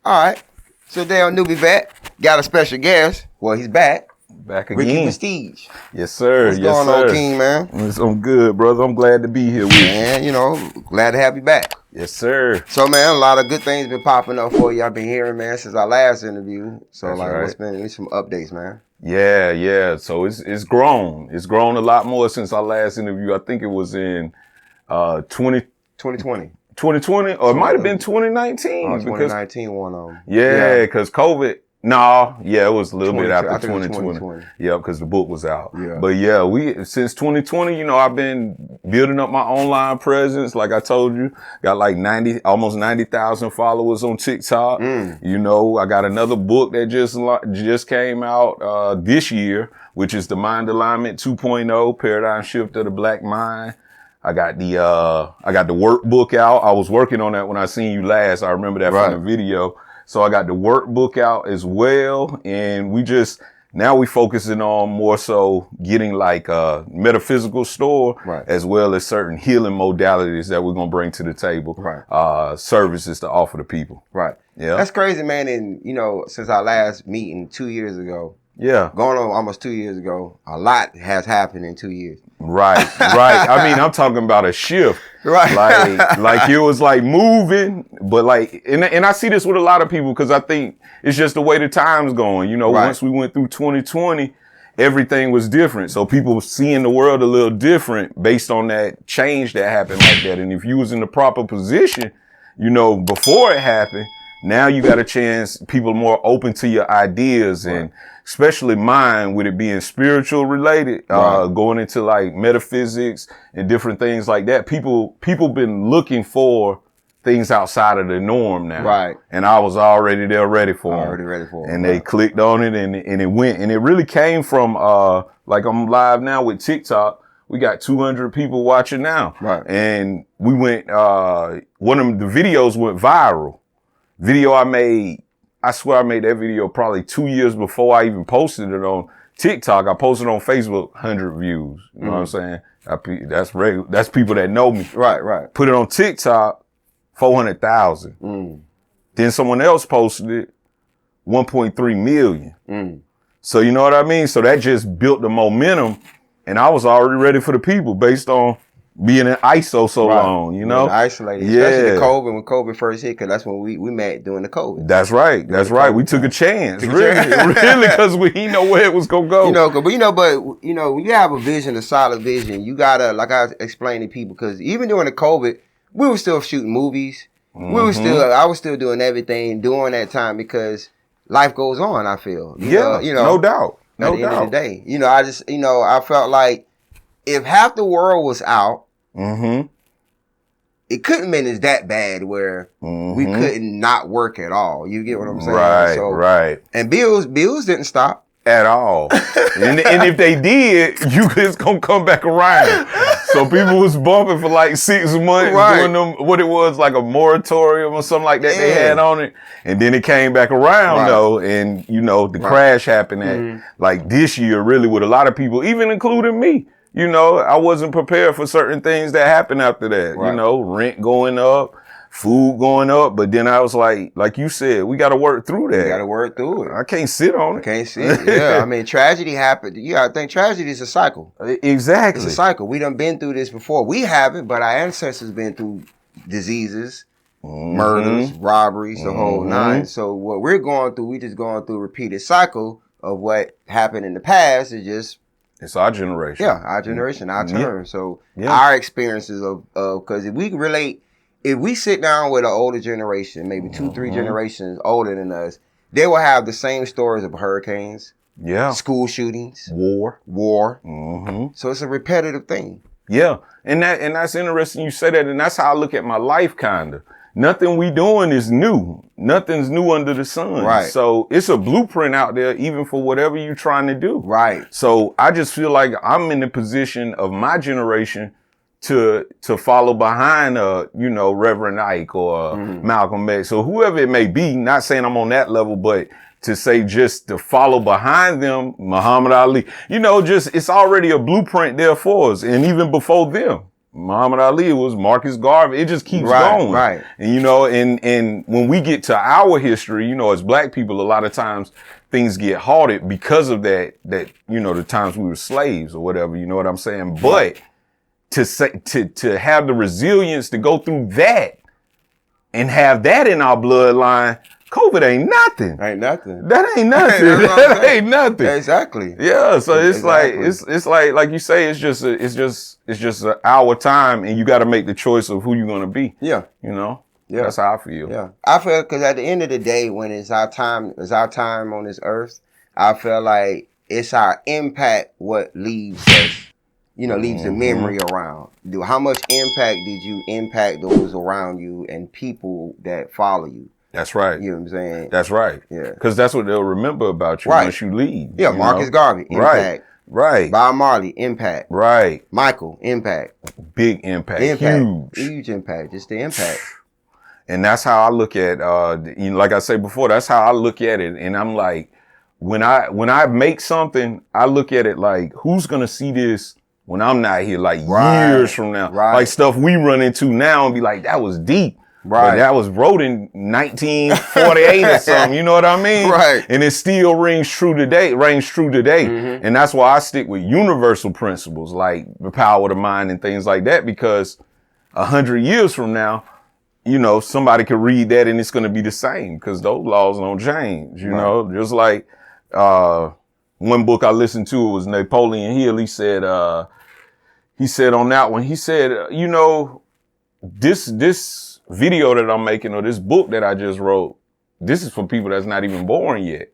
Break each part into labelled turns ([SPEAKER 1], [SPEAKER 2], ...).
[SPEAKER 1] All right. So today on NewbieVeT, got a special guest. Well, he's back.
[SPEAKER 2] Back again.
[SPEAKER 1] Ricky Prestige.
[SPEAKER 2] Yes, sir.
[SPEAKER 1] What's going on, King, man?
[SPEAKER 2] I'm good, brother. I'm glad to be here with you.
[SPEAKER 1] Man, you know, glad to have you back.
[SPEAKER 2] Yes, sir.
[SPEAKER 1] So, man, a lot of good things been popping up for you. I've been hearing, man, since our last interview. So,
[SPEAKER 2] That's
[SPEAKER 1] like,
[SPEAKER 2] right.
[SPEAKER 1] what's been some updates, man?
[SPEAKER 2] Yeah. So it's grown. It's grown a lot more since our last interview. I think it was in
[SPEAKER 1] 2020.
[SPEAKER 2] 2020, or it might have been 2019.
[SPEAKER 1] 2019 one of them.
[SPEAKER 2] Yeah, because COVID. It was a little bit after
[SPEAKER 1] I think it was
[SPEAKER 2] 2020. Yeah, because the book was out.
[SPEAKER 1] Yeah.
[SPEAKER 2] But yeah, since 2020, I've been building up my online presence. Like I told you, got like almost 90,000 followers on TikTok. I got another book that just came out this year, which is the Mind Alignment 2.0 Paradigm Shift of the Black Mind. I got the workbook out. I was working on that when I seen you last. I remember that from the video. So I got the workbook out as well. And now we focusing on more so getting like a metaphysical store, as well as certain healing modalities that we're going to bring to the table, services to offer to people. Right. Yeah.
[SPEAKER 1] That's crazy, man. And, since our last meeting 2 years ago, going on almost 2 years ago, a lot has happened in 2 years.
[SPEAKER 2] Right. I mean, I'm talking about a shift. Right. Like it was like moving, but like, and I see this with a lot of people because I think it's just the way the time's going. Once we went through 2020, everything was different. So people were seeing the world a little different based on that change that happened like that. And if you was in the proper position, before it happened, now you got a chance, people are more open to your ideas and especially mine with it being spiritual related, going into like metaphysics and different things like that. People been looking for things outside of the norm now. Right. And I was already there ready for them. And they clicked on it and it went. And it really came from, like I'm live now with TikTok. We got 200 people watching now. Right. And we went, one of the videos went viral. Video I swear I made that video probably 2 years before I even posted it on TikTok. I posted on Facebook, 100 views. You know what I'm saying? That's regular. That's people that know me. Right. Put it on TikTok, 400,000. Then someone else posted it, 1.3 million. So you know what I mean? So that just built the momentum and I was already ready for the people based on being in ISO so long,
[SPEAKER 1] isolated, especially the COVID, when COVID first hit, because that's when we met during the COVID.
[SPEAKER 2] That's right. We took a chance, really, because we didn't know where it was gonna go.
[SPEAKER 1] When you have a vision, a solid vision, you gotta, like I explained to people, because even during the COVID, we were still shooting movies. I was still doing everything during that time because life goes on. I feel,
[SPEAKER 2] no doubt.
[SPEAKER 1] At the end of the day, I felt like if half the world was out. It couldn't have been as that bad where we couldn't not work at all. You get what I'm saying?
[SPEAKER 2] Right.
[SPEAKER 1] And bills didn't stop.
[SPEAKER 2] At all. and if they did, you just gonna come back around. So people was bumping for like 6 months, doing them, what it was, like a moratorium or something like that they had on it. And then it came back around though. And the crash happened at like this year really with a lot of people, even including me. I wasn't prepared for certain things that happened after that. Rent going up, food going up. But then I was like you said, we got to work through that.
[SPEAKER 1] We got to work through it.
[SPEAKER 2] I can't sit on it.
[SPEAKER 1] Yeah. I mean, tragedy happened. Yeah, I think tragedy is a cycle.
[SPEAKER 2] Exactly.
[SPEAKER 1] It's a cycle. We done been through this before. We haven't, but our ancestors been through diseases, murders, robberies, the whole nine. So what we're going through, we just going through a repeated cycle of what happened in the past.
[SPEAKER 2] It's our generation.
[SPEAKER 1] Yeah, our generation, our turn. So our experiences of because if we sit down with an older generation, maybe 2-3 generations older than us, they will have the same stories of hurricanes, school shootings, war. So it's a repetitive thing. Yeah,
[SPEAKER 2] and that's interesting you say that, and that's how I look at my life, kinda. Nothing we doing is new. Nothing's new under the sun. Right. So it's a blueprint out there, even for whatever you're trying to do. Right. So I just feel like I'm in the position of my generation to follow behind, Reverend Ike or Malcolm X or whoever it may be. Not saying I'm on that level, but to say just to follow behind them, Muhammad Ali. It's already a blueprint there for us, and even before them. Muhammad Ali, it was Marcus Garvey. It just keeps going.
[SPEAKER 1] Right.
[SPEAKER 2] And, you know, and when we get to our history, you know, as black people, a lot of times things get halted because of that, you know, the times we were slaves or whatever, you know what I'm saying? But to have the resilience to go through that and have that in our bloodline, COVID ain't nothing.
[SPEAKER 1] Ain't nothing.
[SPEAKER 2] That ain't nothing. That ain't nothing.
[SPEAKER 1] Exactly.
[SPEAKER 2] Yeah. So it's like you say, it's just our time, and you got to make the choice of who you're gonna be. Yeah. You know. Yeah. That's how I feel.
[SPEAKER 1] Yeah. I feel because at the end of the day, when it's our time on this earth, I feel like it's our impact what leaves us. You know, leaves a memory around. How much impact did you impact those around you and people that follow you?
[SPEAKER 2] That's right.
[SPEAKER 1] You know what I'm saying?
[SPEAKER 2] That's right. Yeah. Because that's what they'll remember about you once you leave.
[SPEAKER 1] Yeah, Marcus Garvey, impact.
[SPEAKER 2] Right.
[SPEAKER 1] Bob Marley, impact.
[SPEAKER 2] Right.
[SPEAKER 1] Michael, impact.
[SPEAKER 2] Big impact.
[SPEAKER 1] Huge impact. Just the impact.
[SPEAKER 2] And that's how I look at, you know, like I said before, that's how I look at it. And I'm like, when I make something, I look at it like, who's going to see this when I'm not here, like years from now? Like stuff we run into now and be like, that was deep. Right. But that was wrote in 1948 or something. You know what I mean? Right. And it still rings true today. Mm-hmm. And that's why I stick with universal principles like the power of the mind and things like that, because 100 years from now, you know, somebody could read that and it's going to be the same because those laws don't change, you know, just like, one book I listened to was Napoleon Hill. He said on that one, he said, you know, this video that I'm making or this book that I just wrote, this is for people that's not even born yet.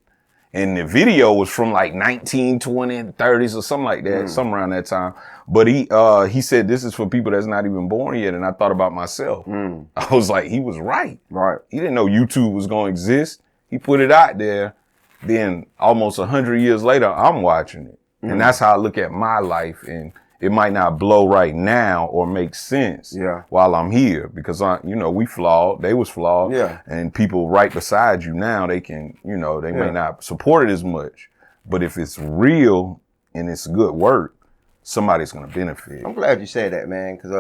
[SPEAKER 2] And the video was from like 1920, 30s or something like that, somewhere around that time. But he said, this is for people that's not even born yet. And I thought about myself. I was like, he was right. Right. He didn't know YouTube was going to exist. He put it out there. Then almost 100 years later, I'm watching it. And that's how I look at my life. And it might not blow right now or make sense while I'm here because you know, we flawed. They was flawed. Yeah. And people right beside you now, they can, you know, they may not support it as much. But if it's real and it's good work, somebody's going to benefit.
[SPEAKER 1] I'm glad you said that, man, because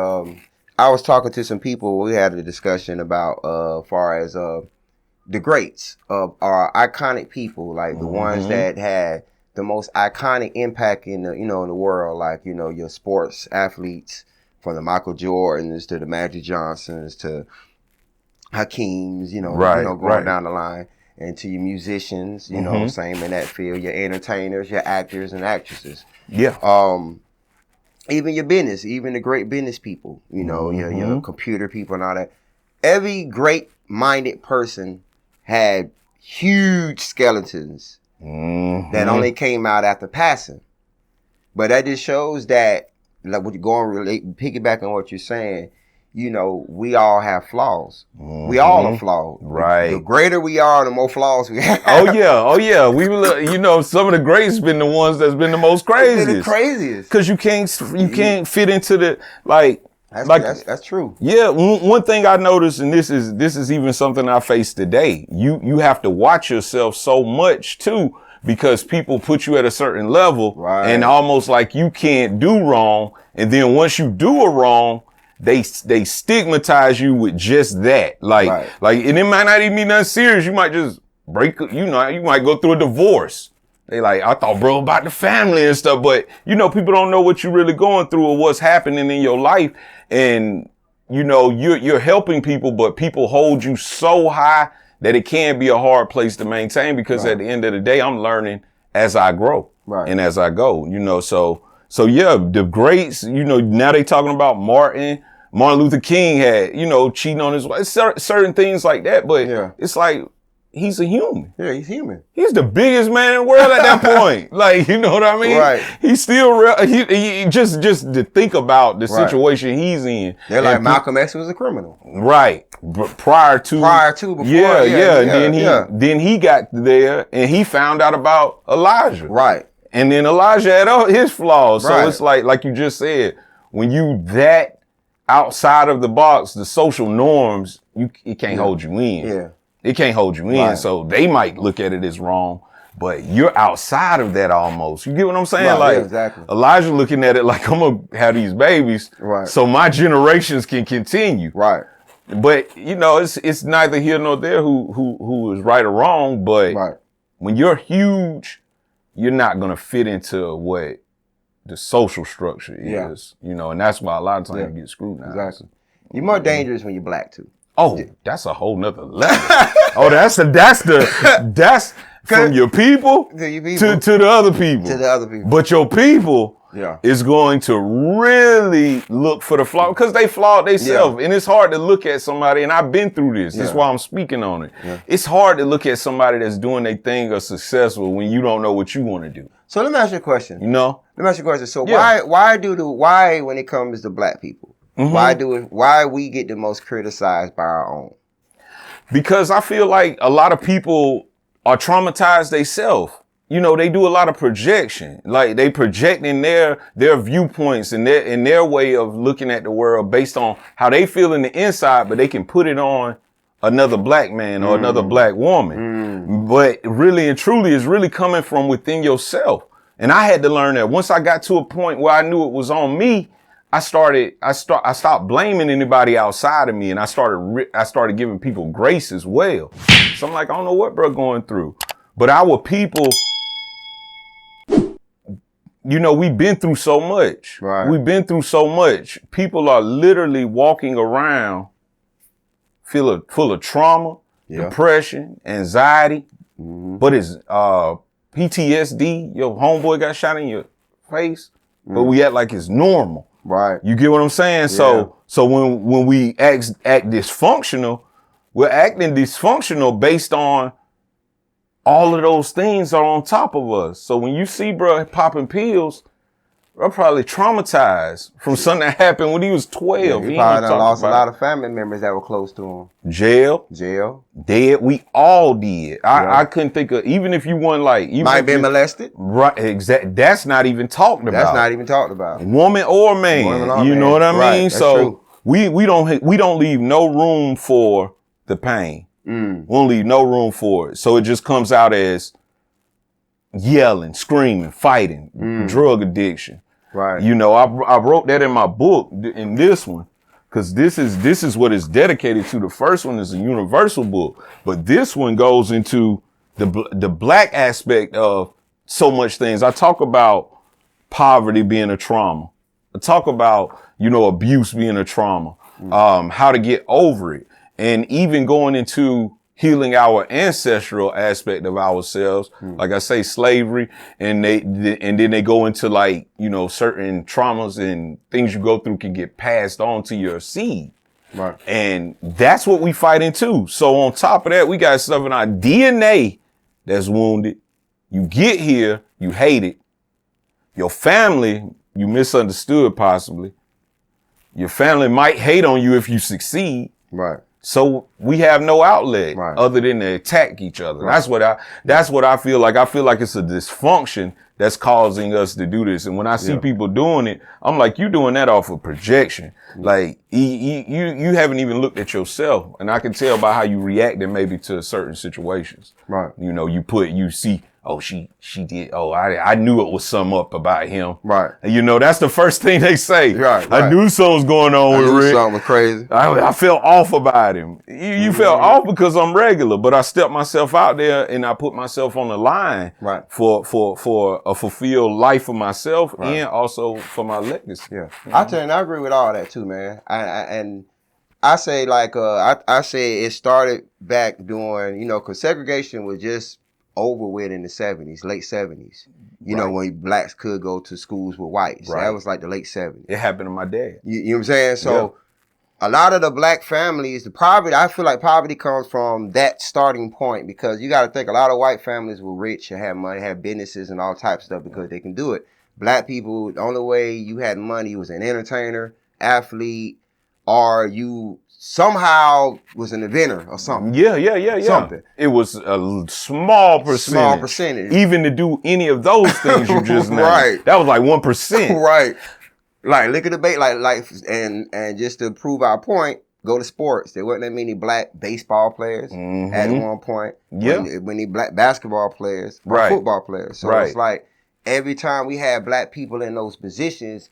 [SPEAKER 1] I was talking to some people. We had a discussion about far as the greats of our iconic people, like the ones that had the most iconic impact in the, you know, in the world, like, you know, your sports athletes, from the Michael Jordans to the Magic Johnsons to Hakeems, you know, going down the line, and to your musicians, you know, same in that field, your entertainers, your actors and actresses. Yeah. Even your business, even the great business people, you know, your computer people and all that. Every great-minded person had huge skeletons that only came out after passing. But that just shows that, like, what you're going piggyback on what you're saying, you know, we all have flaws. We all are flawed. Right. The greater we are, the more flaws we have.
[SPEAKER 2] Oh yeah. We, you know, some of the greats been the ones that's been the most craziest.
[SPEAKER 1] The craziest.
[SPEAKER 2] Because you can't fit into the, like.
[SPEAKER 1] That's true.
[SPEAKER 2] Yeah. One thing I noticed, and this is even something I face today. You have to watch yourself so much too, because people put you at a certain level and almost like you can't do wrong. And then once you do a wrong, they stigmatize you with just that. Like, and it might not even be nothing serious. You might just break, you know, you might go through a divorce. They like, I thought, bro, about the family and stuff. But, you know, people don't know what you're really going through or what's happening in your life. And, you know, you're helping people, but people hold you so high that it can be a hard place to maintain, because at the end of the day, I'm learning as I grow and as I go, you know. So yeah, the greats, you know, now they talking about Martin Luther King had, you know, cheating on his wife, certain things like that. But it's like, he's a human.
[SPEAKER 1] Yeah, he's human.
[SPEAKER 2] He's the biggest man in the world at that point. Like, you know what I mean? Right. He's still he just to think about the situation he's in.
[SPEAKER 1] They're like, Malcolm X was a criminal.
[SPEAKER 2] Right. But prior to before. Then he got there and he found out about Elijah. Right. And then Elijah had all his flaws. So it's like you just said, when you that outside of the box, the social norms, it can't hold you in. Yeah. It can't hold you in. So they might look at it as wrong. but you're outside of that almost. You get what I'm saying?
[SPEAKER 1] Right,
[SPEAKER 2] like,
[SPEAKER 1] yeah, exactly.
[SPEAKER 2] Elijah looking at it like, I'm going to have these babies so my generations can continue.
[SPEAKER 1] Right.
[SPEAKER 2] But, you know, it's neither here nor there who is right or wrong, but when you're huge, you're not going to fit into what the social structure is, you know, and that's why a lot of times you get scrutinized.
[SPEAKER 1] Exactly. You're more dangerous when you're black too.
[SPEAKER 2] Oh, that's a whole nother level. Oh, that's from your people to the other people.
[SPEAKER 1] To the other people.
[SPEAKER 2] But your people is going to really look for the flaw because they flawed themselves. And it's hard to look at somebody, and I've been through this. That's why I'm speaking on it. It's hard to look at somebody that's doing their thing or successful when you don't know what you want to do.
[SPEAKER 1] So let me ask you a question.
[SPEAKER 2] You know?
[SPEAKER 1] Let me ask you a question. So why when it comes to black people, why we get the most criticized by our own?
[SPEAKER 2] Because I feel like a lot of people are traumatized themselves. You know, they do a lot of projection. Like they project in their viewpoints and their way of looking at the world based on how they feel in the inside, but they can put it on another black man or another black woman. But really and truly it's really coming from within yourself. And I had to learn that once I got to a point where I knew it was on me, I stopped blaming anybody outside of me, and I started giving people grace as well. So I'm like, I don't know what bro going through, but our people, you know, we've been through so much.
[SPEAKER 1] Right.
[SPEAKER 2] We've been through so much. People are literally walking around full of trauma, depression, anxiety, but it's PTSD. Your homeboy got shot in your face, but we act like it's normal.
[SPEAKER 1] Right.
[SPEAKER 2] You get what I'm saying?
[SPEAKER 1] Yeah.
[SPEAKER 2] So when we act dysfunctional, we're acting dysfunctional based on all of those things are on top of us. So when you see bro popping pills, bro probably traumatized from something that happened when he was 12.
[SPEAKER 1] Yeah, he probably done lost a lot of family members that were close to him.
[SPEAKER 2] Jail. Dead. We all did. I couldn't think of, even if you weren't like,
[SPEAKER 1] might have been molested.
[SPEAKER 2] Right. Exactly. That's not even talked about.
[SPEAKER 1] That's not even talked about.
[SPEAKER 2] Woman or man. You know what I mean?
[SPEAKER 1] Right,
[SPEAKER 2] so we don't leave no room for the pain. We don't leave no room for it. So it just comes out as yelling, screaming, fighting, drug addiction.
[SPEAKER 1] Right.
[SPEAKER 2] You know, I wrote that in my book, in this one, because this is what it's dedicated to. The first one is a universal book, but this one goes into the black aspect of so much things. I talk about poverty being a trauma. I talk about, you know, abuse being a trauma, how to get over it, and even going into healing our ancestral aspect of ourselves. Like I say, slavery, and then they go into like, you know, certain traumas and things you go through can get passed on to your seed.
[SPEAKER 1] Right.
[SPEAKER 2] And that's what we fight into. So on top of that, we got stuff in our DNA that's wounded. You get here, you hate it. Your family, you misunderstood possibly. Your family might hate on you if you succeed.
[SPEAKER 1] Right.
[SPEAKER 2] So we have no outlet other than to attack each other. Right. That's what I feel like. I feel like it's a dysfunction that's causing us to do this. And when I see people doing it, I'm like, you doing that off of projection. Like you haven't even looked at yourself. And I can tell by how you reacted maybe to certain situations.
[SPEAKER 1] Right.
[SPEAKER 2] You know, you see, oh, she did. Oh, I knew it was something up about him.
[SPEAKER 1] Right.
[SPEAKER 2] And you know, that's the first thing they say.
[SPEAKER 1] Right.
[SPEAKER 2] I knew something was going on with Rick.
[SPEAKER 1] Something was crazy.
[SPEAKER 2] I felt off about him. You felt off because I'm regular, but I stepped myself out there and I put myself on the line for a fulfilled life for myself and also for my legacy.
[SPEAKER 1] Yeah. I agree with all that too, man. I say like, I say it started back during, you know, cause segregation was just over with in the 70s, late 70s. You know, when blacks could go to schools with whites. That was like the late 70s.
[SPEAKER 2] It happened to my dad.
[SPEAKER 1] You know what I'm saying? So a lot of the black families, the poverty, I feel like poverty comes from that starting point, because you got to think a lot of white families were rich and had money, had businesses and all types of stuff because they can do it. Black people, the only way you had money was an entertainer, athlete, or you somehow was an inventor or something.
[SPEAKER 2] Yeah.
[SPEAKER 1] Something.
[SPEAKER 2] It was a small percentage. Even to do any of those things you just named.
[SPEAKER 1] Right.
[SPEAKER 2] That was like 1%.
[SPEAKER 1] Right. Like liquor debate, like and just to prove our point, go to sports. There wasn't that many black baseball players at one point. Many black basketball players or football players. So it's like every time we had black people in those positions,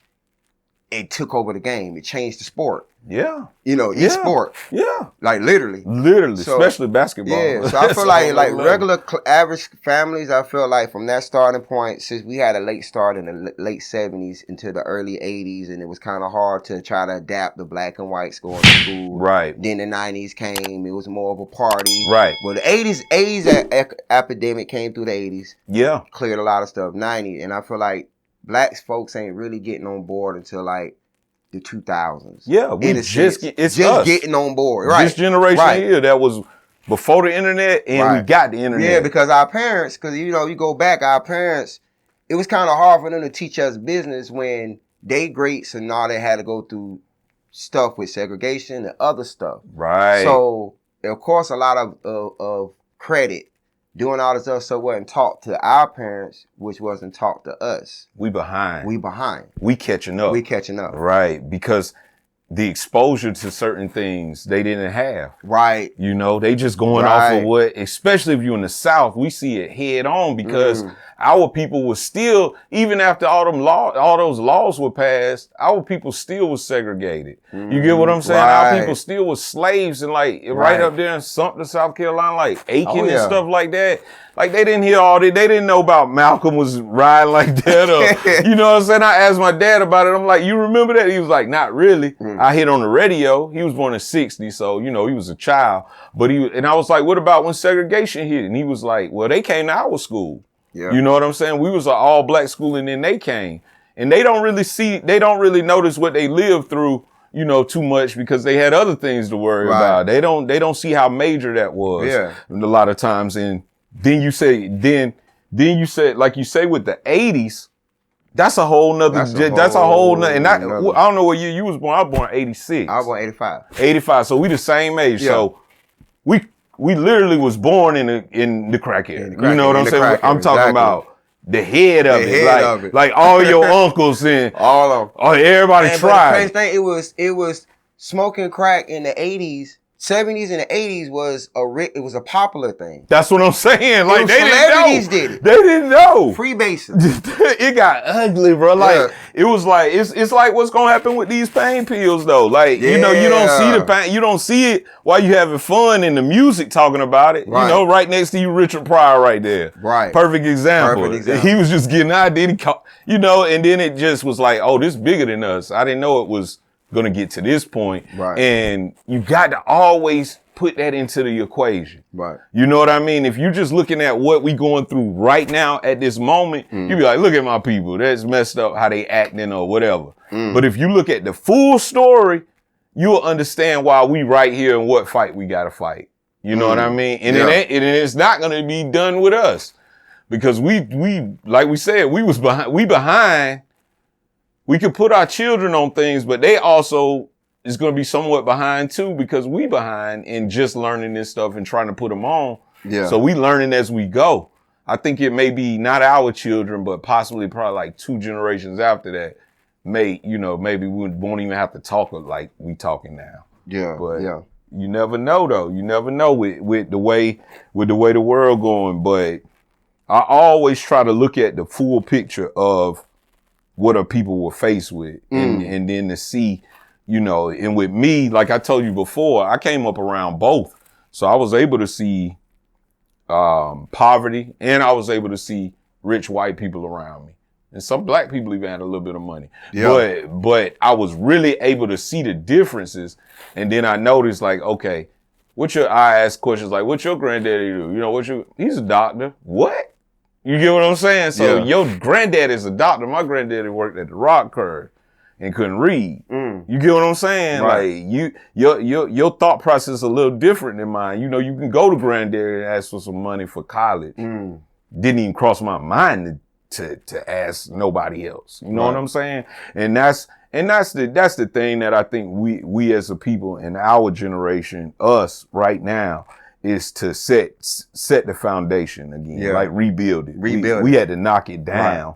[SPEAKER 1] it took over the game. It changed the sport. Yeah. You know, each sport. Yeah. Like literally. So,
[SPEAKER 2] especially basketball.
[SPEAKER 1] Yeah. So I feel like regular average families, I feel like from that starting point, since we had a late start in the late 70s into the early 80s, and it was kind of hard to try to adapt the black and whites going to school. Right. Then the 90s came. It was more of a party. Right. Well, the AIDS epidemic came through the 80s. Yeah. Cleared a lot of stuff. 90s. And I feel like black folks ain't really getting on board until like the 2000s. Yeah, we just getting on board. Right.
[SPEAKER 2] This generation here that was before the internet and we got the internet.
[SPEAKER 1] Yeah, because our parents, because you know, you go back, our parents, it was kind of hard for them to teach us business when they greats and all they had to go through stuff with segregation and other stuff. Right. So of course a lot of credit doing all this stuff so wasn't taught to our parents, which wasn't taught to us.
[SPEAKER 2] We behind.
[SPEAKER 1] We
[SPEAKER 2] catching up. Right. Because the exposure to certain things they didn't have. Right. You know, they just going off of what, especially if you're in the South, we see it head on because our people were still, even after all those laws were passed, our people still was segregated. You get what I'm saying? Our people still was slaves and like right up there in Sumter, South Carolina, like Aiken and stuff like that. Like they didn't hear all that. They didn't know about Malcolm was riding like that. Or, you know what I'm saying? I asked my dad about it. I'm like, you remember that? He was like, not really. I hit on the radio. He was born in '60, so you know he was a child. And I was like, what about when segregation hit? And he was like, well, they came to our school. Yeah. You know what I'm saying? We was an all black school and then they came. And they don't really notice what they lived through, you know, too much because they had other things to worry about. They don't see how major that was a lot of times. And then you say, like you say with the 80s, that's a whole nother, and I don't know what year you was born. I was born 86.
[SPEAKER 1] I was born 85.
[SPEAKER 2] 85. So we the same age. Yeah. So we literally was born in the crack era. You know what I'm saying? I'm talking about the head of it. Like all your uncles and all of them. Oh, everybody tried.
[SPEAKER 1] The crazy thing, it was smoking crack in the 80s. 70s and the 80s was a popular thing.
[SPEAKER 2] That's what I'm saying. Like they
[SPEAKER 1] celebrities did it.
[SPEAKER 2] They didn't know.
[SPEAKER 1] Freemasons.
[SPEAKER 2] It got ugly, bro. Like it was like it's like what's gonna happen with these pain pills though. Like you know, you don't see the pain, you don't see it while you having fun in the music talking about it. Right. You know, right next to you, Richard Pryor, right there. Right. Perfect example. He was just getting out. Then you know, and then it just was like, oh, this bigger than us. I didn't know it was going to get to this point. Right. And you got to always put that into the equation. Right. You know what I mean? If you're just looking at what we going through right now at this moment, you be like, look at my people. That's messed up how they acting or whatever. But if you look at the full story, you'll understand why we right here and what fight we got to fight. You know what I mean? And it's not going to be done with us because we like we said, we behind. We could put our children on things, but they also is going to be somewhat behind too because we behind in just learning this stuff and trying to put them on. Yeah. So we learning as we go. I think it may be not our children, but possibly probably like 2 generations after that maybe we won't even have to talk like we talking now. Yeah. But you never know though. You never know with the way the world going. But I always try to look at the full picture of what are people were faced with and then to see, you know, and with me, like I told you before, I came up around both. So I was able to see poverty and I was able to see rich white people around me. And some black people even had a little bit of money. Yeah. But I was really able to see the differences. And then I noticed like, okay, I asked questions like, what's your granddaddy do? You know, he's a doctor. What? You get what I'm saying? So your granddad is a doctor. My granddaddy worked at the rock curve and couldn't read. You get what I'm saying? Right. Like your thought process is a little different than mine. You know, you can go to granddaddy and ask for some money for college. Didn't even cross my mind to ask nobody else. You know what I'm saying? And that's the thing that I think we as a people in our generation, us right now, is to set the foundation again, like rebuild it. We had to knock it down,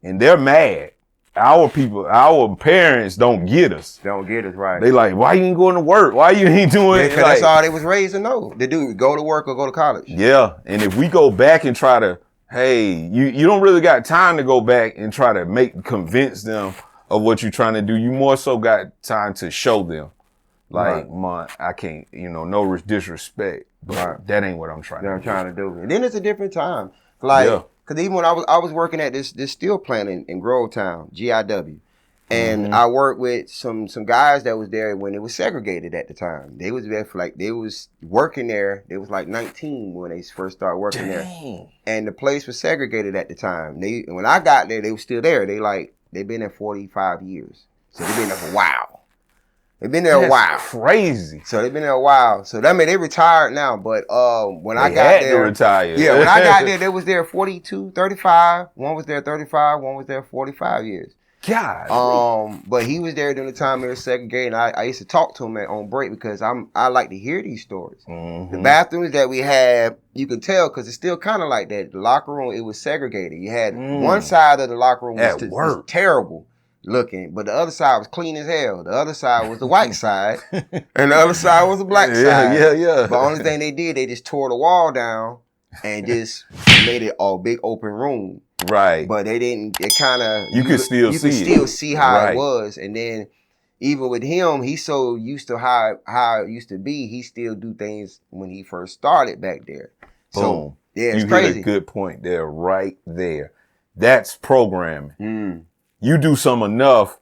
[SPEAKER 2] and they're mad our people, our parents don't get us.
[SPEAKER 1] Don't get us, right.
[SPEAKER 2] They like, why you ain't going to work? Why you ain't doing it?
[SPEAKER 1] Because that's all they was raised to know. They do go to work or go to college.
[SPEAKER 2] Yeah. And if we go back and try to, hey, you don't really got time to go back and try to convince them of what you're trying to do. You more so got time to show them. Like, I can't, no disrespect, but that ain't what I'm trying to do.
[SPEAKER 1] Trying to do. And then it's a different time. Like, because even when I was working at this steel plant in Grovetown, GIW, and I worked with some guys that was there when it was segregated at the time. They was there for they was working there. They was like 19 when they first started working there, and the place was segregated at the time. And when I got there, they were still there. They've been there 45 years, so they've been there for a while. They've been there a while.
[SPEAKER 2] Crazy.
[SPEAKER 1] So they've been there a while. So that mean they retired now. But when I got there,
[SPEAKER 2] to retire.
[SPEAKER 1] Yeah, when I got there, they was there 42, 35. One was there 35. One was there 45 years.
[SPEAKER 2] God.
[SPEAKER 1] But he was there during the time they were segregated. I used to talk to him on break because I like to hear these stories. The bathrooms that we had, you can tell because it's still kind of like that. The locker room, it was segregated. You had one side of the locker room was terrible looking, but the other side was clean as hell. The other side was the white side, and the other side was the black side.
[SPEAKER 2] Yeah.
[SPEAKER 1] But the only thing they did, they just tore the wall down and just made it a big open room.
[SPEAKER 2] Right.
[SPEAKER 1] But they didn't, it kind of,
[SPEAKER 2] you could still
[SPEAKER 1] see how it was. And then even with him, he's so used to how it used to be, he still do things when he first started back there.
[SPEAKER 2] Boom.
[SPEAKER 1] So, yeah, it's
[SPEAKER 2] you
[SPEAKER 1] crazy.
[SPEAKER 2] You hit a good point there, right there. That's programming. You do some enough,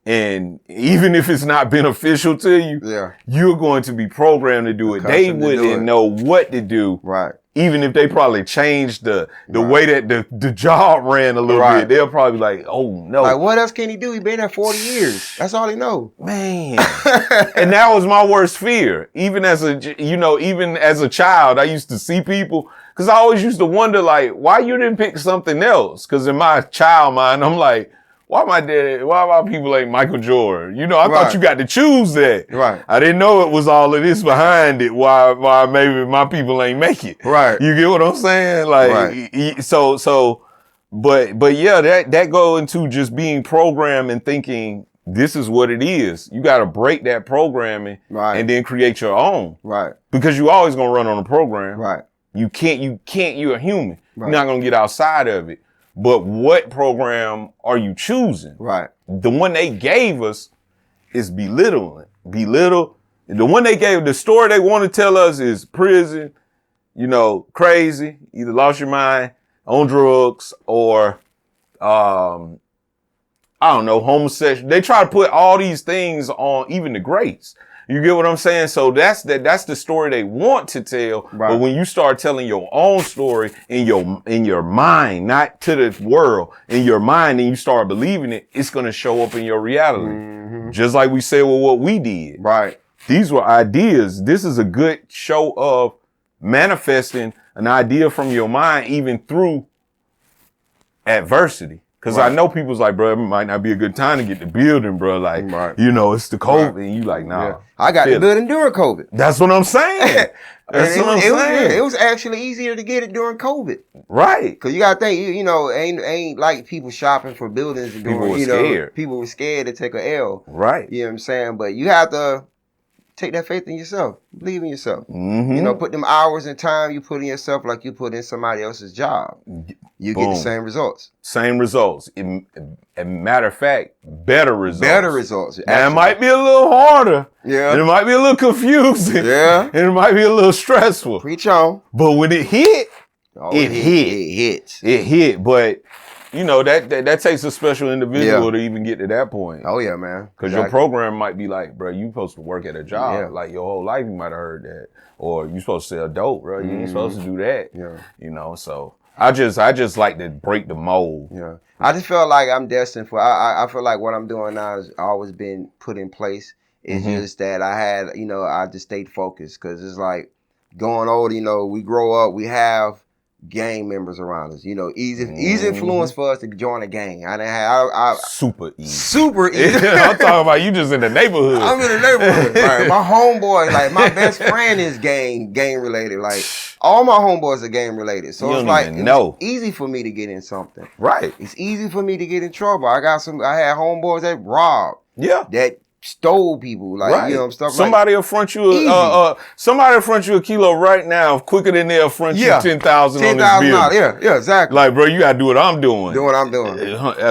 [SPEAKER 2] and even if it's not beneficial to you, you're going to be programmed to do it. They wouldn't know what to do.
[SPEAKER 1] Right.
[SPEAKER 2] Even if they probably changed the way that the job ran a little bit, they'll probably be like, oh no.
[SPEAKER 1] Like, what else can he do? He been there 40 years. That's all he know.
[SPEAKER 2] Man. And that was my worst fear. Even as a child, I used to see people, because I always used to wonder, like, why you didn't pick something else? Because in my child mind, I'm like, why my people like Michael Jordan? I thought you got to choose that.
[SPEAKER 1] Right.
[SPEAKER 2] I didn't know it was all of this behind it. Why maybe my people ain't make it.
[SPEAKER 1] Right.
[SPEAKER 2] You get what I'm saying? Like, but yeah, that go into just being programmed and thinking this is what it is. You got to break that programming and then create your own.
[SPEAKER 1] Right.
[SPEAKER 2] Because you always going to run on a program.
[SPEAKER 1] Right.
[SPEAKER 2] You're a human. Right. You're not going to get outside of it. But what program are you choosing?
[SPEAKER 1] Right.
[SPEAKER 2] The one they gave us is belittling. The one they gave, the story they want to tell us is prison, crazy, either lost your mind, on drugs, or, I don't know, homosexual. They try to put all these things on even the greats. You get what I'm saying? So that's the story they want to tell. Right. But when you start telling your own story in your mind, not to the world, in your mind, and you start believing it, it's going to show up in your reality. Just like we said with what we did.
[SPEAKER 1] Right.
[SPEAKER 2] These were ideas. This is a good show of manifesting an idea from your mind, even through adversity. Because I know people's like, bro, it might not be a good time to get the building, bro. Like, it's the COVID. And you like, nah.
[SPEAKER 1] Yeah. I got the building during COVID.
[SPEAKER 2] That's what I'm saying.
[SPEAKER 1] It was actually easier to get it during COVID.
[SPEAKER 2] Right.
[SPEAKER 1] Because you got to think, ain't like people shopping for buildings.
[SPEAKER 2] People were scared.
[SPEAKER 1] People were scared to take a L.
[SPEAKER 2] Right.
[SPEAKER 1] You know what I'm saying? But you have to take that faith in yourself. Believe in yourself. Put them hours and time you put in yourself like you put in somebody else's job. You get the same results.
[SPEAKER 2] Same results. Matter of fact, better results.
[SPEAKER 1] Better results.
[SPEAKER 2] And it might be a little harder.
[SPEAKER 1] Yeah.
[SPEAKER 2] And it might be a little confusing.
[SPEAKER 1] Yeah.
[SPEAKER 2] And it might be a little stressful.
[SPEAKER 1] Preach on.
[SPEAKER 2] But when it hit, it
[SPEAKER 1] hits.
[SPEAKER 2] It hit. But, that takes a special individual to even get to that point.
[SPEAKER 1] Oh, yeah, man.
[SPEAKER 2] Because your program might be like, bro, you supposed to work at a job. Yeah. Like, your whole life you might have heard that. Or you supposed to sell dope, bro. You ain't supposed to do that.
[SPEAKER 1] Yeah.
[SPEAKER 2] So I just like to break the mold.
[SPEAKER 1] Yeah. I just feel like I'm destined for, I feel like what I'm doing now has always been put in place. It's just that I had, I just stayed focused. Because it's like going old, we grow up, we have gang members around us. You know, easy influence for us to join a gang. I didn't have
[SPEAKER 2] super easy.
[SPEAKER 1] Super easy.
[SPEAKER 2] I'm talking about you just in the neighborhood.
[SPEAKER 1] I'm in the neighborhood. Right. My homeboy, like my best friend is gang related. Like all my homeboys are gang related. So it's like it's easy for me to get in something.
[SPEAKER 2] Right.
[SPEAKER 1] It's easy for me to get in trouble. I had homeboys that robbed.
[SPEAKER 2] Yeah.
[SPEAKER 1] That stole people, like you know, stuff.
[SPEAKER 2] Somebody will front you somebody will front you a kilo right now quicker than they'll front you 10,000 on this bill.
[SPEAKER 1] Yeah, exactly.
[SPEAKER 2] Like, bro, you gotta do what I'm doing.
[SPEAKER 1] Do what I'm doing.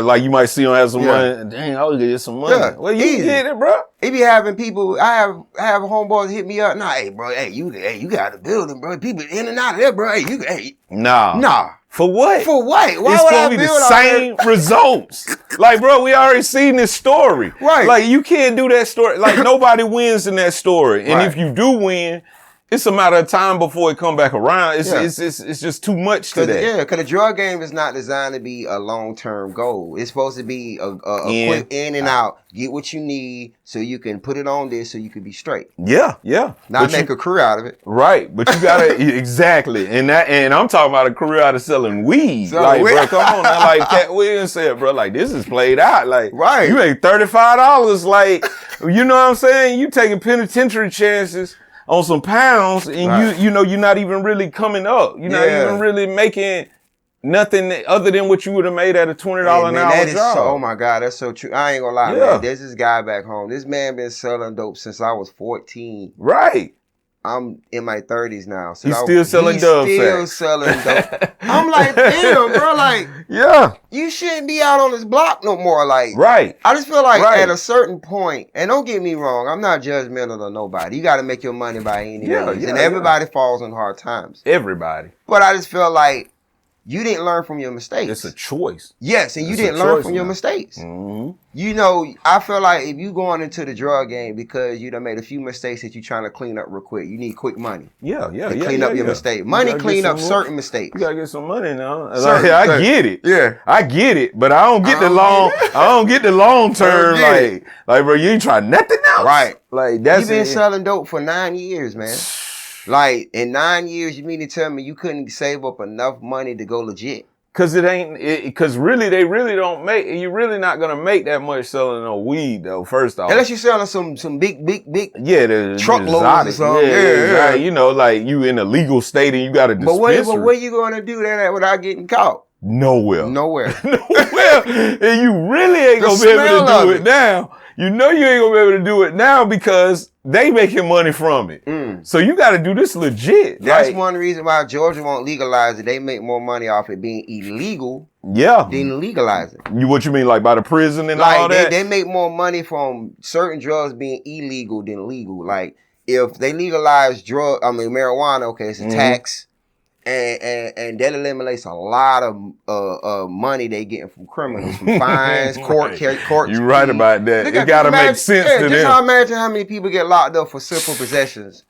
[SPEAKER 2] Like you might see them have some money. Dang, I was gonna get some money. Yeah. Well, you get it, bro.
[SPEAKER 1] It be having people. I have homeboys hit me up. Nah, hey, bro, you got a building, bro. People in and out of there, bro. Nah.
[SPEAKER 2] For what?
[SPEAKER 1] For what? Why
[SPEAKER 2] it's gonna be the same results. Like, bro, we already seen this story.
[SPEAKER 1] Right.
[SPEAKER 2] Like, you can't do that story. Like, nobody wins in that story. And if you do win, it's a matter of time before it come back around. It's just too much to that.
[SPEAKER 1] Yeah, because the drug game is not designed to be a long-term goal. It's supposed to be a quick in and out. Get what you need so you can put it on this so you can be straight.
[SPEAKER 2] Yeah.
[SPEAKER 1] Not make a career out of it.
[SPEAKER 2] Right. But you gotta exactly. And I'm talking about a career out of selling weed. Bro, come on now. Like Cat Williams said, bro, like this is played out. Like you make $35. Like, you know what I'm saying? You taking penitentiary chances on some pounds, and you know you're not even really coming up. You're not even really making nothing other than what you would have made at a $20 an hour job.
[SPEAKER 1] Oh my God, that's so true. I ain't gonna lie, man. There's this guy back home. This man been selling dope since I was 14.
[SPEAKER 2] Right.
[SPEAKER 1] I'm in my 30s now.
[SPEAKER 2] So he's still selling dope.
[SPEAKER 1] I'm like, damn, bro. Like, you shouldn't be out on this block no more. Like, I just feel like at a certain point, and don't get me wrong, I'm not judgmental of nobody. You got to make your money by any means, and everybody falls on hard times.
[SPEAKER 2] Everybody.
[SPEAKER 1] But I just feel like you didn't learn from your mistakes.
[SPEAKER 2] It's a choice.
[SPEAKER 1] Yes, and you didn't learn from your mistakes.
[SPEAKER 2] Mm-hmm.
[SPEAKER 1] You know, I feel like if you going into the drug game because you done made a few mistakes that you trying to clean up real quick, you need quick money. Clean up your mistake. Money clean up certain mistakes.
[SPEAKER 2] You gotta get some money now. I get it.
[SPEAKER 1] Yeah,
[SPEAKER 2] I get it, but I don't get the long. I don't get the long term. Like, bro, you ain't try nothing else.
[SPEAKER 1] Right.
[SPEAKER 2] Like that's.
[SPEAKER 1] You been selling dope for 9 years, man. Like, in 9 years, you mean to tell me you couldn't save up enough money to go legit?
[SPEAKER 2] Cause cause really, they really don't make, you're really not gonna make that much selling no weed though, first off.
[SPEAKER 1] Unless you're selling some big
[SPEAKER 2] the
[SPEAKER 1] truckloads or something.
[SPEAKER 2] Yeah. You know, like you in a legal state and you got a dispensary.
[SPEAKER 1] But where you gonna do that at without getting caught?
[SPEAKER 2] Nowhere.
[SPEAKER 1] And
[SPEAKER 2] you really ain't gonna be able to do it now. You know you ain't gonna be able to do it now because they making money from it. So you got to do this legit.
[SPEAKER 1] That's one reason why Georgia won't legalize it. They make more money off it being illegal than legalize it.
[SPEAKER 2] What you mean, like by the prison and all that?
[SPEAKER 1] They make more money from certain drugs being illegal than legal. Like if they legalize marijuana, okay, it's a tax. And that eliminates a lot of money they getting from criminals, from fines, court.
[SPEAKER 2] You're right about that. It got to make sense to them.
[SPEAKER 1] Just imagine how many people get locked up for simple possessions.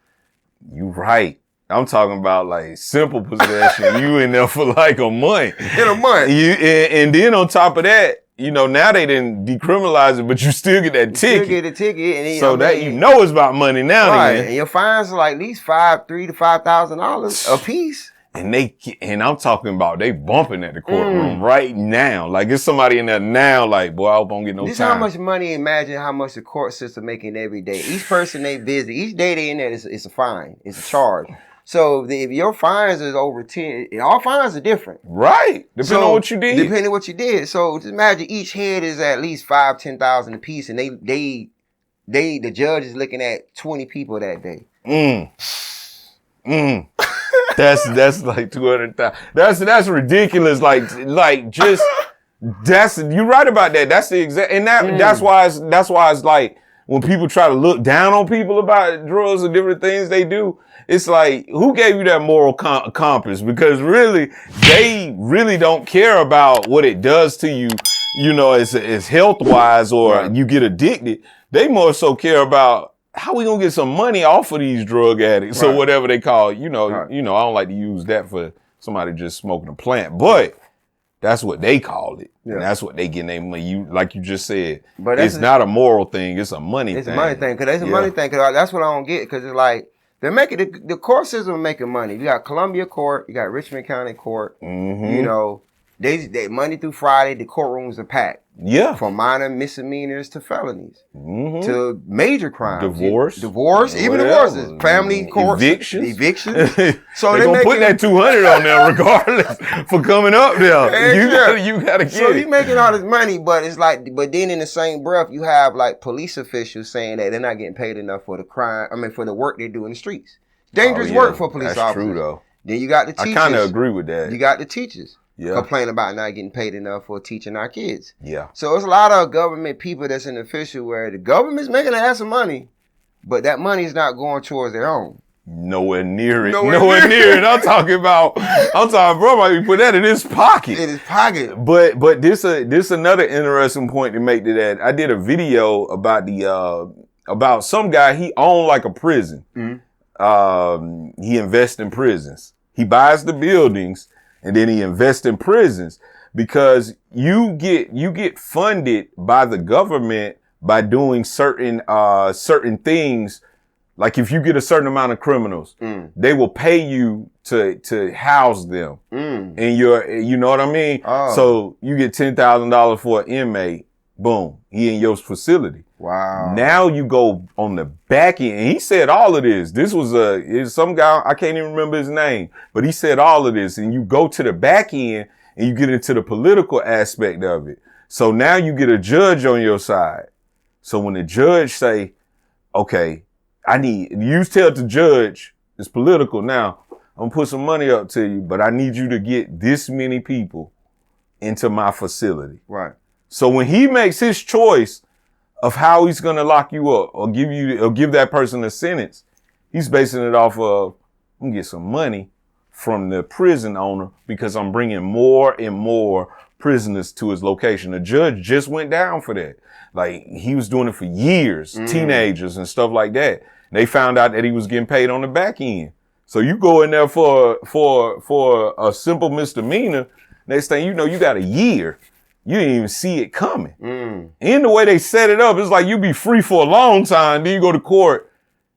[SPEAKER 2] You right. I'm talking about like simple possession. You in there for like a month.
[SPEAKER 1] In a month.
[SPEAKER 2] And then on top of that, you know, now they didn't decriminalize it, but you still get that ticket.
[SPEAKER 1] You still get a ticket. And
[SPEAKER 2] so that you know it's about money now.
[SPEAKER 1] Right. And your fines are like at least $3,000 to $5,000 a piece.
[SPEAKER 2] And I'm talking about they bumping at the courtroom right now. Like it's somebody in there now, like, boy, I hope I don't get no time.
[SPEAKER 1] This is how much money, imagine how much the court system making every day. Each person they visit, each day they in there, it's a fine. It's a charge. So if your fines is over 10, all fines are different.
[SPEAKER 2] Right. Depending on what you did.
[SPEAKER 1] Depending on what you did. So just imagine each head is at least $5,000-$10,000 a piece, and the judge is looking at 20 people that day.
[SPEAKER 2] That's like 200,000. That's ridiculous. Like just you're right about that. That's the exact, and that's why it's like when people try to look down on people about drugs and different things they do, it's like, who gave you that moral compass? Because really, they really don't care about what it does to you, you know, as health wise or you get addicted. They more so care about how we gonna get some money off of these drug addicts or whatever they call it. You know, I don't like to use that for somebody just smoking a plant, but that's what they call it. Yeah. And that's what they get their money. Like you just said, but it's not a moral thing. It's a money thing.
[SPEAKER 1] It's a money thing. Cause it's a money thing. Cause that's what I don't get. Cause it's like, They're making the court system making money. You got Columbia Court, you got Richmond County Court. You know, they Monday through Friday, the courtrooms are packed.
[SPEAKER 2] Yeah.
[SPEAKER 1] From minor misdemeanors to felonies. To major crimes.
[SPEAKER 2] Divorce,
[SPEAKER 1] even divorces. Family courts. Evictions.
[SPEAKER 2] So they're gonna put that 200 on there regardless for coming up there. You gotta get it.
[SPEAKER 1] So you making all this money, but it's like, but then in the same breath, you have like police officials saying that they're not getting paid enough for for the work they do in the streets. Dangerous work for police officers. That's true though. Then you got the teachers.
[SPEAKER 2] I kind of agree with that.
[SPEAKER 1] You got the teachers. Complain about not getting paid enough for teaching our kids. So it's a lot of government people that's in the official where the government's making an ass of money, but that money is not going towards their own.
[SPEAKER 2] Nowhere near it. Nowhere near it. I'm talking, bro, might be put that in his pocket.
[SPEAKER 1] In his pocket.
[SPEAKER 2] But this another interesting point to make to that. I did a video about about some guy, he owned like a prison. He invests in prisons. He buys the buildings and then he invests in prisons because you get funded by the government by doing certain things. Like if you get a certain amount of criminals, they will pay you to house them in you know what I mean? So you get $10,000 for an inmate, boom, he in your facility.
[SPEAKER 1] Wow.
[SPEAKER 2] Now you go on the back end, and he said all of this. This was some guy, I can't even remember his name, but he said all of this, and you go to the back end and you get into the political aspect of it. So now you get a judge on your side. So when the judge say, okay, you tell the judge, it's political now, I'm gonna put some money up to you, but I need you to get this many people into my facility.
[SPEAKER 1] Right.
[SPEAKER 2] So when he makes his choice of how he's gonna lock you up or give that person a sentence, he's basing it off of, I'm gonna get some money from the prison owner because I'm bringing more and more prisoners to his location. The judge just went down for that. Like he was doing it for years, teenagers and stuff like that. They found out that he was getting paid on the back end. So you go in there for a simple misdemeanor. Next thing you know, you got a year. You didn't even see it coming. And the way they set it up, it's like you be free for a long time. Then you go to court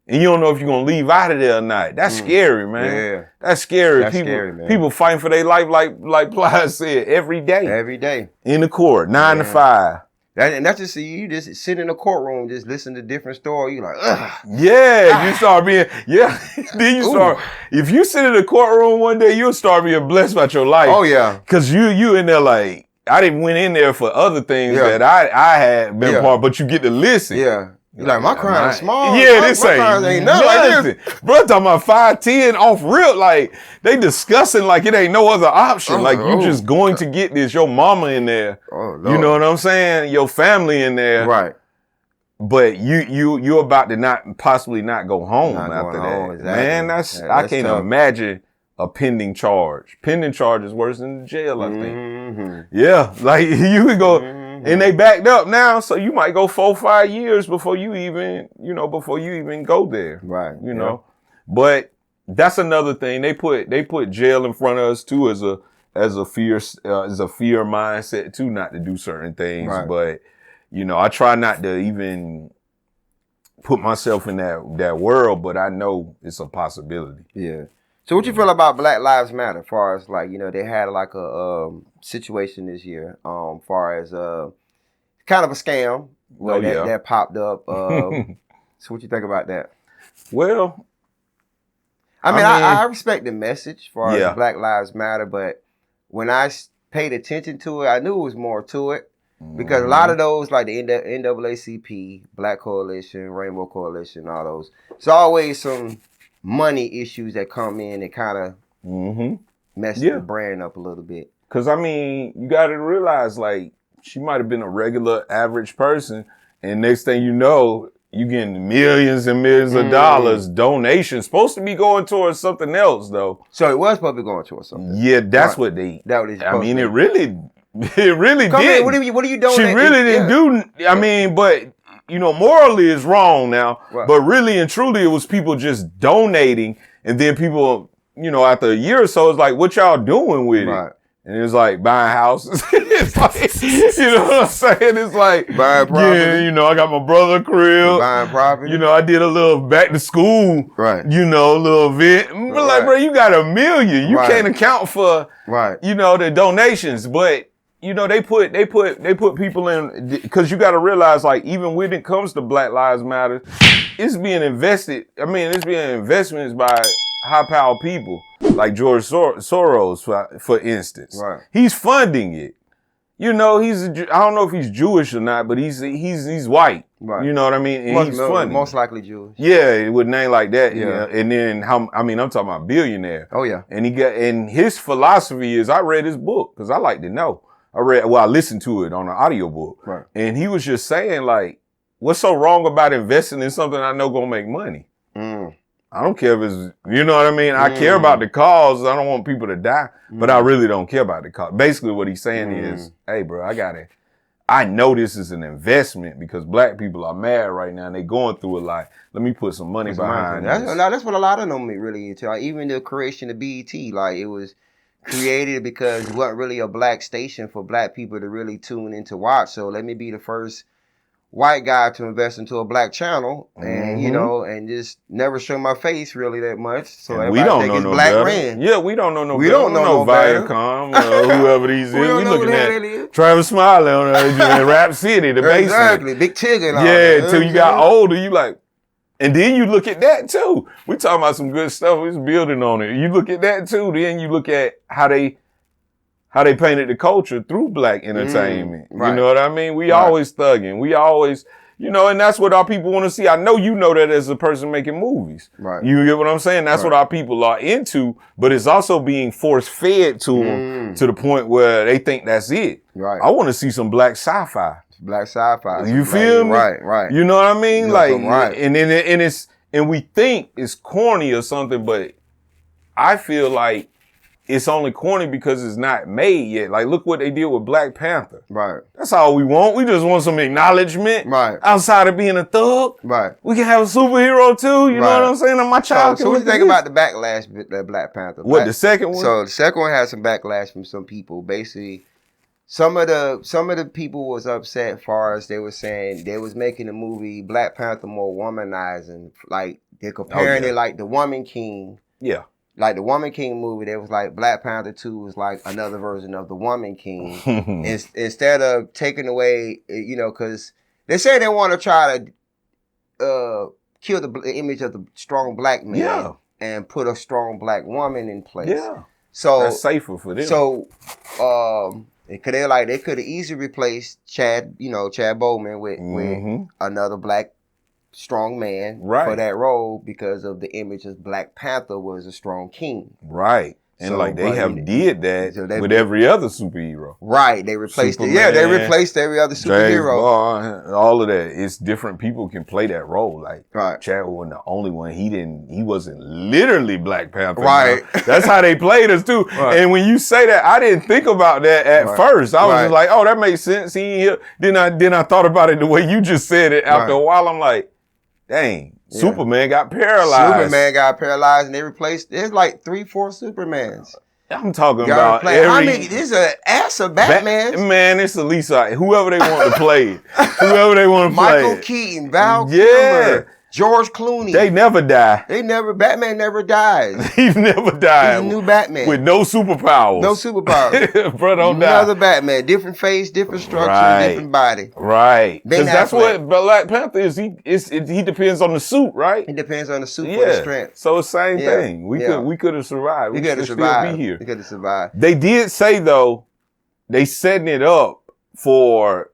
[SPEAKER 2] and you don't know if you're going to leave out of there or not. That's scary, man. Yeah. That's scary.
[SPEAKER 1] That's scary, man.
[SPEAKER 2] People fighting for their life, like Ply said, every day.
[SPEAKER 1] Every day.
[SPEAKER 2] In the court, 9 to 5.
[SPEAKER 1] And that's just, you just sit in the courtroom, just listen to different stories. You like, ugh.
[SPEAKER 2] Yeah, you start being, Then you start, if you sit in the courtroom one day, you'll start being blessed about your life.
[SPEAKER 1] Oh, yeah.
[SPEAKER 2] Because you in there like, I didn't went in there for other things that I had been part, but you get to listen.
[SPEAKER 1] Yeah. You're like, my crime is small.
[SPEAKER 2] Yeah, this ain't nothing. Like this. Bro, talking about 5'10" off rip, like they discussing like it ain't no other option. Like you just going to get this. Your mama in there. Oh, Lord. You know what I'm saying? Your family in there.
[SPEAKER 1] Right.
[SPEAKER 2] But you're about to possibly not go home after that. Exactly. Man, I can't imagine a pending charge. Pending charge is worse than the jail, I think. Yeah, like you could go, and they backed up now, so you might go 4-5 years before you even go there.
[SPEAKER 1] Right.
[SPEAKER 2] You know, but that's another thing. They put jail in front of us too as a fear mindset too, not to do certain things. Right. But you know, I try not to even put myself in that world, but I know it's a possibility.
[SPEAKER 1] Yeah. So what you feel about Black Lives Matter, as far as like, you know, they had like a situation this year, far as kind of a scam that popped up. So what you think about that?
[SPEAKER 2] Well,
[SPEAKER 1] I mean, I respect the message far as Black Lives Matter, but when I paid attention to it, I knew it was more to it. Because a lot of those, like the NAACP, Black Coalition, Rainbow Coalition, all those, it's always some money issues that come in and kind of mess the brand up a little bit.
[SPEAKER 2] Because, I mean, you got to realize, like, she might have been a regular average person, and next thing you know, you getting millions and millions of dollars donations. Supposed to be going towards something else, though.
[SPEAKER 1] So it was probably going towards something.
[SPEAKER 2] Yeah, that's what they... I mean, it really did.
[SPEAKER 1] What are you doing?
[SPEAKER 2] She really didn't do... I mean, but... You know, morally is wrong now, but really and truly it was people just donating, and then people, you know, after a year or so, it's like, what y'all doing with it? And it's like buying houses. It's like, you know what I'm saying? It's like
[SPEAKER 1] buying property.
[SPEAKER 2] Yeah, you know, I got my brother a crib.
[SPEAKER 1] Buying property.
[SPEAKER 2] You know, I did a little back to school.
[SPEAKER 1] Right.
[SPEAKER 2] You know, little event. But like, bro, you got $1 million. You can't account for you know, the donations. But you know, they put people in, because you got to realize, like, even when it comes to Black Lives Matter, it's being invested. I mean, it's being investments by high-powered people like George Soros, for instance.
[SPEAKER 1] Right.
[SPEAKER 2] He's funding it. You know, I don't know if he's Jewish or not, but he's white. Right. You know what I mean? And he's funding.
[SPEAKER 1] Most likely Jewish.
[SPEAKER 2] Yeah, with a name like that. Yeah. And then I'm talking about billionaire.
[SPEAKER 1] Oh yeah.
[SPEAKER 2] And his philosophy is, I read his book because I like to know. I listened to it on an audiobook. Right. And he was just saying, like, what's so wrong about investing in something I know gonna make money? I don't care if it's, you know what I mean? I care about the cause. I don't want people to die, but I really don't care about the cause. Basically what he's saying is, hey bro, I know this is an investment because Black people are mad right now and they going through a lot. Let me put some money behind this.
[SPEAKER 1] That's what a lot of them really into. Like, even the creation of BET, like, it was created because it wasn't really a Black station for Black people to really tune in to watch. So let me be the first white guy to invest into a Black channel, and you know, and just never show my face really that much. So
[SPEAKER 2] we don't know no
[SPEAKER 1] Black
[SPEAKER 2] better.
[SPEAKER 1] brand.
[SPEAKER 2] Yeah, we don't know no
[SPEAKER 1] we
[SPEAKER 2] better.
[SPEAKER 1] Don't know no
[SPEAKER 2] Viacom, whoever these is.
[SPEAKER 1] We
[SPEAKER 2] looking at Travis Smiley on Rap City, the basement.
[SPEAKER 1] Exactly, Big Tig and all
[SPEAKER 2] that. Until you got older, you like, and then you look at that too. We talking about some good stuff. We was building on it. You look at that too. Then you look at how they painted the culture through Black entertainment. Right. You know what I mean? We always thugging. We always, you know, and that's what our people want to see. I know you know that as a person making movies. Right. You get what I'm saying? That's what our people are into, but it's also being force fed to them to the point where they think that's it. Right. I want to see some Black sci-fi.
[SPEAKER 1] Black sci-fi.
[SPEAKER 2] You feel me?
[SPEAKER 1] Right.
[SPEAKER 2] You know what I mean? And we think it's corny or something, but I feel like it's only corny because it's not made yet. Like, look what they did with Black Panther. Right. That's all we want. We just want some acknowledgement. Right. Outside of being a thug. Right. We can have a superhero too. You know what I'm saying? And my child.
[SPEAKER 1] So what do you think about the backlash with that Black Panther?
[SPEAKER 2] The second one?
[SPEAKER 1] So the second one had some backlash from some people. Basically, some of the people was upset far as they were saying they was making the movie Black Panther more womanizing. Like, they're comparing it like the Woman King. Yeah. Like the Woman King movie, there was like Black Panther 2 was like another version of the Woman King. Instead of taking away, you know, because they say they want to try to kill the image of the strong Black man and put a strong Black woman in place. Yeah. So
[SPEAKER 2] that's safer for them.
[SPEAKER 1] So they could have easily replaced Chad Boseman with another Black strong man for that role because of the image of Black Panther was a strong king. Right. And so, like they did that with every other superhero. Right. They replaced Superman, it. Yeah, they replaced every other superhero.
[SPEAKER 2] All of that. It's different people can play that role. Like Chad wasn't the only one. He wasn't literally Black Panther. Right. That's how they played us too. Right. And when you say that, I didn't think about that at first. I was just like, oh, that makes sense. He ain't here. Then I thought about it the way you just said it. After a while, I'm like, dang, Superman got paralyzed.
[SPEAKER 1] And they replaced, there's like 3-4 Supermans.
[SPEAKER 2] I'm talking about
[SPEAKER 1] there's an ass of Batman.
[SPEAKER 2] Man, it's at least whoever they want to play.
[SPEAKER 1] Michael Keaton, Val Kilmer, George Clooney.
[SPEAKER 2] They never die.
[SPEAKER 1] Batman never dies.
[SPEAKER 2] He never died.
[SPEAKER 1] He's a new Batman.
[SPEAKER 2] With no superpowers. Bro, don't die.
[SPEAKER 1] Another Batman. Different face, different structure, different body.
[SPEAKER 2] Right. Because that's what Black Panther is. He depends on the suit, right?
[SPEAKER 1] It depends on the suit for the strength.
[SPEAKER 2] So it's the same thing. We could have survived. We could still be here.
[SPEAKER 1] We could have survived.
[SPEAKER 2] They did say, though, they setting it up for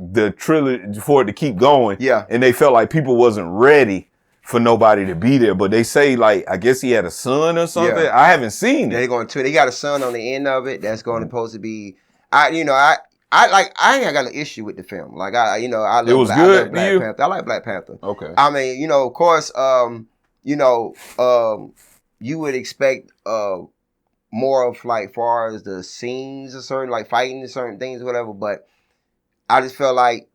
[SPEAKER 2] the trilogy, for it to keep going. Yeah. And they felt like people wasn't ready for nobody to be there. But they say, like, I guess he had a son or something. Yeah. I haven't seen it.
[SPEAKER 1] They got a son on the end of it that's going to supposed to be, I ain't got an issue with the film. Like, I love
[SPEAKER 2] it was good.
[SPEAKER 1] I love Black Panther. I like Black Panther.
[SPEAKER 2] Okay.
[SPEAKER 1] I mean, of course, you would expect more of, like, far as the scenes or certain, like, fighting and certain things or whatever, but I just felt like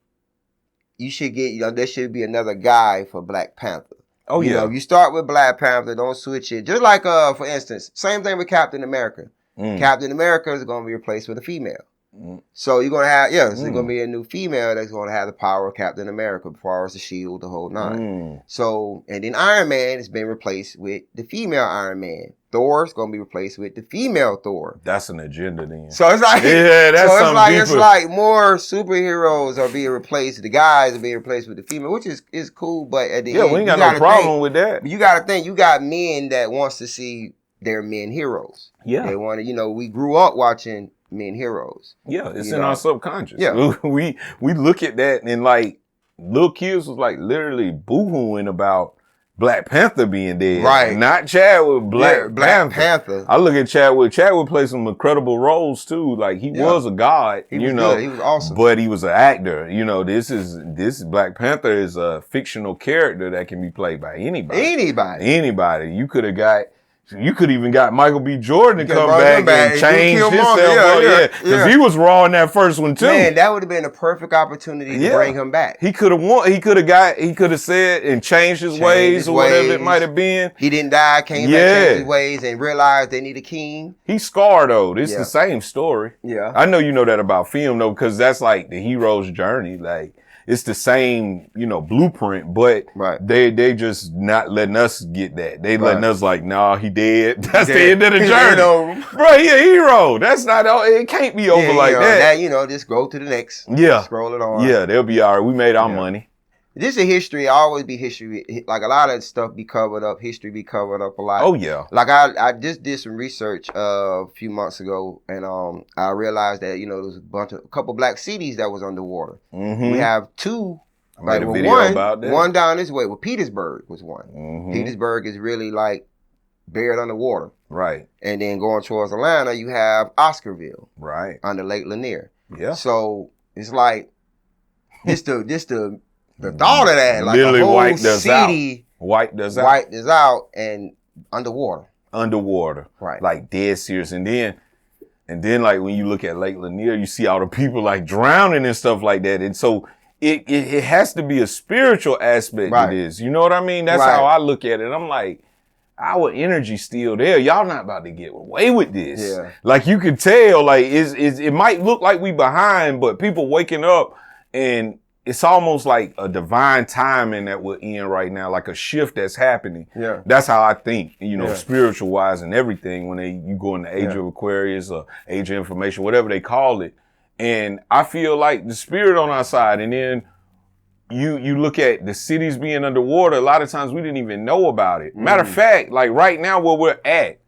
[SPEAKER 1] you should get, there should be another guy for Black Panther. You start with Black Panther, don't switch it. Just like, for instance, same thing with Captain America. Captain America is going to be replaced with a female. So you're going to have, so there's going to be a new female that's going to have the power of Captain America, the powers the shield, the whole nine. So, and then Iron Man has been replaced with the female Iron Man. Thor's going to be replaced with the female Thor.
[SPEAKER 2] That's an agenda then.
[SPEAKER 1] So it's like,
[SPEAKER 2] it's
[SPEAKER 1] like more superheroes are being replaced. The guys are being replaced with the female, which is cool. But at the end,
[SPEAKER 2] we ain't got no problem with that.
[SPEAKER 1] You got to think, you got men that wants to see their men heroes.
[SPEAKER 2] Yeah.
[SPEAKER 1] They want to, we grew up watching men heroes.
[SPEAKER 2] Yeah, it's in our subconscious. Yeah. We look at that and like little kids was like literally boo-hooing about Black Panther being dead.
[SPEAKER 1] Right.
[SPEAKER 2] Not Chadwick, Black
[SPEAKER 1] Panther.
[SPEAKER 2] I look at Chadwick. Chadwick played some incredible roles too. Like he was a god,
[SPEAKER 1] he was good. He was awesome.
[SPEAKER 2] But he was an actor. This Black Panther is a fictional character that can be played by anybody. Anybody. You could even got Michael B. Jordan to come back and change himself. Because he was raw in that first one too.
[SPEAKER 1] Man, that would have been a perfect opportunity to bring him back.
[SPEAKER 2] He could have said and changed his ways or whatever it might have been.
[SPEAKER 1] He didn't die, came back, changed his ways, and realized they need a king.
[SPEAKER 2] He's scarred though. This is the same story.
[SPEAKER 1] Yeah.
[SPEAKER 2] I know you know that about film though, because that's like the hero's journey. Like it's the same, blueprint, but they just not letting us get that. They letting us like, nah, he dead. That's the end of the journey. Bro, he a hero. That's not, it can't be over like that.
[SPEAKER 1] Just go to the next.
[SPEAKER 2] Yeah.
[SPEAKER 1] Scroll it on.
[SPEAKER 2] Yeah, they'll be all right. We made our money.
[SPEAKER 1] This is history. Always be history. Like a lot of stuff be covered up. History be covered up a lot.
[SPEAKER 2] Oh yeah.
[SPEAKER 1] Like I just did some research a few months ago, and I realized that there was a couple black cities that was underwater.
[SPEAKER 2] Mm-hmm.
[SPEAKER 1] We have two.
[SPEAKER 2] I made a video about that.
[SPEAKER 1] One down this way. Well, Petersburg was one. Mm-hmm. Petersburg is really like buried underwater.
[SPEAKER 2] Right.
[SPEAKER 1] And then going towards Atlanta, you have Oscarville.
[SPEAKER 2] Right.
[SPEAKER 1] Under Lake Lanier.
[SPEAKER 2] Yeah.
[SPEAKER 1] So it's like the thought of that, like
[SPEAKER 2] literally
[SPEAKER 1] a whole
[SPEAKER 2] wiped us
[SPEAKER 1] city
[SPEAKER 2] wiped us out
[SPEAKER 1] and underwater.
[SPEAKER 2] Right. Like dead serious. And then like when you look at Lake Lanier, you see all the people like drowning and stuff like that. And so it has to be a spiritual aspect to this. You know what I mean? That's how I look at it. I'm like, our energy's still there. Y'all not about to get away with this.
[SPEAKER 1] Yeah.
[SPEAKER 2] Like you could tell, like it might look like we behind, but people waking up and it's almost like a divine timing that we're in right now, like a shift that's happening.
[SPEAKER 1] Yeah.
[SPEAKER 2] That's how I think, spiritual wise and everything when you go in the age of Aquarius or age of information, whatever they call it. And I feel like the spirit on our side. And then you look at the cities being underwater. A lot of times we didn't even know about it. Matter of fact, like right now where we're at,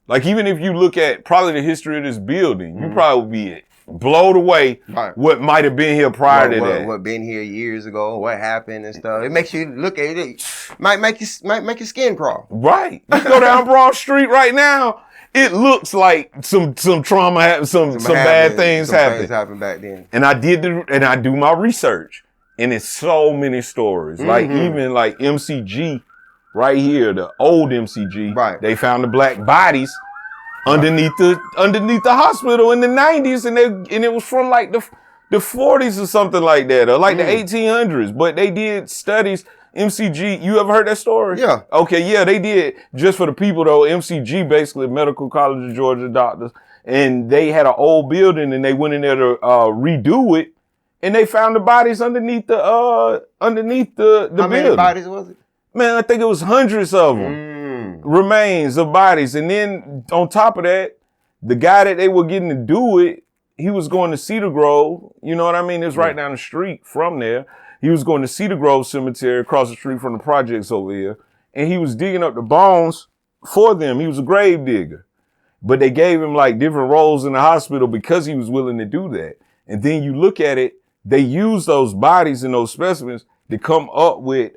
[SPEAKER 2] like even if you look at probably the history of this building, you probably would be blown away what might have been here prior to that.
[SPEAKER 1] What been here years ago, what happened and stuff. It makes you look at it. Might make your skin crawl.
[SPEAKER 2] Right. You go down Broad Street right now, it looks like some trauma happened, some bad things happened.
[SPEAKER 1] Things happened back then.
[SPEAKER 2] And I do my research, and it's so many stories. Like even like MCG right here, the old MCG.
[SPEAKER 1] Right.
[SPEAKER 2] They found the black bodies underneath the hospital in the 90s, and it was from like the 40s or something like that, or like the 1800s. But they did studies. MCG, you ever heard that story?
[SPEAKER 1] Yeah.
[SPEAKER 2] Okay, yeah, they did. Just for the people though, MCG basically Medical College of Georgia doctors, and they had an old building, and they went in there to redo it, and they found the bodies underneath the
[SPEAKER 1] How
[SPEAKER 2] building. How
[SPEAKER 1] many bodies was it?
[SPEAKER 2] Man, I think it was hundreds of them. Remains of bodies. And then on top of that, the guy that they were getting to do it, he was going to Cedar Grove. You know what I mean? It's right down the street from there. He was going to Cedar Grove Cemetery across the street from the projects over here. And he was digging up the bones for them. He was a grave digger. But they gave him like different roles in the hospital because he was willing to do that. And then you look at it, they use those bodies and those specimens to come up with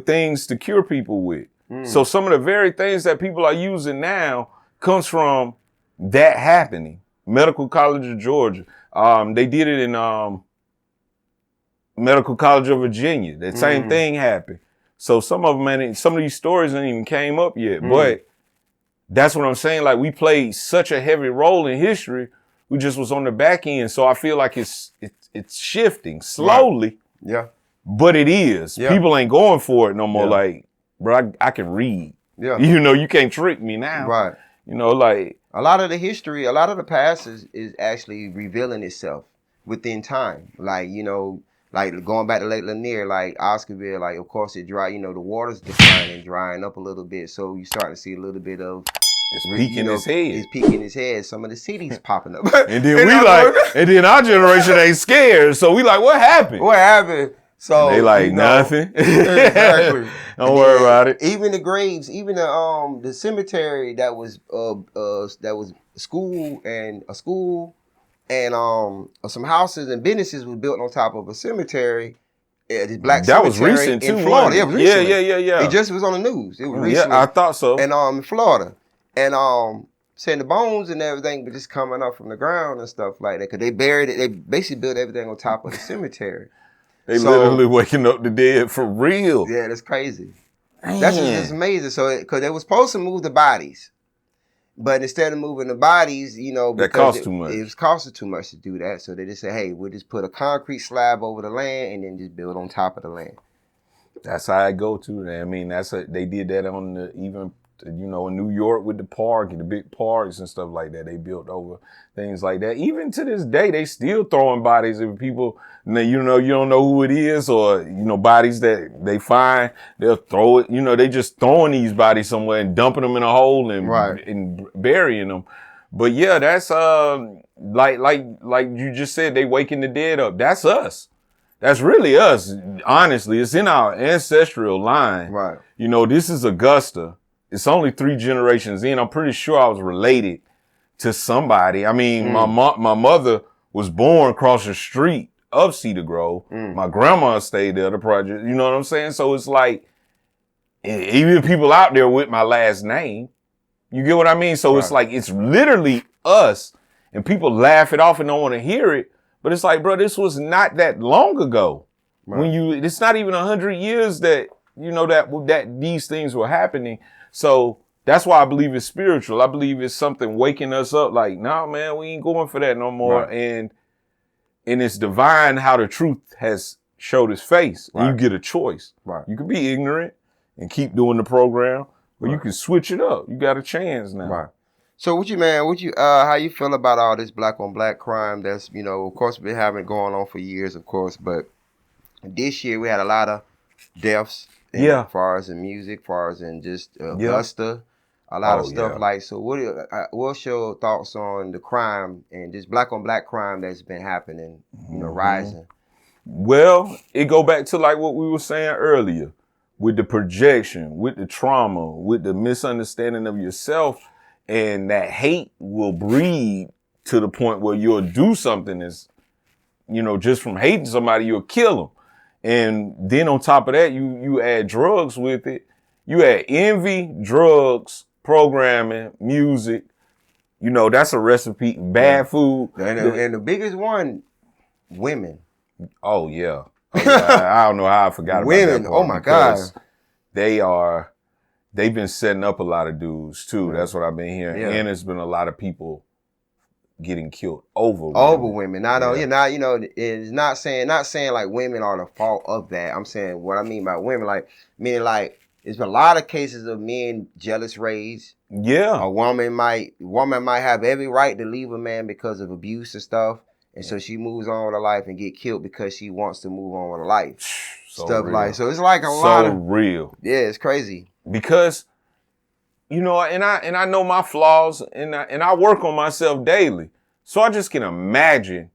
[SPEAKER 2] things to cure people with. So some of the very things that people are using now comes from that happening. Medical College of Georgia. They did it in Medical College of Virginia. That same thing happened. So some of these stories ain't even came up yet. But that's what I'm saying. Like we played such a heavy role in history. We just was on the back end. So I feel like it's shifting slowly.
[SPEAKER 1] Right. Yeah.
[SPEAKER 2] But it is. Yeah. People ain't going for it no more. Yeah. Like, bro, I can read.
[SPEAKER 1] Yeah.
[SPEAKER 2] You can't trick me now.
[SPEAKER 1] Right.
[SPEAKER 2] You know, like
[SPEAKER 1] a lot of the history, a lot of the past is actually revealing itself within time. Like, you know, like going back to Lake Lanier, like Oscarville, like of course it dry, you know, the water's declining, drying up a little bit. So you start to see a little bit of
[SPEAKER 2] it's peeking his head.
[SPEAKER 1] It's peeking his head. Some of the cities popping up.
[SPEAKER 2] And then and then our generation ain't scared. So we like, what happened?
[SPEAKER 1] What happened? So
[SPEAKER 2] and they like nothing.
[SPEAKER 1] Exactly.
[SPEAKER 2] Don't worry about it.
[SPEAKER 1] Even the graves, even the cemetery that was a school and some houses and businesses was built on top of a cemetery. The black
[SPEAKER 2] that
[SPEAKER 1] cemetery
[SPEAKER 2] was recent
[SPEAKER 1] in
[SPEAKER 2] too.
[SPEAKER 1] Florida.
[SPEAKER 2] Yeah.
[SPEAKER 1] It just was on the news. It was recent.
[SPEAKER 2] Yeah, I thought so.
[SPEAKER 1] And in Florida, and saying the bones and everything, but just coming up from the ground and stuff like that, because they buried it. They basically built everything on top of the cemetery.
[SPEAKER 2] They literally waking up the dead for real.
[SPEAKER 1] Yeah, that's crazy. Man. That's just amazing. So, because they were supposed to move the bodies, but instead of moving the bodies, you know,
[SPEAKER 2] that cost too much.
[SPEAKER 1] It was costing too much to do that. So they just said, "Hey, we'll just put a concrete slab over the land and then just build on top of the land."
[SPEAKER 2] That's how I go to. I mean, they did that on even. You know, in New York with the park and the big parks and stuff like that, they built over things like that. Even to this day, they still throwing bodies of people. You know, you don't know who it is, or you know, bodies that they find, they'll throw it. You know, they just throwing these bodies somewhere and dumping them in a hole and burying them. But yeah, that's like you just said, they waking the dead up. That's us. That's really us. Honestly, it's in our ancestral line.
[SPEAKER 1] Right.
[SPEAKER 2] You know, this is Augusta. It's only 3 generations in. I'm pretty sure I was related to somebody. I mean, my mother was born across the street of Cedar Grove. My grandma stayed there, the project. You know what I'm saying? So it's like, even people out there with my last name, you get what I mean? So It's like, it's literally us, and people laugh it off and don't want to hear it. But it's like, bro, this was not that long ago. Right. It's not even 100 years that, you know, that these things were happening. So that's why I believe it's spiritual. I believe it's something waking us up like, nah, man, we ain't going for that no more. Right. And it's divine how the truth has showed its face. Right. And you get a choice. Right. You can be ignorant and keep doing the program, or you can switch it up. You got a chance now.
[SPEAKER 1] Right. So how you feel about all this black on black crime that's, you know, of course been having going on for years, of course, but this year we had a lot of deaths. As far as in music, as far as in just Augusta, a lot of stuff like. So, what's your thoughts on the crime and just black on black crime that's been happening, you know, rising?
[SPEAKER 2] Well, it go back to like what we were saying earlier, with the projection, with the trauma, with the misunderstanding of yourself, and that hate will breed to the point where you'll do something that's, you know, just from hating somebody, you'll kill them. And then on top of that, you add drugs with it. You add envy, drugs, programming, music. You know, that's a recipe. Bad food.
[SPEAKER 1] And the biggest one, women.
[SPEAKER 2] Oh, yeah. I don't know how I forgot about
[SPEAKER 1] women.
[SPEAKER 2] That
[SPEAKER 1] oh, my God.
[SPEAKER 2] They've been setting up a lot of dudes, too. Yeah. That's what I've been hearing. Yeah. And there's been a lot of people getting killed over
[SPEAKER 1] women. It's not saying like women are the fault of that. I'm saying what I mean by women, like meaning like there's been a lot of cases of men jealous rage.
[SPEAKER 2] Yeah.
[SPEAKER 1] A woman might have every right to leave a man because of abuse and stuff. And so she moves on with her life and get killed because she wants to move on with her life. Stuff real. Like so it's like a lot of
[SPEAKER 2] real.
[SPEAKER 1] Yeah, it's crazy.
[SPEAKER 2] Because you know, and I know my flaws, and I work on myself daily. So I just can imagine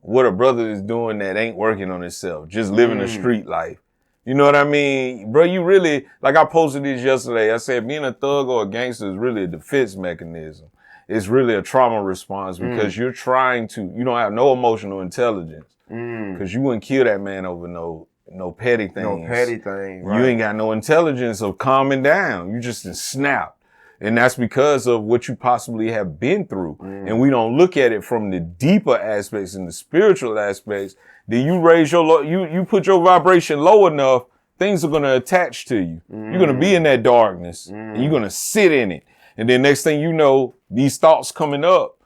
[SPEAKER 2] what a brother is doing that ain't working on himself, just living a street life. You know what I mean? Bro, you really, like I posted this yesterday, I said being a thug or a gangster is really a defense mechanism. It's really a trauma response because you don't have no emotional intelligence. Because you wouldn't kill that man over no petty things.
[SPEAKER 1] No petty thing. Right.
[SPEAKER 2] You ain't got no intelligence of calming down. You just snap. And that's because of what you possibly have been through. And we don't look at it from the deeper aspects and the spiritual aspects. Then you raise you put your vibration low enough, things are going to attach to you. You're going to be in that darkness and you're going to sit in it. And then next thing you know, these thoughts coming up,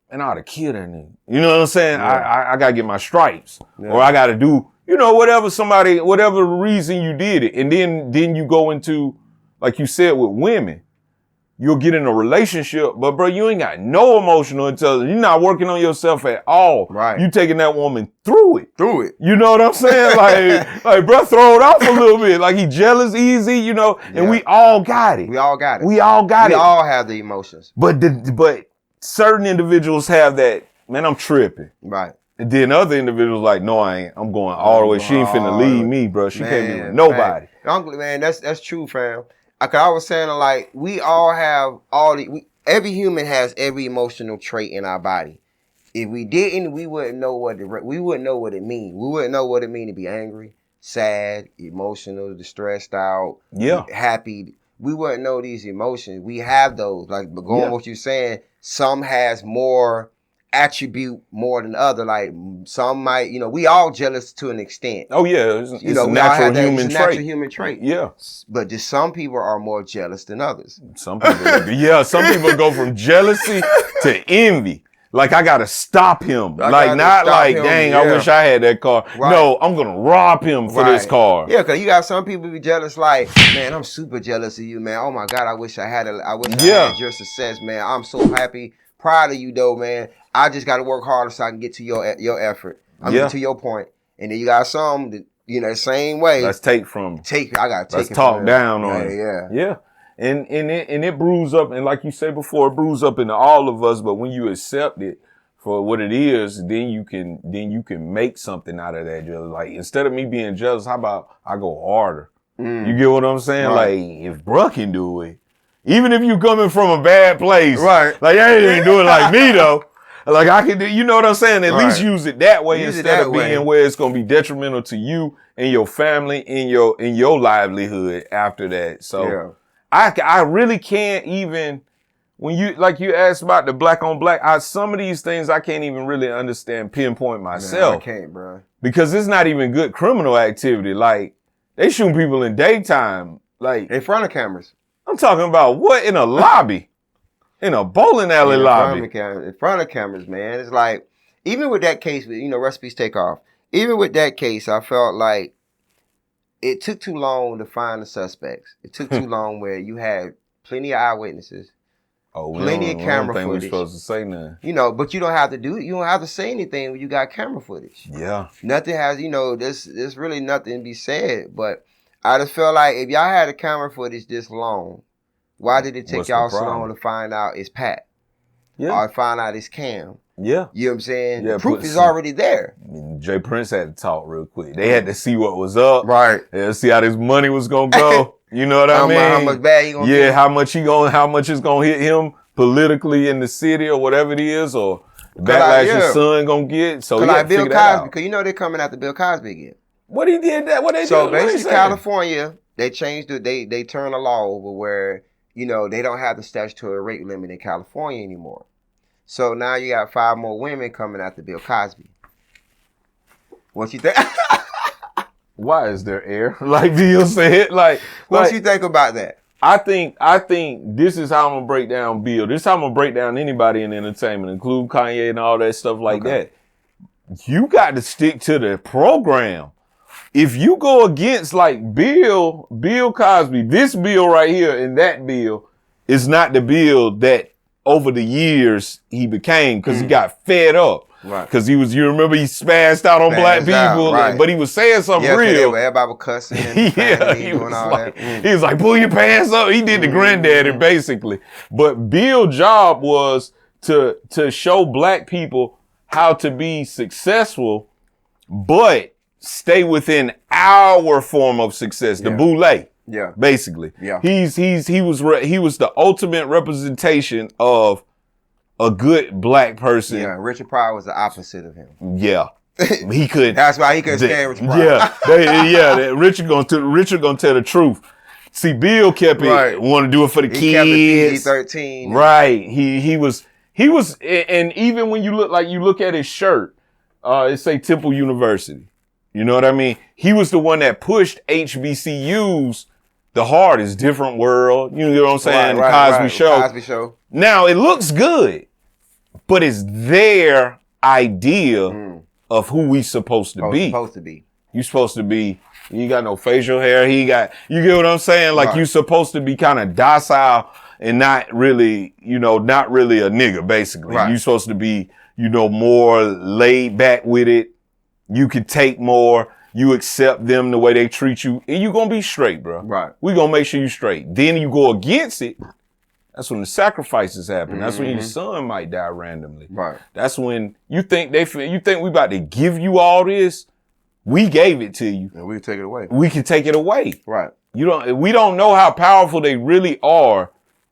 [SPEAKER 2] and I ought to kill that nigga. You know what I'm saying? Yeah. I got to get my stripes or I got to do, whatever reason you did it. And then you go into, like you said, with women. you'll get in a relationship, but bro, you ain't got no emotional intelligence. You're not working on yourself at all.
[SPEAKER 1] Right.
[SPEAKER 2] You taking that woman through it.
[SPEAKER 1] You
[SPEAKER 2] know what I'm saying? Like bro, throw it off a little bit. Like he jealous easy, you know, and we all got it.
[SPEAKER 1] We all got it.
[SPEAKER 2] We all
[SPEAKER 1] have the emotions.
[SPEAKER 2] But certain individuals have that, man, I'm tripping.
[SPEAKER 1] Right.
[SPEAKER 2] And then other individuals like, no, I ain't. I'm going all the way. She ain't finna leave me, bro. She can't be with nobody.
[SPEAKER 1] Man, that's true, fam. I was saying, like, we all have every human has every emotional trait in our body. If we didn't, we wouldn't know what it means. We wouldn't know what it means to be angry, sad, emotional, distressed out, happy. We wouldn't know these emotions. We have those. Like, but going what you're saying, some has more attribute more than other. Like some might, we all jealous to an extent.
[SPEAKER 2] Oh yeah, it's a natural human trait. Yeah,
[SPEAKER 1] but just some people are more jealous than others.
[SPEAKER 2] Some people, some people go from jealousy to envy. Like I gotta stop him. Dang, I wish I had that car. Right. No, I'm gonna rob him for this car.
[SPEAKER 1] Yeah, cause you got some people be jealous. Like, man, I'm super jealous of you, man. Oh my God, I wish I had your success, man. I'm so happy. Proud of you though, man. I just got to work harder so I can get to your effort. To your point. And then you got some that, the same way.
[SPEAKER 2] Let's take from.
[SPEAKER 1] I got to take
[SPEAKER 2] Let's talk down on it. Yeah. And it brews up. And like you said before, it brews up into all of us. But when you accept it for what it is, then you can make something out of that. Just like, instead of me being jealous, how about I go harder? You get what I'm saying? Right. Like, if bruh can do it, even if you coming from a bad place, right? Like, hey, you ain't doing like me though. Like I can do, you know what I'm saying? At least use it that way instead of being where it's going to be detrimental to you and your family and your livelihood after that. So I really can't even, when you asked about the black on black, some of these things I can't even really understand, pinpoint myself.
[SPEAKER 1] Man, I can't, bro.
[SPEAKER 2] Because it's not even good criminal activity. Like they shooting people in daytime, like
[SPEAKER 1] in front of cameras.
[SPEAKER 2] I'm talking about what, in a lobby? In a bowling alley lobby.
[SPEAKER 1] In front of cameras, man. It's like, even with that case, recipes Takeoff. Even with that case, I felt like it took too long to find the suspects. It took too long where you had plenty of eyewitnesses. Plenty of camera footage.
[SPEAKER 2] We're supposed to say nothing.
[SPEAKER 1] But you don't have to you don't have to say anything when you got camera footage.
[SPEAKER 2] Yeah.
[SPEAKER 1] Nothing has, there's really nothing to be said. But I just felt like if y'all had a camera footage this long, why did it take y'all so long to find out it's Pat? Yeah. Or find out it's Cam?
[SPEAKER 2] Yeah.
[SPEAKER 1] You know what I'm saying? Yeah, the proof is already there.
[SPEAKER 2] Jay Prince had to talk real quick. They had to see what was up.
[SPEAKER 1] Right.
[SPEAKER 2] They had to see how this money was gonna go. You know what I mean?
[SPEAKER 1] How much bad he gonna
[SPEAKER 2] get? How much is gonna hit him politically in the city or whatever it is, or the backlash his son gonna get. So
[SPEAKER 1] like Bill Cosby, because they're coming after Bill Cosby again.
[SPEAKER 2] What he did that? What they
[SPEAKER 1] so did? So basically California, they changed it, they turned the law over where they don't have the statutory rape limit in California anymore. So now you got 5 more women coming after Bill Cosby. What you think?
[SPEAKER 2] Why is there air? Like Bill said,
[SPEAKER 1] what you think about that?
[SPEAKER 2] I think this is how I'm gonna break down Bill. This is how I'm gonna break down anybody in entertainment, include Kanye and all that stuff like that. You got to stick to the program. If you go against like Bill Cosby, this bill right here and that bill is not the bill that over the years he became, because he got fed up. Right. Because you remember he spazzed out on black people, but he was saying something real.
[SPEAKER 1] Everybody was cussing. He was
[SPEAKER 2] all like, that. He was like, pull your pants up. He did the granddaddy basically. But Bill's job was to show black people how to be successful, but stay within our form of success, the boule.
[SPEAKER 1] Yeah.
[SPEAKER 2] Basically.
[SPEAKER 1] Yeah.
[SPEAKER 2] He was the ultimate representation of a good black person.
[SPEAKER 1] Yeah. Richard Pryor was the opposite of him.
[SPEAKER 2] Yeah. He could.
[SPEAKER 1] That's why he couldn't stand Richard Pryor.
[SPEAKER 2] Richard gonna tell the truth. See, Bill kept it, want to do it for the kids. He
[SPEAKER 1] kept it PG-13.
[SPEAKER 2] Right. He was, and even when you look at his shirt, it say Temple University. You know what I mean? He was the one that pushed HBCUs the hardest. Different World. You know what I'm saying? Cosby Show. Now, it looks good, but it's their idea of who we supposed to be. You supposed to be, you got no facial hair. You get what I'm saying? Like, you supposed to be kind of docile and not really, not really a nigga, basically.
[SPEAKER 1] Right.
[SPEAKER 2] You're supposed to be, more laid back with it. You can take more. You accept them the way they treat you, and you're going to be straight, bro.
[SPEAKER 1] Right.
[SPEAKER 2] We're going to make sure you're straight. Then you go against it. That's when the sacrifices happen. That's when your son might die randomly.
[SPEAKER 1] Right.
[SPEAKER 2] That's when you think we about to give you all this. We gave it to you.
[SPEAKER 1] And we can take it away.
[SPEAKER 2] We can take it away.
[SPEAKER 1] Right.
[SPEAKER 2] We don't know how powerful they really are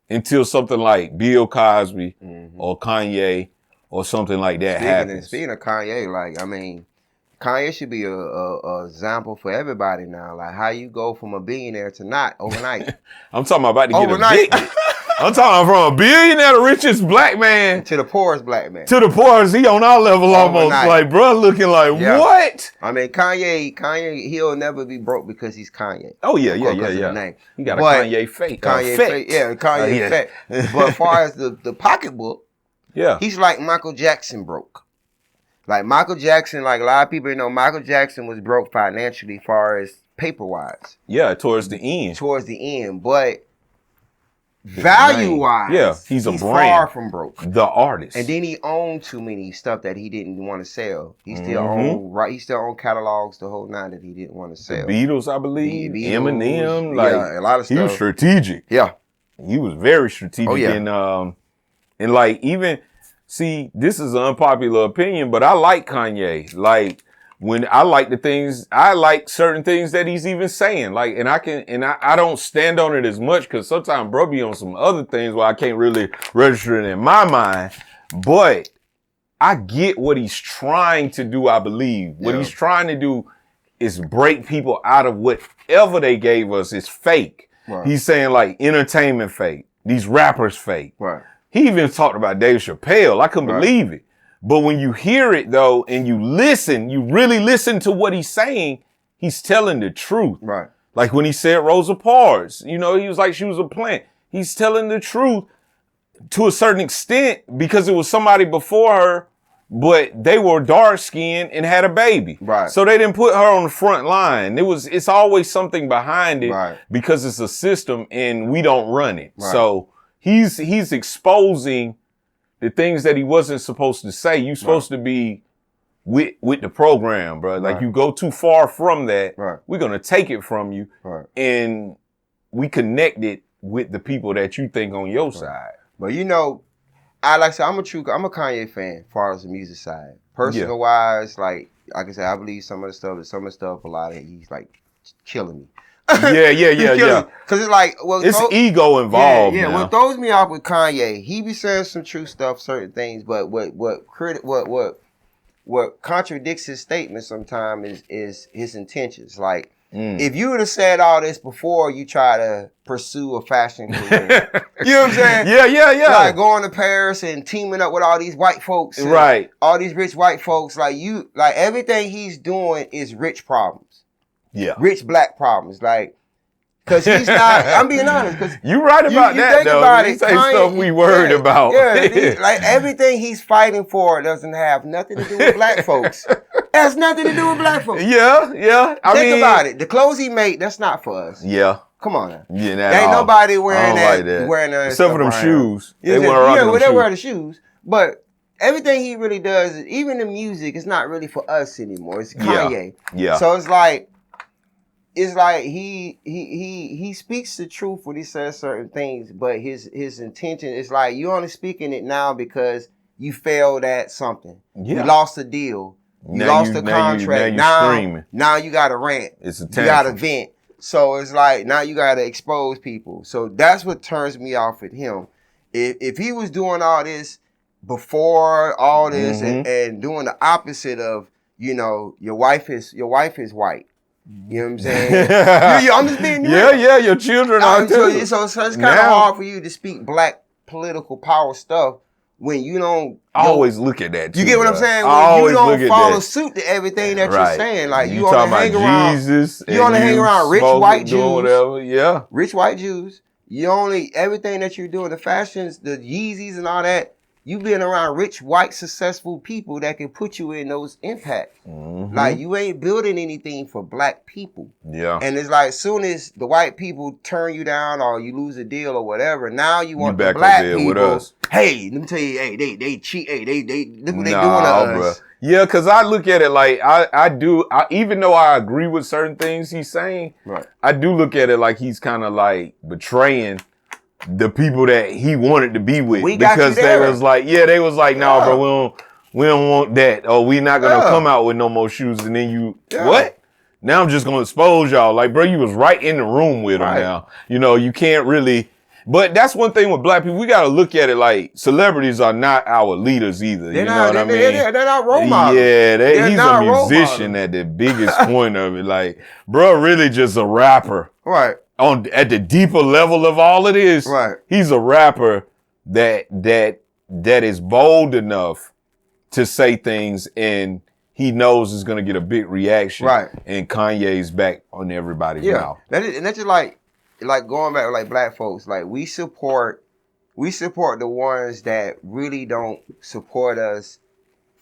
[SPEAKER 2] until something like Bill Cosby or Kanye or something like that happens.
[SPEAKER 1] Speaking of Kanye, Kanye should be a example for everybody now. Like how you go from a billionaire to not overnight.
[SPEAKER 2] I'm talking about to get evicted. I'm talking from a billionaire, the richest black man.
[SPEAKER 1] To the poorest black man.
[SPEAKER 2] To the poorest, he on our level almost. Like, bro, looking like, what?
[SPEAKER 1] Kanye, he'll never be broke because he's Kanye.
[SPEAKER 2] Oh, yeah. He got a Kanye fake.
[SPEAKER 1] Kanye fake. But as far as the pocketbook, he's like Michael Jackson broke. Like Michael Jackson, like a lot of people know, Michael Jackson was broke financially as far as paper-wise.
[SPEAKER 2] Yeah, towards the end. But value-wise, he's far from broke. The artist.
[SPEAKER 1] And then he owned too many stuff that he didn't want to sell. He still owned catalogs the whole nine that he didn't want to sell.
[SPEAKER 2] The Beatles, I believe. Eminem.
[SPEAKER 1] A lot of stuff.
[SPEAKER 2] He was strategic.
[SPEAKER 1] Yeah.
[SPEAKER 2] He was very strategic.
[SPEAKER 1] Oh, yeah.
[SPEAKER 2] And like even... See, this is an unpopular opinion, but I like Kanye. Like I like certain things that he's even saying. Like, and I don't stand on it as much because sometimes bro be on some other things where I can't really register it in my mind. But I get what he's trying to do, I believe. What he's trying to do is break people out of whatever they gave us is fake. Right. He's saying like entertainment fake, these rappers fake.
[SPEAKER 1] Right.
[SPEAKER 2] He even talked about Dave Chappelle. I couldn't believe it. But when you hear it, though, and you really listen to what he's saying, he's telling the truth.
[SPEAKER 1] Right.
[SPEAKER 2] Like when he said Rosa Parks, he was like she was a plant. He's telling the truth to a certain extent because it was somebody before her, but they were dark-skinned and had a baby. Right. So they didn't put her on the front line. It's always something behind it because it's a system and we don't run it. Right. So He's exposing the things that he wasn't supposed to say. You're supposed to be with the program, bro. Like you go too far from that, we're gonna take it from you, and we connect it with the people that you think on your side.
[SPEAKER 1] But I'm a Kanye fan as far as the music side. Personal wise, like I said, I believe some of the stuff, a lot of it, he's like killing me.
[SPEAKER 2] Yeah.
[SPEAKER 1] Because it's like,
[SPEAKER 2] it's ego involved.
[SPEAKER 1] Yeah. What throws me off with Kanye, he be saying some true stuff, certain things, but what contradicts his statement sometimes is his intentions. Like, if you would have said all this before you try to pursue a fashion career, you know what I'm saying?
[SPEAKER 2] Yeah.
[SPEAKER 1] Like going to Paris and teaming up with all these white folks, all these rich white folks. Like everything he's doing is rich problems. Yeah, rich black problems, like, cause he's not. I'm being honest, cause
[SPEAKER 2] you right about that. Think though. About it, say stuff we worried about.
[SPEAKER 1] Yeah, like everything he's fighting for doesn't have nothing to do with black folks. It has nothing to do with black folks.
[SPEAKER 2] Yeah.
[SPEAKER 1] Think about it. The clothes he made, that's not for us.
[SPEAKER 2] Yeah.
[SPEAKER 1] Come on now.
[SPEAKER 2] Yeah,
[SPEAKER 1] there ain't nobody wearing that. Wearing that.
[SPEAKER 2] Except for them shoes.
[SPEAKER 1] They wear the shoes, but. Everything he really does, even the music, it's not really for us anymore. It's Kanye.
[SPEAKER 2] Yeah.
[SPEAKER 1] So it's like he speaks the truth when he says certain things, but his intention is like you only speaking it now because you failed at something. Yeah. You lost a deal. You lost a contract. Now you got to rant.
[SPEAKER 2] It's a
[SPEAKER 1] you got to vent. So it's like now you got to expose people. So that's what turns me off with him. If he was doing all this before all this and doing the opposite of, your wife is white. You know what I'm saying? I'm just being
[SPEAKER 2] your children are too.
[SPEAKER 1] So it's kind of hard for you to speak black political power stuff when you don't
[SPEAKER 2] always look at that.
[SPEAKER 1] You get what I'm saying? When you don't follow suit to everything that you're saying. Like you only hang around Jesus. You only hang around rich white Jews.
[SPEAKER 2] Whatever. Yeah.
[SPEAKER 1] Rich white Jews. Everything that you're doing, the fashions, the Yeezys and all that. you been around rich, white, successful people that can put you in those impacts. Like, you ain't building anything for black people.
[SPEAKER 2] Yeah.
[SPEAKER 1] And it's like, soon as the white people turn you down or you lose a deal or whatever, now you want the black people. With us. Hey, let me tell you, hey, they cheat. Hey, they look what they doing to us.
[SPEAKER 2] Yeah, because I look at it like I do, even though I agree with certain things he's saying, I do look at it like he's kind of like betraying the people that he wanted to be with. Because they was like, nah, bro, we don't want that. Oh, we not going to come out with no more shoes. And then you, what? Now I'm just going to expose y'all. Like, bro, you was right in the room with them now. You know, you can't really. But that's one thing with black people. We got to look at it like celebrities are not our leaders either. You know what I mean?
[SPEAKER 1] They're not role models.
[SPEAKER 2] Yeah, he's a musician at the biggest point of it. Like, bro, really just a rapper.
[SPEAKER 1] Right.
[SPEAKER 2] At the deeper level of all of this, he's a rapper that is bold enough to say things and he knows it's gonna get a big reaction. Right. And Kanye's back on everybody's mouth.
[SPEAKER 1] And that's just like going back to like black folks, like we support the ones that really don't support us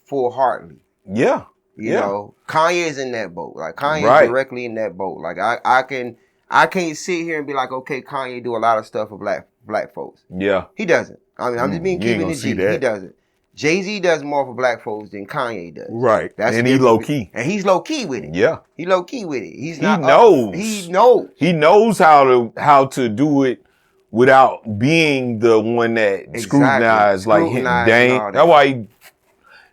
[SPEAKER 1] full-heartedly.
[SPEAKER 2] Yeah.
[SPEAKER 1] You know, Kanye's in that boat. Like Kanye's directly in that boat. Like I can't sit here and be like, okay, Kanye do a lot of stuff for black folks.
[SPEAKER 2] Yeah.
[SPEAKER 1] He doesn't. I mean, I'm just being keeping it G. He doesn't. Jay-Z does more for black folks than Kanye does.
[SPEAKER 2] Right. And he low key.
[SPEAKER 1] And he's low key with it.
[SPEAKER 2] Yeah.
[SPEAKER 1] He low key with it. He
[SPEAKER 2] knows. He knows how to do it without being the one that scrutinized like him. Dang.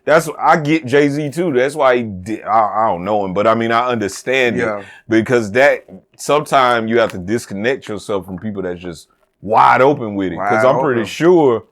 [SPEAKER 2] That's why I get Jay-Z too. That's why he did. I don't know him, but I mean I understand it because that sometimes you have to disconnect yourself from people that's just wide open with it. Because I'm pretty sure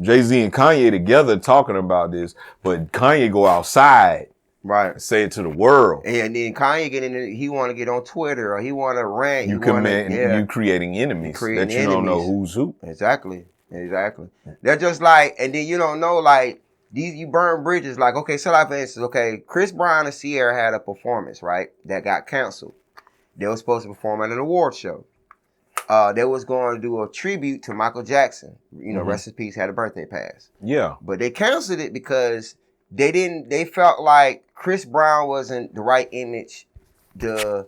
[SPEAKER 2] Jay-Z and Kanye together talking about this, but Kanye go outside, and say it to the world.
[SPEAKER 1] And then Kanye get in it, he want to get on Twitter or he want to rant.
[SPEAKER 2] You creating enemies that you don't know who's who.
[SPEAKER 1] Exactly. They're just like, and then you don't know like you burn bridges. Like, okay, so like for instance, okay, Chris Brown and Sierra had a performance, right, that got canceled. They were supposed to perform at an award show. They was going to do a tribute to Michael Jackson. You know, rest in peace, had a birthday pass. Yeah. But they canceled it because they felt like Chris Brown wasn't the right image for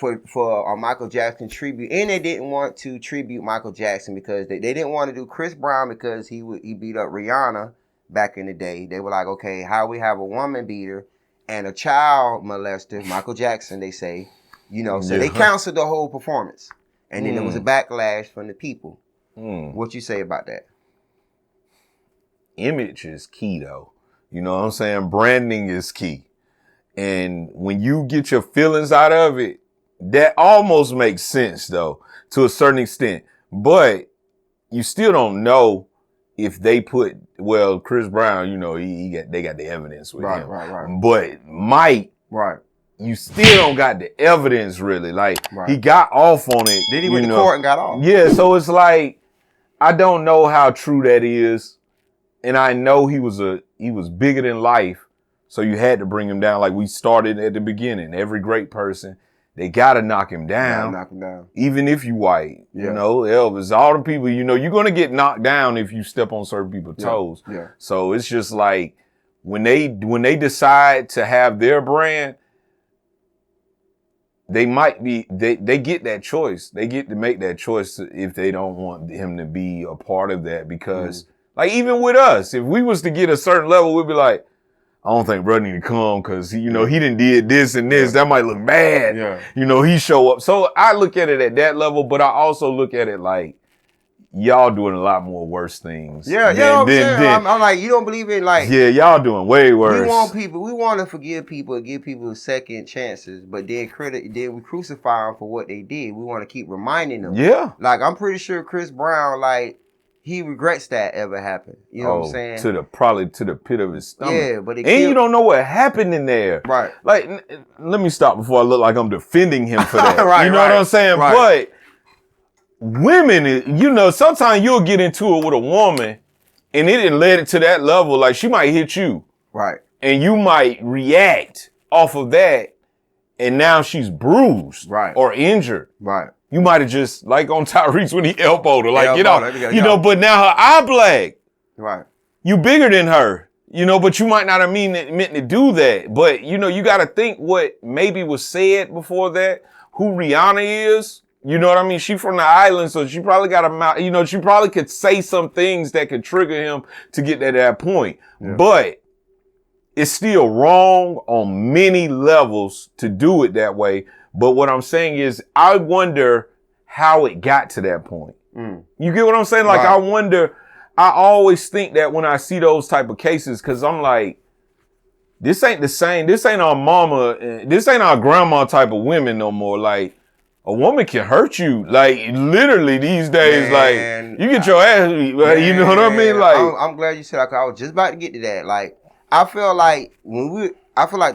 [SPEAKER 1] a Michael Jackson tribute. And they didn't want to tribute Michael Jackson because they didn't want to do Chris Brown because he beat up Rihanna back in the day. They were like, okay, how we have a woman beater and a child molester, Michael Jackson, they say, you know, so they canceled the whole performance. And then there was a backlash from the people. What you say about that?
[SPEAKER 2] Image is key, though. You know what I'm saying? Branding is key. And when you get your feelings out of it, that almost makes sense, though, to a certain extent. But you still don't know if they put, well, Chris Brown, you know, they got the evidence with him. Right. But Mike, you still don't got the evidence really. Like he got off on it.
[SPEAKER 1] Then he went to court and got off.
[SPEAKER 2] Yeah, so it's like I don't know how true that is. And I know he was bigger than life. So you had to bring him down like we started at the beginning. Every great person, they gotta knock him down. Even if you white. You know, Elvis, all the people, you know, you're gonna get knocked down if you step on certain people's toes. Yeah. So it's just like when they decide to have their brand, they might be, they get that choice. They get to make that choice if they don't want him to be a part of that. Because, like, even with us, if we was to get a certain level, we'd be like, I don't think bro need to come because, you know, he done did this and this. That might look bad. Yeah. You know, he show up. So I look at it at that level, but I also look at it like, y'all doing a lot more worse things.
[SPEAKER 1] Yeah, I'm like, you don't believe in like.
[SPEAKER 2] Yeah, y'all doing way worse.
[SPEAKER 1] We want to forgive people and give people second chances, but then we crucify them for what they did. We want to keep reminding them. Yeah. Like, I'm pretty sure Chris Brown, like, he regrets that ever happened. You know what I'm saying? Probably to the pit of his stomach. Yeah, but you don't know what happened in there. Right. Like,
[SPEAKER 2] let me stop before I look like I'm defending him for that. You know what I'm saying? Right. But women, you know, sometimes you'll get into it with a woman and it didn't lead it to that level. Like, she might hit you. Right. And you might react off of that. And now she's bruised. Right. Or injured. Right. You might have just, like on Tyrese when he elbowed her, like, you know, but now her eye black. Right. you bigger than her, you know, but you might not have meant to do that. But, you know, you got to think what maybe was said before that, who Rihanna is. You know what I mean? She from the island, so she probably got a mouth, you know, she probably could say some things that could trigger him to get to that point. Yeah. But it's still wrong on many levels to do it that way. But what I'm saying is, I wonder how it got to that point. You get what I'm saying? Like, right. I always think that when I see those type of cases, cause I'm like, this ain't the same. This ain't our mama. This ain't our grandma type of women no more. Like, a woman can hurt you, like literally these days. Man, like you get your ass beat, like, you know what I mean? Like
[SPEAKER 1] I'm glad you said that. I was just about to get to that. Like I feel like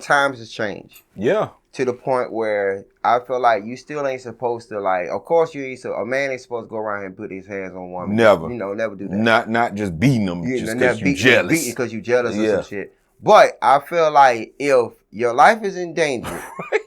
[SPEAKER 1] times has changed.
[SPEAKER 2] Yeah.
[SPEAKER 1] To the point where I feel like you still ain't supposed to like. Of course, a man ain't supposed to go around here and put his hands on women.
[SPEAKER 2] Never.
[SPEAKER 1] You know, never do that.
[SPEAKER 2] Not just beating them just because you jealous.
[SPEAKER 1] Beating because you jealous or some shit. But I feel like if your life is in danger.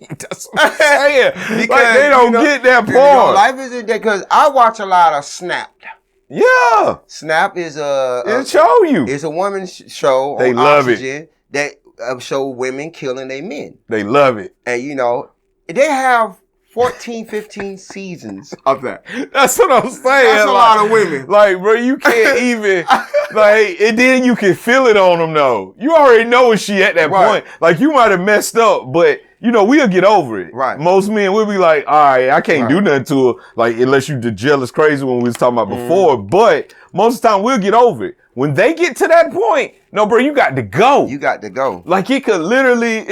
[SPEAKER 2] That's what I'm saying. Because like they don't get that part.
[SPEAKER 1] Your life is in danger because I watch a lot of Snapped.
[SPEAKER 2] Yeah.
[SPEAKER 1] Snap is
[SPEAKER 2] it show you.
[SPEAKER 1] It's a women's show
[SPEAKER 2] they
[SPEAKER 1] on
[SPEAKER 2] love
[SPEAKER 1] Oxygen that show women killing their men.
[SPEAKER 2] They love it.
[SPEAKER 1] And you know, they have 14, 15 seasons of that.
[SPEAKER 2] That's what I'm saying.
[SPEAKER 1] That's a lot of women.
[SPEAKER 2] Like, bro, you can't even, like, and then you can feel it on them, though. You already know when she at that point. Like, you might have messed up, but, you know, we'll get over it.
[SPEAKER 1] Right.
[SPEAKER 2] Most men will be like, all right, I can't do nothing to her, like, unless you the jealous crazy one we was talking about before. But most of the time, we'll get over it. When they get to that point, no, bro, you got to go.
[SPEAKER 1] You got to go.
[SPEAKER 2] Like you could literally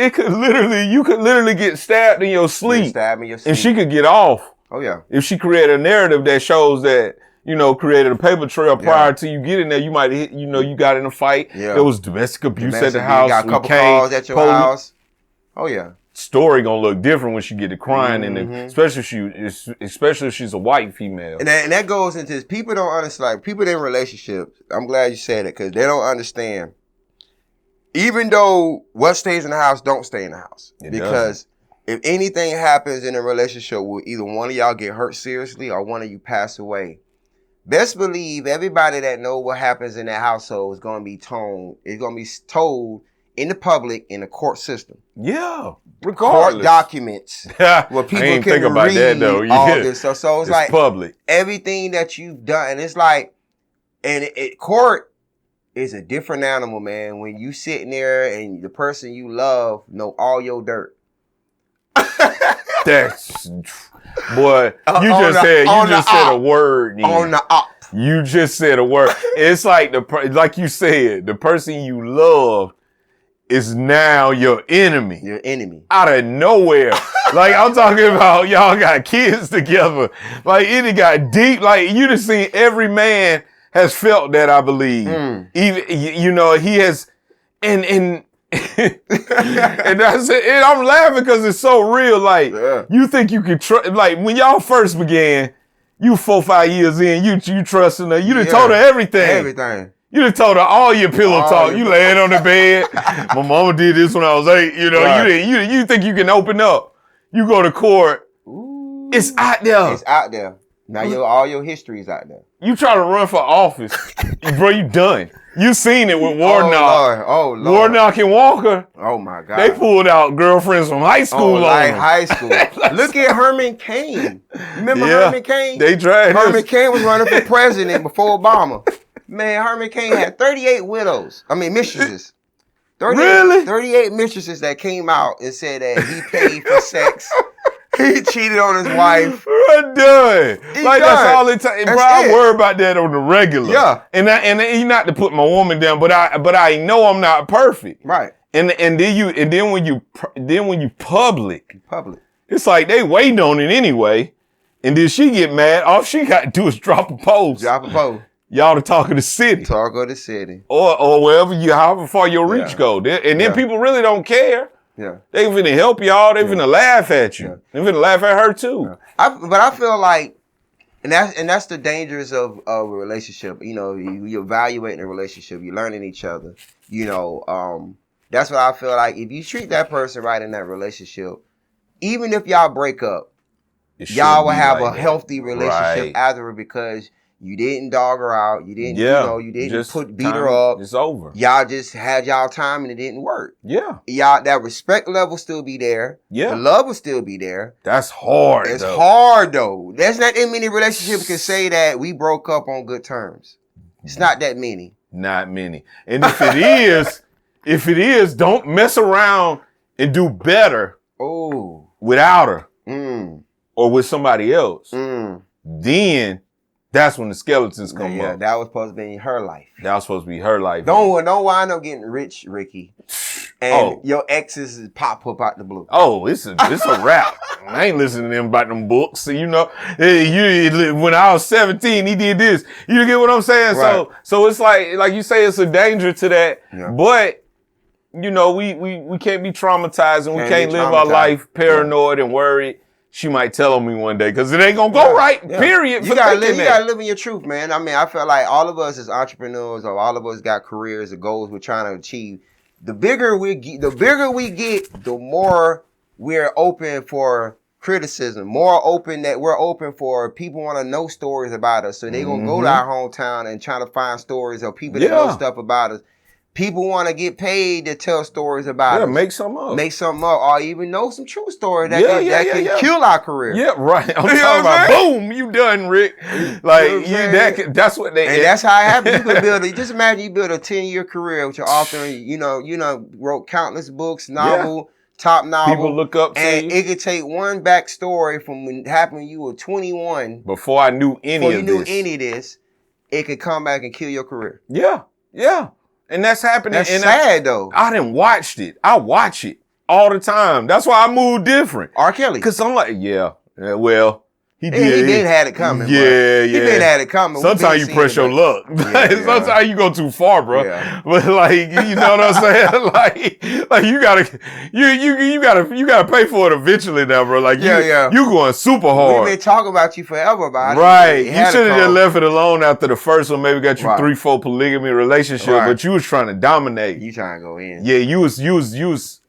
[SPEAKER 2] get stabbed in your sleep. And she could get off.
[SPEAKER 1] Oh, yeah.
[SPEAKER 2] If she created a narrative that shows that, you know, created a paper trail prior to you getting there, you might hit, you know, you got in a fight. Yeah. There was domestic abuse at the house. You
[SPEAKER 1] got a couple calls at your house. Oh, yeah.
[SPEAKER 2] Story gonna look different when she get to crying, and especially if she's a white female.
[SPEAKER 1] And that goes into this. People don't understand. Like people in relationships. I'm glad you said it because they don't understand. Even though what stays in the house don't stay in the house, because if anything happens in a relationship where either one of y'all get hurt seriously or one of you pass away, best believe everybody that know what happens in that household is gonna be told. It's gonna be told in the public in the court system.
[SPEAKER 2] Yeah.
[SPEAKER 1] Regardless. Court documents where people can read that, though. All this stuff. So it's like
[SPEAKER 2] public.
[SPEAKER 1] Everything that you've done. And it's like, and court is a different animal, man. When you sitting there and the person you love know all your dirt.
[SPEAKER 2] That's boy. You just said a word.
[SPEAKER 1] On the op.
[SPEAKER 2] You just said a word. It's like like you said, the person you love is now your enemy.
[SPEAKER 1] Your enemy.
[SPEAKER 2] Out of nowhere. Like, I'm talking about y'all got kids together. Like, it got deep. Like, you done seen every man has felt that, I believe. Even, you know, he has, and and that's it. And I'm laughing because it's so real. Like, you think you can trust, like, when y'all first began, you 4-5 years in, you trusting her. You done told her everything.
[SPEAKER 1] Everything.
[SPEAKER 2] You done told her all your pillow talk. You laying on the bed. My mama did this when I was 8. You know, you think you can open up. You go to court. Ooh. It's out there.
[SPEAKER 1] It's out there. Now all your history is out there.
[SPEAKER 2] You try to run for office. Bro, you done. You seen it with Warnock.
[SPEAKER 1] Oh, Lord.
[SPEAKER 2] Warnock and Walker.
[SPEAKER 1] Oh, my God.
[SPEAKER 2] They pulled out girlfriends from high school.
[SPEAKER 1] High school. Look at Herman Cain. Remember Herman Cain?
[SPEAKER 2] They tried
[SPEAKER 1] Herman Cain was running for president before Obama. Man, Herman Cain had 38 mistresses. 38 mistresses that came out and said that he paid for sex. He cheated on his wife.
[SPEAKER 2] Bro, done. That's all it takes. Bro, I worry about that on the regular.
[SPEAKER 1] Yeah.
[SPEAKER 2] And not to put my woman down, but I know I'm not perfect.
[SPEAKER 1] Right.
[SPEAKER 2] And then when you public, it's like they waiting on it anyway. And then she get mad. All she got to do is drop a post. Y'all the talk of the city.
[SPEAKER 1] Talk of the city.
[SPEAKER 2] Or wherever however far your reach go. And then people really don't care.
[SPEAKER 1] Yeah.
[SPEAKER 2] They finna help y'all. They finna laugh at you. They finna laugh at her too.
[SPEAKER 1] But I feel like, and that's the dangers of a relationship. You know, you're evaluating a relationship. You're learning each other. You know, that's what I feel like. If you treat that person right in that relationship, even if y'all break up, y'all will have a healthy relationship afterward because You didn't dog her out. You didn't, you didn't beat her up.
[SPEAKER 2] It's over.
[SPEAKER 1] Y'all just had y'all time and it didn't work.
[SPEAKER 2] Yeah.
[SPEAKER 1] Y'all, that respect level still be there.
[SPEAKER 2] Yeah.
[SPEAKER 1] The love will still be there.
[SPEAKER 2] That's hard.
[SPEAKER 1] It's hard though. There's not that many relationships can say that we broke up on good terms. It's not that many.
[SPEAKER 2] Not many. And if it is, don't mess around and do better without her or with somebody else. Then that's when the skeletons come up.
[SPEAKER 1] Yeah, that was supposed to be her life.
[SPEAKER 2] That was supposed to be her life.
[SPEAKER 1] Don't wind up getting rich, Ricky. And your exes pop up out the blue.
[SPEAKER 2] Oh, it's a wrap. I ain't listening to them about them books. When I was 17, he did this. You get what I'm saying? Right. So it's like you say, it's a danger to that. Yeah. But we can't be traumatized and we can't live our life paranoid and worried. She might tell on me one day because it ain't gonna go right. Yeah. Period.
[SPEAKER 1] You gotta live in your truth, man. I mean, I feel like all of us as entrepreneurs or all of us got careers or goals we're trying to achieve. The bigger we get, the more we're open for criticism. More open that we're open for people want to know stories about us. So they gonna go to our hometown and try to find stories or people that know stuff about us. People want to get paid to tell stories about us.
[SPEAKER 2] Make something up.
[SPEAKER 1] Or even know some true stories that can kill our career.
[SPEAKER 2] Yeah, right. I'm talking about, boom, you done, Rick. Like, that's what they...
[SPEAKER 1] And that's how it happens. You can just imagine you build a 10-year career with your author. You wrote countless books, top novel.
[SPEAKER 2] People look up to you.
[SPEAKER 1] And it could take one backstory from when it happened when you were 21.
[SPEAKER 2] Before I knew any of this.
[SPEAKER 1] It could come back and kill your career.
[SPEAKER 2] Yeah, yeah. And that's happening.
[SPEAKER 1] That's sad, though.
[SPEAKER 2] I done watched it. I watch it all the time. That's why I move different.
[SPEAKER 1] R. Kelly.
[SPEAKER 2] Because I'm like, well, he did.
[SPEAKER 1] He been had it coming.
[SPEAKER 2] Yeah.
[SPEAKER 1] He been had it coming.
[SPEAKER 2] Sometimes you press your luck. Sometimes you go too far, bro. Yeah. But like, you know what I'm saying? like you gotta pay for it eventually now, bro. Like you going super hard.
[SPEAKER 1] We've been talking about you forever about it.
[SPEAKER 2] Right. You should have just left it alone after the first one. Maybe got you 3-4 polygamy relationship, but you was trying to dominate.
[SPEAKER 1] You trying to go in.
[SPEAKER 2] Yeah, you was,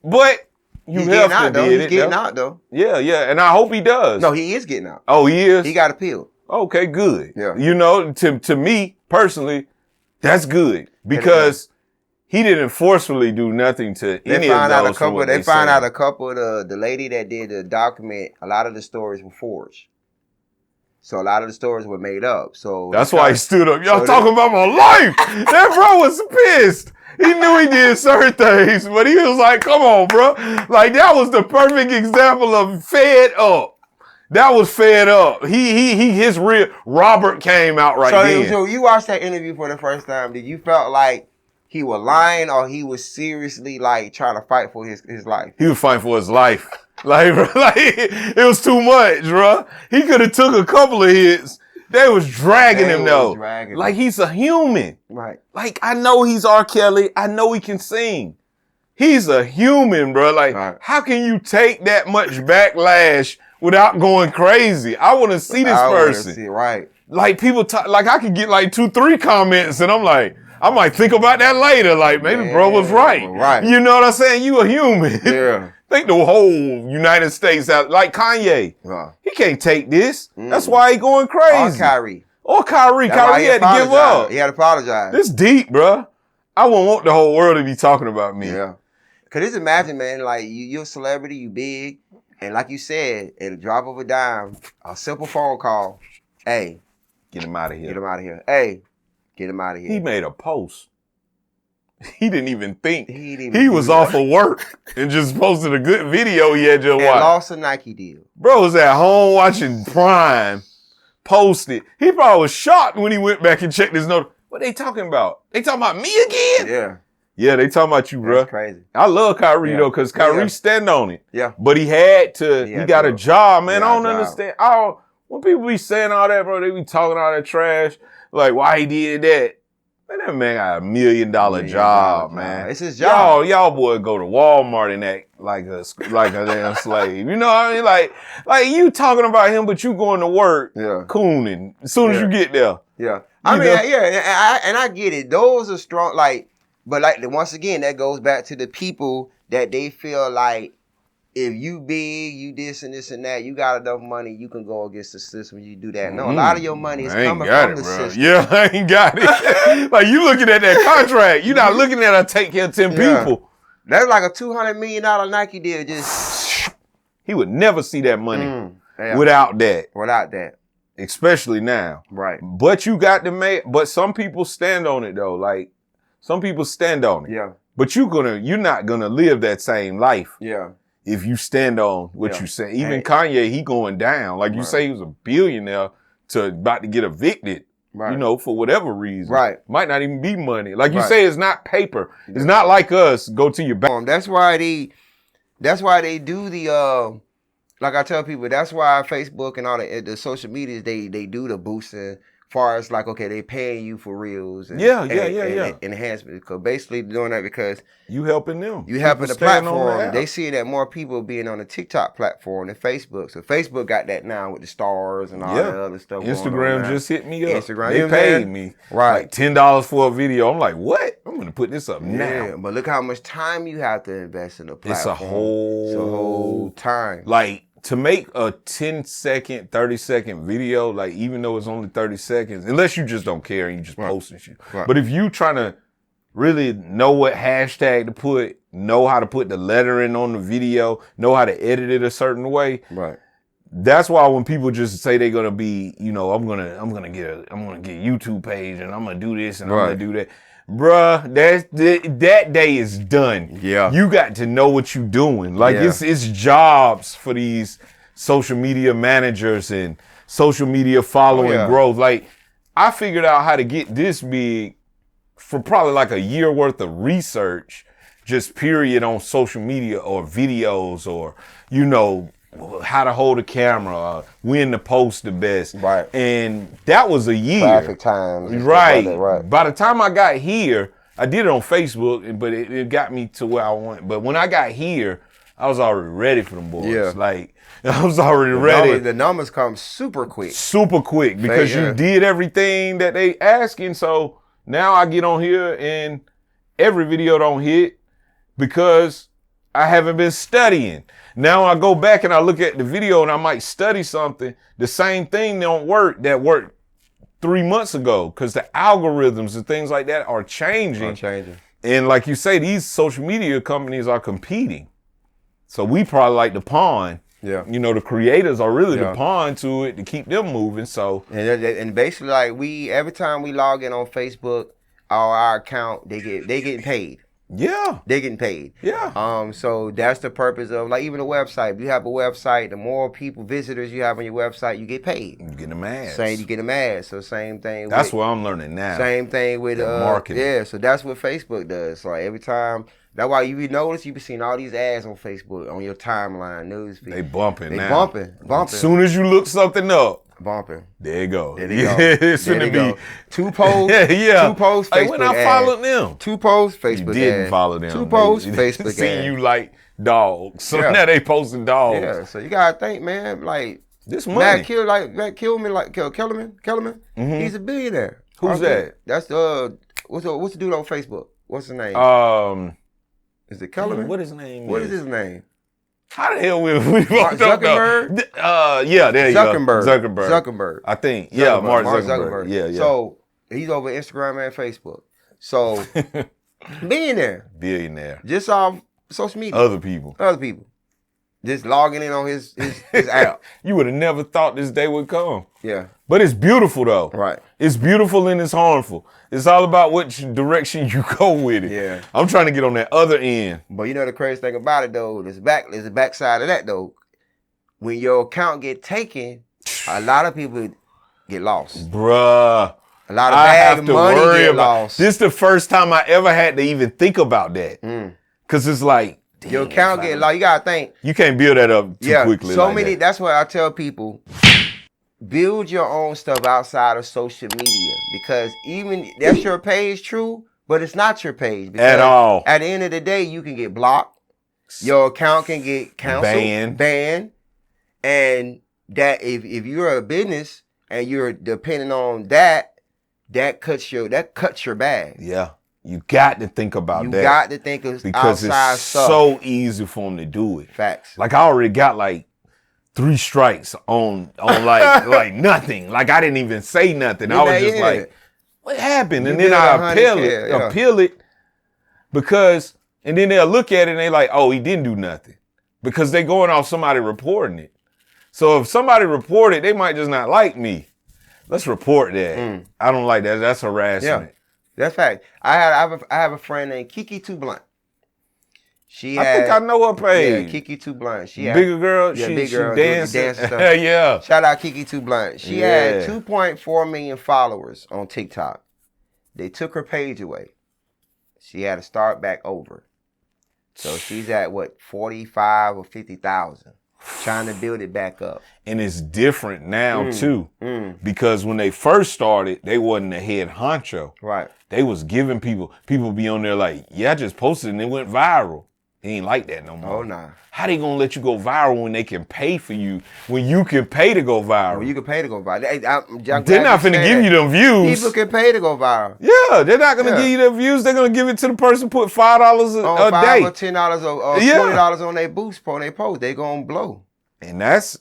[SPEAKER 2] but he's getting
[SPEAKER 1] out though.
[SPEAKER 2] Yeah, and I hope he does.
[SPEAKER 1] No, he is getting out.
[SPEAKER 2] Oh, he is?
[SPEAKER 1] He got appealed.
[SPEAKER 2] Okay, good.
[SPEAKER 1] Yeah.
[SPEAKER 2] To me, personally, that's good. Because he didn't forcefully do nothing to any of those.
[SPEAKER 1] They found out a couple of the lady that did the document, a lot of the stories were forged. So a lot of the stories were made up. So
[SPEAKER 2] that's why he stood up. Y'all talking about my life. That bro was pissed. He knew he did certain things, but he was like, come on, bro. Like, that was the perfect example of fed up. That was fed up. His real Robert came out then.
[SPEAKER 1] So you watched that interview for the first time. Did you felt like he was lying or he was seriously like trying to fight for his life?
[SPEAKER 2] He was fighting for his life. Like, it was too much, bro. He could have took a couple of hits. They was dragging him though. Like he's a human.
[SPEAKER 1] Right.
[SPEAKER 2] Like I know he's R. Kelly. I know he can sing. He's a human, bro. Like how can you take that much backlash without going crazy? I want to see this person.
[SPEAKER 1] Right.
[SPEAKER 2] Like people talk, like I could get like 2-3 comments and I'm like, I might think about that later. Like maybe bro was right.
[SPEAKER 1] Right.
[SPEAKER 2] You know what I'm saying? You a human.
[SPEAKER 1] Yeah.
[SPEAKER 2] Think the whole United States out like Kanye. He can't take this. That's why he going crazy. Or Kyrie. Kyrie had to give up.
[SPEAKER 1] He had to apologize.
[SPEAKER 2] This deep, bro. I wouldn't want the whole world to be talking about me.
[SPEAKER 1] Yeah. Cause just imagine, man, like you're a celebrity, you big, and like you said, at a drop of a dime, a simple phone call, hey,
[SPEAKER 2] get him out of here.
[SPEAKER 1] Get him out of here. Hey, get him out of here.
[SPEAKER 2] He made a post. He didn't even think. He was off of work and just posted a good video he had just watched.
[SPEAKER 1] Lost a Nike deal.
[SPEAKER 2] Bro was at home watching Prime, posted. He probably was shocked when he went back and checked his note. What they talking about? They talking about me again?
[SPEAKER 1] Yeah.
[SPEAKER 2] Yeah, they talking about you, bro.
[SPEAKER 1] That's crazy.
[SPEAKER 2] I love Kyrie though, because Kyrie stand on it.
[SPEAKER 1] Yeah.
[SPEAKER 2] But he had to. He got a job, man. I don't understand. When people be saying all that, bro, they be talking all that trash. Like, why he did that? Man, that man got $1 million job, man.
[SPEAKER 1] It's his job.
[SPEAKER 2] Y'all boy go to Walmart and act like a damn slave. You know what I mean? Like you talking about him, but you going to work, cooning as soon as you get there.
[SPEAKER 1] Yeah. And I get it. Those are strong, but once again, that goes back to the people that they feel like if you big, you this and this and that, you got enough money, you can go against the system. You do that. No, a lot of your money is coming from the system.
[SPEAKER 2] Yeah, I ain't got it. Like you looking at that contract, you're not looking at a take care of 10 people.
[SPEAKER 1] That's like a $200 million Nike deal. Just
[SPEAKER 2] he would never see that money without that.
[SPEAKER 1] Without that.
[SPEAKER 2] Especially now.
[SPEAKER 1] Right.
[SPEAKER 2] But you got to make, but some people stand on it though. Like some people stand on it.
[SPEAKER 1] Yeah.
[SPEAKER 2] But you're not gonna live that same life.
[SPEAKER 1] Yeah.
[SPEAKER 2] If you stand on what you say. Even Kanye, he going down. Like you say he was a billionaire about to get evicted. Right. You know, for whatever reason.
[SPEAKER 1] Right.
[SPEAKER 2] Might not even be money. Like you say, it's not paper. It's not like us, go to your bank.
[SPEAKER 1] That's why they do the like I tell people, that's why Facebook and all the social medias, they do the boosting. Far as like, okay, they paying you for reels and enhancements. Because basically doing that because
[SPEAKER 2] you helping them.
[SPEAKER 1] You helping the platform. They see that more people being on the TikTok platform than Facebook. So Facebook got that now with the stars and all that other stuff.
[SPEAKER 2] Instagram just hit me up.
[SPEAKER 1] Instagram,
[SPEAKER 2] they paid me like $10 for a video. I'm like, what? I'm gonna put this up now.
[SPEAKER 1] But look how much time you have to invest in the platform.
[SPEAKER 2] It's a whole
[SPEAKER 1] time.
[SPEAKER 2] Like to make a 10-second, 30-second video, like even though it's only 30 seconds, unless you just don't care and you just posting shit. Right. But if you trying to really know what hashtag to put, know how to put the lettering on the video, know how to edit it a certain way.
[SPEAKER 1] Right.
[SPEAKER 2] That's why when people just say they're gonna be, you know, I'm gonna get a YouTube page and I'm gonna do this and I'm gonna do that. Bruh, that day is done.
[SPEAKER 1] Yeah.
[SPEAKER 2] You got to know what you're doing. Like it's jobs for these social media managers and social media following growth. Like I figured out how to get this big for probably like a year worth of research, just period on social media or videos or, you know, how to hold a camera, when to post the best.
[SPEAKER 1] Right.
[SPEAKER 2] And that was a year.
[SPEAKER 1] Traffic times.
[SPEAKER 2] Right.
[SPEAKER 1] Right.
[SPEAKER 2] By the time I got here, I did it on Facebook, but it got me to where I went. But when I got here, I was already ready for them boys. Yeah. Like, I was already ready.
[SPEAKER 1] The numbers come super quick.
[SPEAKER 2] Super quick because you did everything that they asking. So now I get on here and every video don't hit because I haven't been studying. Now I go back and I look at the video and I might study something. The same thing don't work that worked 3 months ago because the algorithms and things like that are changing. And like you say, these social media companies are competing. So we probably like the pawn. Yeah. You know, the creators are really the pawn to it to keep them moving. So
[SPEAKER 1] and basically like every time we log in on Facebook, our account, they getting paid.
[SPEAKER 2] Yeah.
[SPEAKER 1] They're getting paid.
[SPEAKER 2] Yeah.
[SPEAKER 1] So that's the purpose of like even a website. If you have a website, the more visitors you have on your website, you get paid.
[SPEAKER 2] You get them ads.
[SPEAKER 1] You get them ads. So same thing.
[SPEAKER 2] That's what I'm learning now.
[SPEAKER 1] Same thing with
[SPEAKER 2] marketing.
[SPEAKER 1] Yeah. So that's what Facebook does. So like every time, that's why you notice you be seeing all these ads on Facebook on your timeline newsfeed.
[SPEAKER 2] They bumping now.
[SPEAKER 1] Bumping.
[SPEAKER 2] As soon as you look something up.
[SPEAKER 1] Bumping.
[SPEAKER 2] There you go.
[SPEAKER 1] There you go. It's gonna be 2 posts. 2 posts. Facebook
[SPEAKER 2] when I followed them.
[SPEAKER 1] 2 posts. Facebook.
[SPEAKER 2] You didn't follow them.
[SPEAKER 1] 2 posts. Facebook.
[SPEAKER 2] See you like dogs. So now they posting dogs.
[SPEAKER 1] Yeah. So you gotta think, man. Like
[SPEAKER 2] this money.
[SPEAKER 1] Kellerman. Mm-hmm. He's a billionaire.
[SPEAKER 2] Who's that?
[SPEAKER 1] That's what's the dude on Facebook? What's his name? Is it Kellerman?
[SPEAKER 2] What his name?
[SPEAKER 1] What is his name?
[SPEAKER 2] How the hell we
[SPEAKER 1] Zuckerberg?
[SPEAKER 2] Yeah, there you go.
[SPEAKER 1] Zuckerberg.
[SPEAKER 2] I think. Yeah, Mark Zuckerberg.
[SPEAKER 1] Yeah. So he's over Instagram and Facebook. So billionaire. Just off social media.
[SPEAKER 2] Other people.
[SPEAKER 1] Just logging in on his app.
[SPEAKER 2] You would have never thought this day would come.
[SPEAKER 1] Yeah.
[SPEAKER 2] But it's beautiful though.
[SPEAKER 1] Right.
[SPEAKER 2] It's beautiful and it's harmful. It's all about which direction you go with it.
[SPEAKER 1] Yeah.
[SPEAKER 2] I'm trying to get on that other end.
[SPEAKER 1] But you know the crazy thing about it though, there's the backside of that though. When your account get taken, a lot of people get lost.
[SPEAKER 2] Bruh.
[SPEAKER 1] A lot of bad money get lost.
[SPEAKER 2] This is the first time I ever had to even think about that. Cause it's like, damn,
[SPEAKER 1] your account get lost. You gotta think.
[SPEAKER 2] You can't build that up too quickly.
[SPEAKER 1] That's what I tell people. Build your own stuff outside of social media because even that's your page, true, but it's not your page
[SPEAKER 2] at all.
[SPEAKER 1] At the end of the day, you can get blocked. Your account can get canceled, banned, and that if you're a business and you're depending on that cuts your bag.
[SPEAKER 2] Yeah. You got to think about that.
[SPEAKER 1] You got to think of
[SPEAKER 2] because
[SPEAKER 1] outside
[SPEAKER 2] it's
[SPEAKER 1] stuff.
[SPEAKER 2] so easy for them to do it.
[SPEAKER 1] Facts.
[SPEAKER 2] Like I already got like 3 strikes on like nothing. Like I didn't even say nothing. I was just like, what happened? And then I appeal it because, and then they'll look at it and they like, oh, he didn't do nothing because they going off somebody reporting it. So if somebody reported, they might just not like me. Let's report that. I don't like that. That's harassment.
[SPEAKER 1] Yeah, that's fact. I have a friend named Kiki Too Blunt.
[SPEAKER 2] I think I know her page.
[SPEAKER 1] Yeah, Kiki Too Blunt. She
[SPEAKER 2] bigger girl.
[SPEAKER 1] Yeah,
[SPEAKER 2] she
[SPEAKER 1] big girl.
[SPEAKER 2] dances.
[SPEAKER 1] Stuff.
[SPEAKER 2] Yeah.
[SPEAKER 1] Shout out Kiki Too Blunt. She had 2.4 million followers on TikTok. They took her page away. She had to start back over. So she's at what, 45 or 50,000. Trying to build it back up.
[SPEAKER 2] And it's different now too. Because when they first started, they wasn't the head honcho.
[SPEAKER 1] Right.
[SPEAKER 2] They was giving people be on there like, yeah, I just posted and it went viral. It ain't like that no more.
[SPEAKER 1] Oh, nah.
[SPEAKER 2] How they gonna let you go viral when they can pay for you? When you can pay to go viral?
[SPEAKER 1] Well, you can pay to go viral.
[SPEAKER 2] They're not finna give you them views.
[SPEAKER 1] People can pay to go viral.
[SPEAKER 2] Yeah, they're not gonna give you the views. They're gonna give it to the person put $5 a day.
[SPEAKER 1] $5 or $10 or $20 on their boost on their post. They gonna blow.
[SPEAKER 2] And that's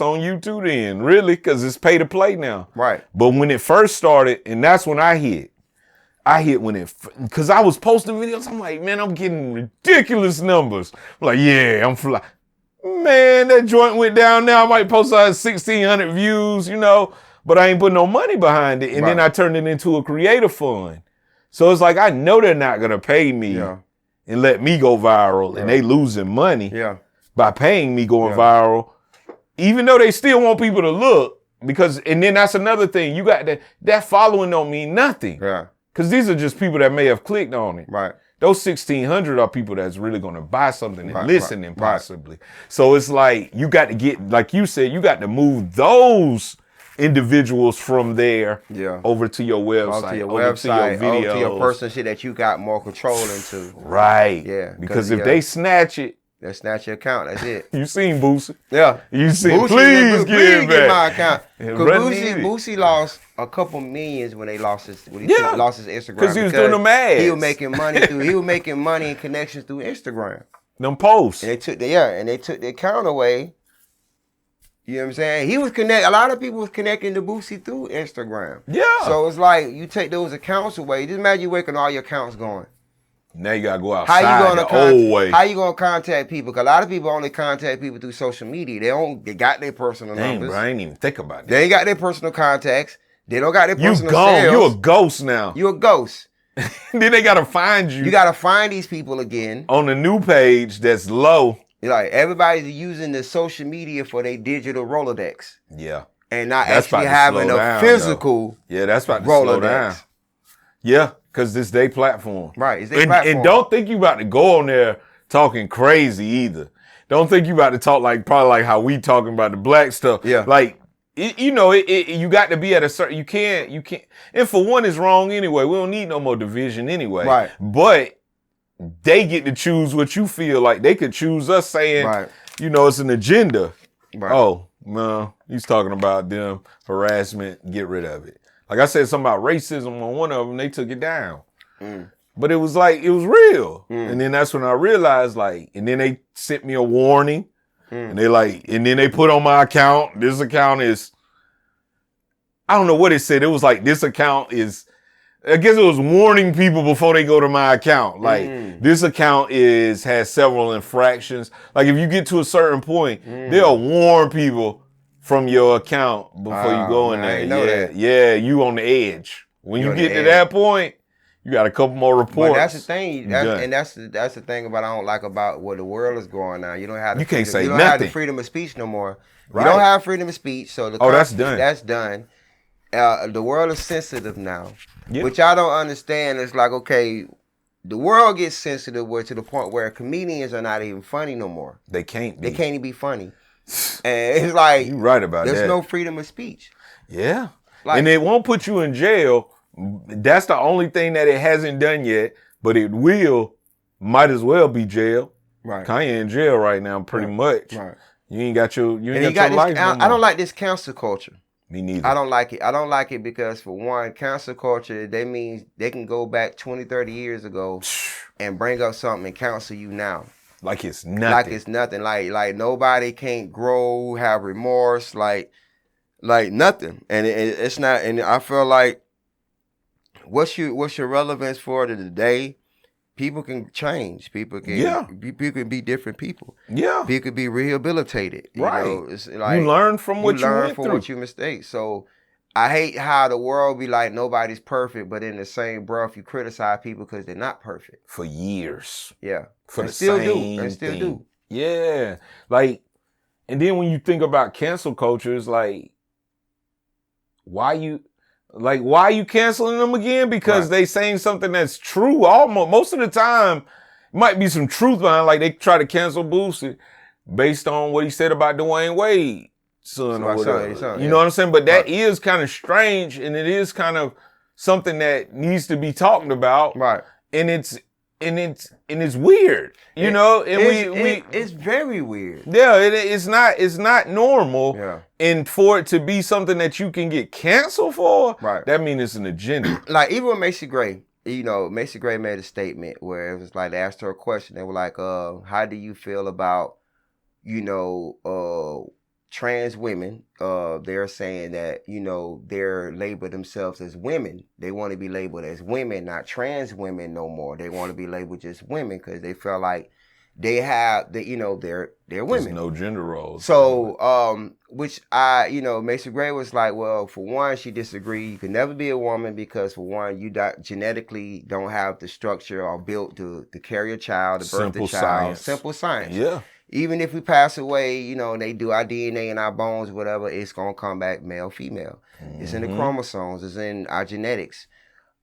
[SPEAKER 2] on you too then, really, because it's pay to play now.
[SPEAKER 1] Right.
[SPEAKER 2] But when it first started, and that's when I hit when because I was posting videos, I'm like, man, I'm getting ridiculous numbers. I'm like, yeah, I'm fly. Man, that joint went down now. I might post 1,600 views, but I ain't putting no money behind it. And then I turned it into a creator fund. So it's like, I know they're not going to pay me and let me go viral and they losing money by paying me going viral, even though they still want people to look and then that's another thing. You got that following don't mean nothing.
[SPEAKER 1] Yeah. Because
[SPEAKER 2] these are just people that may have clicked on it.
[SPEAKER 1] Right.
[SPEAKER 2] Those 1,600 are people that's really going to buy something and listen possibly. So it's like, you got to get, like you said, you got to move those individuals from there over to your website,
[SPEAKER 1] to your
[SPEAKER 2] video,
[SPEAKER 1] to your personal shit that you got more control into.
[SPEAKER 2] Right.
[SPEAKER 1] Yeah.
[SPEAKER 2] Because if they snatch it,
[SPEAKER 1] they'll snatch your account. That's it.
[SPEAKER 2] You seen Boosie?
[SPEAKER 1] Yeah.
[SPEAKER 2] You seen, please get
[SPEAKER 1] my account. Because Boosie lost a couple millions when he lost his Instagram.
[SPEAKER 2] Because he was doing them ads.
[SPEAKER 1] He was making money and connections through Instagram.
[SPEAKER 2] Them posts.
[SPEAKER 1] And they took the account away. You know what I'm saying? A lot of people was connecting to Boosie through Instagram.
[SPEAKER 2] Yeah.
[SPEAKER 1] So it's like, you take those accounts away. Just imagine you waking all your accounts going.
[SPEAKER 2] Now you gotta go outside the old way.
[SPEAKER 1] How you gonna contact people? Because a lot of people only contact people through social media. They got their personal numbers.
[SPEAKER 2] Bro, I ain't even think about that.
[SPEAKER 1] They ain't got their personal contacts. They don't got their personal
[SPEAKER 2] sales. You a ghost now.
[SPEAKER 1] You a ghost.
[SPEAKER 2] Then they gotta find you.
[SPEAKER 1] You gotta find these people again.
[SPEAKER 2] On the new page that's low.
[SPEAKER 1] Like, everybody's using the social media for their digital Rolodex.
[SPEAKER 2] Yeah.
[SPEAKER 1] And not actually having a physical Rolodex.
[SPEAKER 2] Yeah, that's about to slow down. Yeah. Because it's their platform.
[SPEAKER 1] Right, it's their platform.
[SPEAKER 2] And don't think you about to go on there talking crazy either. Don't think you about to talk probably like how we talking about the black stuff.
[SPEAKER 1] Yeah.
[SPEAKER 2] Like, you got to be at a certain, you can't. And for one, it's wrong anyway. We don't need no more division anyway.
[SPEAKER 1] Right.
[SPEAKER 2] But they get to choose what you feel like. They could choose us saying, it's an agenda. Right. Oh, no, he's talking about them harassment, get rid of it. Like I said something about racism on one of them, they took it down. But it was real. And then that's when I realized, and then they sent me a warning. And and then they put on my account, this account is, I don't know what it said. It was like, this account is, I guess it was warning people before they go to my account. This account has several infractions. Like, if you get to a certain point, they'll warn people from your account before you go in there. Yeah, you on the edge. When you get to that point, you got a couple more reports. But
[SPEAKER 1] that's the thing, that's the thing I don't like about where the world is going now. You don't have have the freedom of speech no more. Right. You don't have freedom of speech, so
[SPEAKER 2] that's done.
[SPEAKER 1] That's done. The world is sensitive now, which I don't understand. It's like, okay, the world gets sensitive to the point where comedians are not even funny no more.
[SPEAKER 2] They can't.
[SPEAKER 1] They can't even be funny. And it's like,
[SPEAKER 2] you're right about that.
[SPEAKER 1] There's no freedom of speech.
[SPEAKER 2] Yeah. And it won't put you in jail. That's the only thing that it hasn't done yet, but it might as well be jail.
[SPEAKER 1] Right.
[SPEAKER 2] Kanye in jail right now, pretty much.
[SPEAKER 1] Right.
[SPEAKER 2] You ain't got your life no more.
[SPEAKER 1] I don't like this cancel culture.
[SPEAKER 2] Me neither.
[SPEAKER 1] I don't like it. I don't like it because, for one, cancel culture, that means they can go back 20, 30 years ago and bring up something and cancel you now.
[SPEAKER 2] Like it's nothing.
[SPEAKER 1] Like it's nothing. Like nobody can't grow, have remorse, like nothing. And it's not. And I feel like what's your relevance for today? People can change. People can be different people.
[SPEAKER 2] Yeah.
[SPEAKER 1] People can be rehabilitated. You know, it's like
[SPEAKER 2] you learn from what you went through.
[SPEAKER 1] What you mistake. So I hate how the world be like nobody's perfect, but in the same breath you criticize people because they're not perfect.
[SPEAKER 2] For years.
[SPEAKER 1] Yeah.
[SPEAKER 2] For the same thing.
[SPEAKER 1] They still do.
[SPEAKER 2] Yeah. Like, and then when you think about cancel culture, it's like, why are you canceling them again? Because they saying something that's true. Almost most of the time, might be some truth behind. Like they try to cancel Boosie based on what he said about Dwayne Wade's son or whatever. You know what I'm saying? But that is kind of strange, and it is kind of something that needs to be talked about.
[SPEAKER 1] Right.
[SPEAKER 2] And it's weird. You know, and
[SPEAKER 1] it's very weird.
[SPEAKER 2] Yeah, it's not normal.
[SPEAKER 1] Yeah.
[SPEAKER 2] And for it to be something that you can get canceled for,
[SPEAKER 1] right,
[SPEAKER 2] that means it's an agenda.
[SPEAKER 1] Like even with Macy Gray, you know, Macy Gray made a statement where it was like they asked her a question. They were like, how do you feel about, you know, trans women? They're saying that, you know, they're labeled themselves as women. They want to be labeled as women, not trans women no more. They want to be labeled just women because they feel like they have the, you know, they're women.
[SPEAKER 2] There's no gender roles.
[SPEAKER 1] So, which you know, Macy Gray was like, well, for one, she disagreed. You can never be a woman because, for one, you genetically don't have the structure or built to carry a child, to birth a child.
[SPEAKER 2] Science.
[SPEAKER 1] Simple science.
[SPEAKER 2] Yeah.
[SPEAKER 1] Even if we pass away, you know, and they do our DNA and our bones, whatever, it's gonna come back male, female. Mm-hmm. It's in the chromosomes. It's in our genetics.